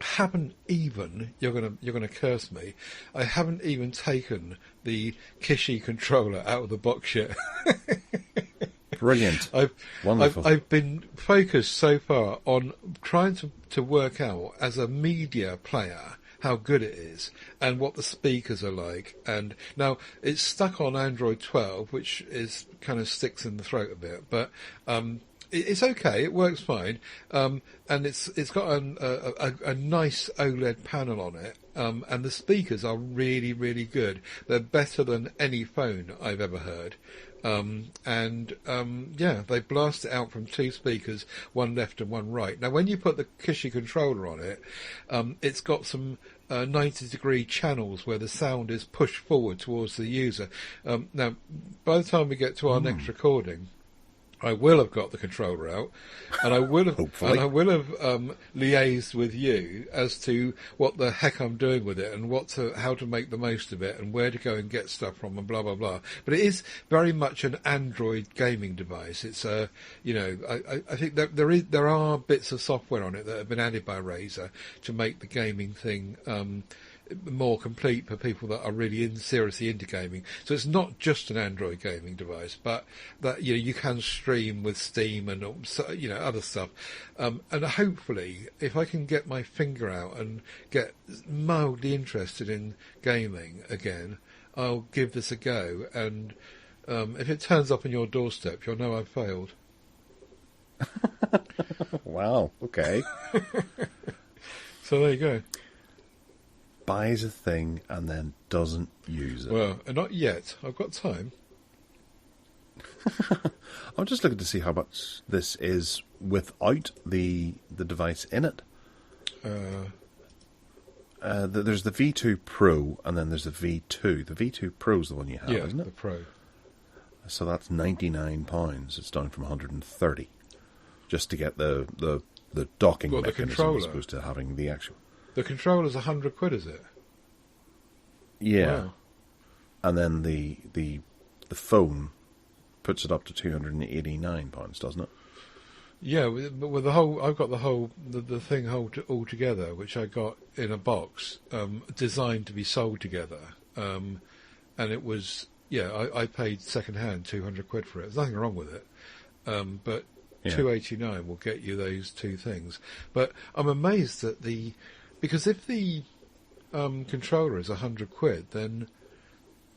haven't even, you're gonna curse me, I haven't even taken the Kishi controller out of the box yet. Brilliant. Wonderful. I've been focused so far on trying to work out, as a media player, how good it is and what the speakers are like. And now it's stuck on Android 12, which is kind of sticks in the throat a bit, but it's okay. It works fine, and it's got a nice OLED panel on it, and the speakers are really, really good. They're better than any phone I've ever heard. They blast it out from 2 speakers, one left and one right. Now, when you put the Kishi controller on it, it's got some 90-degree channels where the sound is pushed forward towards the user. Now, by the time we get to our next recording, I will have got the controller out, and I will have liaised with you as to what the heck I'm doing with it and how to make the most of it and where to go and get stuff from and blah blah blah. But it is very much an Android gaming device. It's I think that there are bits of software on it that have been added by Razer to make the gaming thing more complete for people that are really seriously into gaming. So it's not just an Android gaming device, but that you can stream with Steam and other stuff. And hopefully, if I can get my finger out and get mildly interested in gaming again, I'll give this a go. And if it turns up on your doorstep, you'll know I've failed. Wow. Okay. So there you go. Buys a thing and then doesn't use it. Well, not yet. I've got time. I'm just looking to see how much this is without the device in it. There's the V2 Pro and then there's the V2. The V2 Pro is the one you have, isn't it? The Pro. So that's £99. It's down from 130 just to get the docking mechanism as opposed to having the actual. The controller's 100 quid, is it? Yeah. Wow. And then the phone puts it up to £289, doesn't it? Yeah, but with the whole, I've got the thing all together, which I got in a box, designed to be sold together, and it was I paid second hand 200 quid for it. There's nothing wrong with it, but 289 will get you those 2 things. But I'm amazed that because if the controller is 100 quid, then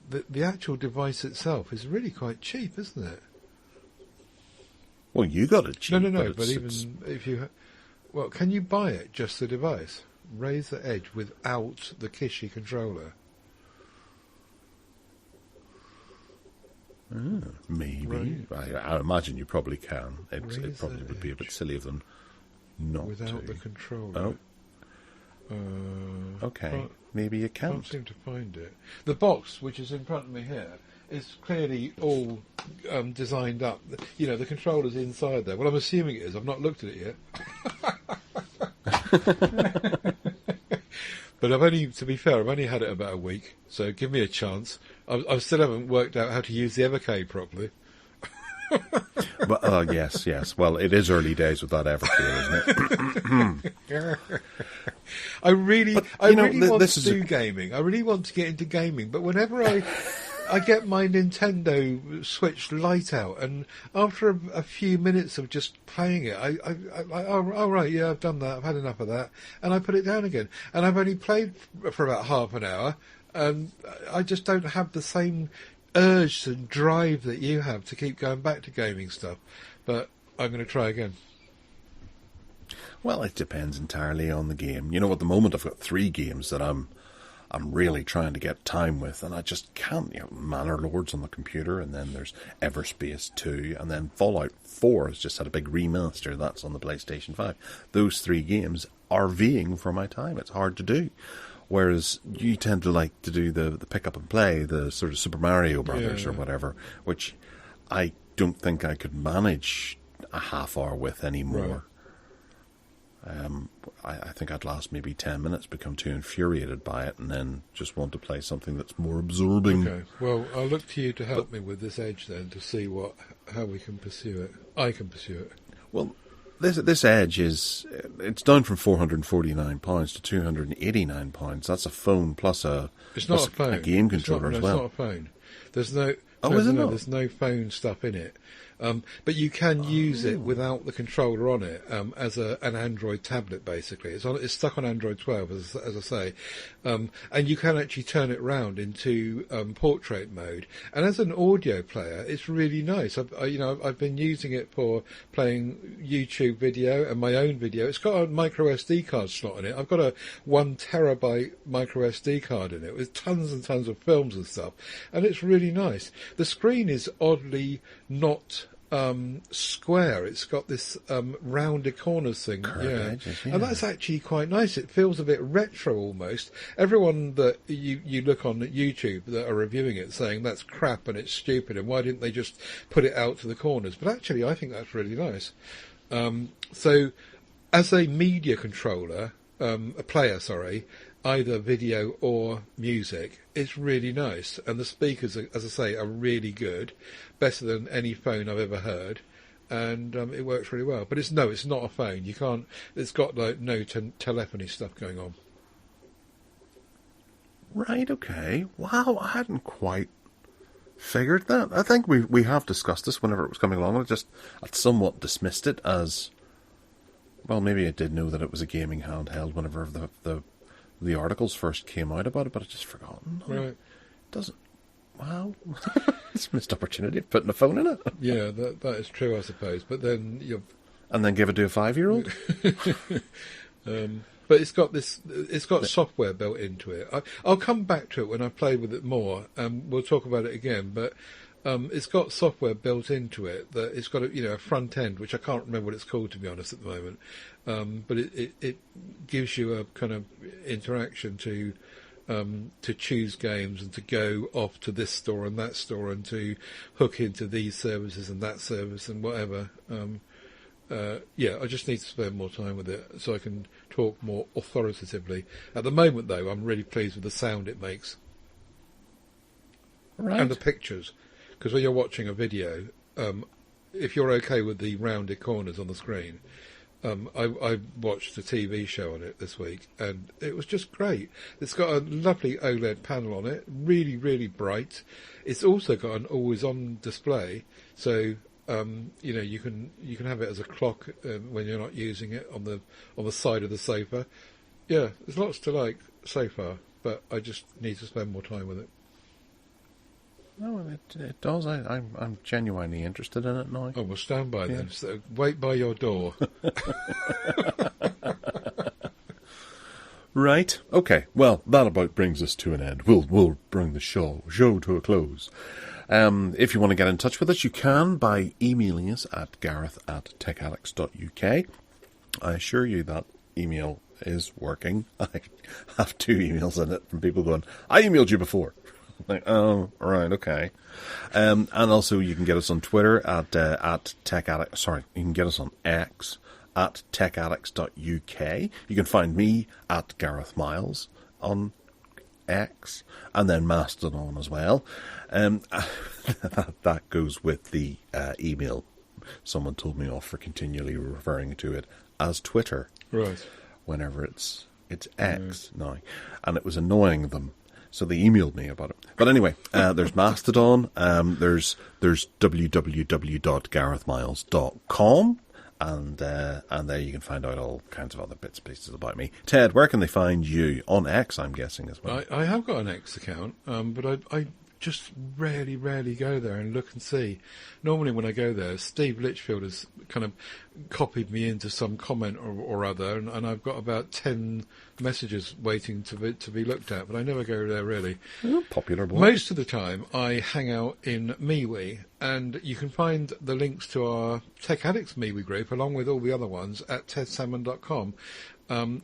the actual device itself is really quite cheap, isn't it? Well, you got it cheap. No. But even if you, can you buy it just the device? Razer Edge without the Kishi controller? Maybe. Right. I imagine you probably can. It probably would be a bit silly of them not without to. the controller. Oh. Okay, maybe you can't. Can't seem to find it. The box, which is in front of me here, is clearly all designed up. The controller's inside there. Well, I'm assuming it is. I've not looked at it yet. But to be fair, I've only had it about a week, so give me a chance. I still haven't worked out how to use the Evercade properly. But, yes. Well, it is early days with that Evercade, isn't it? I really want to do gaming. I really want to get into gaming, but whenever I I get my Nintendo Switch Lite out, and after a few minutes of just playing it, oh right, yeah, I've done that, I've had enough of that, and I put it down again. And I've only played for about half an hour, and I just don't have the same urge and drive that you have to keep going back to gaming stuff. But I'm going to try again. Well, it depends entirely on the game. You know, at the moment I've got 3 games that I'm really trying to get time with, and I just can't. You know, Manor Lords on the computer, and then there's Everspace 2, and then Fallout 4 has just had a big remaster. That's on the PlayStation 5. Those 3 games are vying for my time. It's hard to do. Whereas you tend to like to do the pick up and play, the sort of Super Mario Brothers or whatever, which I don't think I could manage a half hour with anymore. Right. I think I'd last maybe 10 minutes, become too infuriated by it, and then just want to play something that's more absorbing. Okay, well, I'll look to you to help me with this Edge then, to see how we can pursue it. I can pursue it. Well, this Edge it's down from £449 to £289. That's a phone plus a game controller as well. It's not a phone. There's no. There's no phone stuff in it. But you can use it without the controller on it as an Android tablet, basically. It's stuck on Android 12, as I say. And you can actually turn it round into portrait mode. And as an audio player, it's really nice. I've been using it for playing YouTube video and my own video. It's got a micro SD card slot in it. I've got a 1 terabyte micro SD card in it with tons and tons of films and stuff. And it's really nice. The screen is oddly not square. It's got this rounded corners thing. Edges, yeah. And that's actually quite nice. It feels a bit retro almost. Everyone that you look on at YouTube that are reviewing it saying that's crap and it's stupid and why didn't they just put it out to the corners? But actually I think that's really nice. So as a media controller, a player, either video or music, it's really nice. And the speakers, as I say, are really good, better than any phone I've ever heard, and it works really well. But it's not a phone. You can't. It's got no telephony stuff going on. Right. Okay. Wow. I hadn't quite figured that. I think we have discussed this whenever it was coming along. I'd somewhat dismissed it as, well, maybe I did know that it was a gaming handheld whenever the articles first came out about it, but I just forgotten. Right. It doesn't. Wow. It's a missed opportunity of putting a phone in it. Yeah, that is true, I suppose. But then and then give it to a 5-year-old. But it's got software built into it. I'll come back to it when I play with it more, and we'll talk about it again. But it's got software built into it that it's got a front end, which I can't remember what it's called, to be honest, at the moment. But it gives you a kind of interaction to choose games and to go off to this store and that store and to hook into these services and that service and whatever. I just need to spend more time with it so I can talk more authoritatively. At the moment, though, I'm really pleased with the sound it makes. Right. And the pictures. Because when you're watching a video, if you're okay with the rounded corners on the screen, I watched a TV show on it this week, and it was just great. It's got a lovely OLED panel on it, really, really bright. It's also got an always-on display, so you can have it as a clock when you're not using it on the side of the sofa. Yeah, there's lots to like so far, but I just need to spend more time with it. No, it does. I'm genuinely interested in it now. Oh, well, stand by then. So wait by your door. Right. Okay. Well, that about brings us to an end. We'll bring the show to a close. If you want to get in touch with us, you can by emailing us at gareth@techaddicts.uk. I assure you that email is working. I have 2 emails in it from people going, I emailed you before. Like, oh, right, okay. And also you can get us on Twitter at TechAddicts. Sorry, you can get us on X at techaddicts.uk. You can find me at Gareth Miles on X, and then Mastodon as well. That goes with the email. Someone told me off for continually referring to it as Twitter. Right. Whenever it's X now. And it was annoying them. So they emailed me about it. But anyway, there's Mastodon. There's www.garethmiles.com. And there you can find out all kinds of other bits and pieces about me. Ted, where can they find you? On X, I'm guessing, as well. I have got an X account, but I just rarely go there and look and see. Normally when I go there, Steve Litchfield has kind of copied me into some comment or other, and I've got about 10 messages waiting to be looked at, but I never go there really. Popular boy. Most of the time I hang out in MeWe, and you can find the links to our Tech Addicts MeWe group, along with all the other ones, at tedsalmon.com.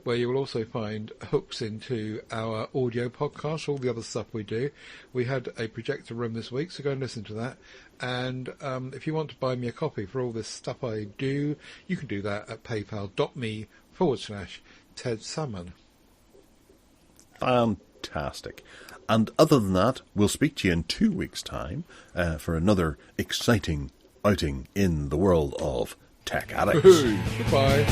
Where you will also find hooks into our audio podcast, all the other stuff we do. We had a projector room this week, so go and listen to that. And if you want to buy me a copy for all this stuff I do, you can do that at paypal.me/TedSalmon. Fantastic. And other than that, we'll speak to you in 2 weeks' time for another exciting outing in the world of Tech Addicts. Goodbye.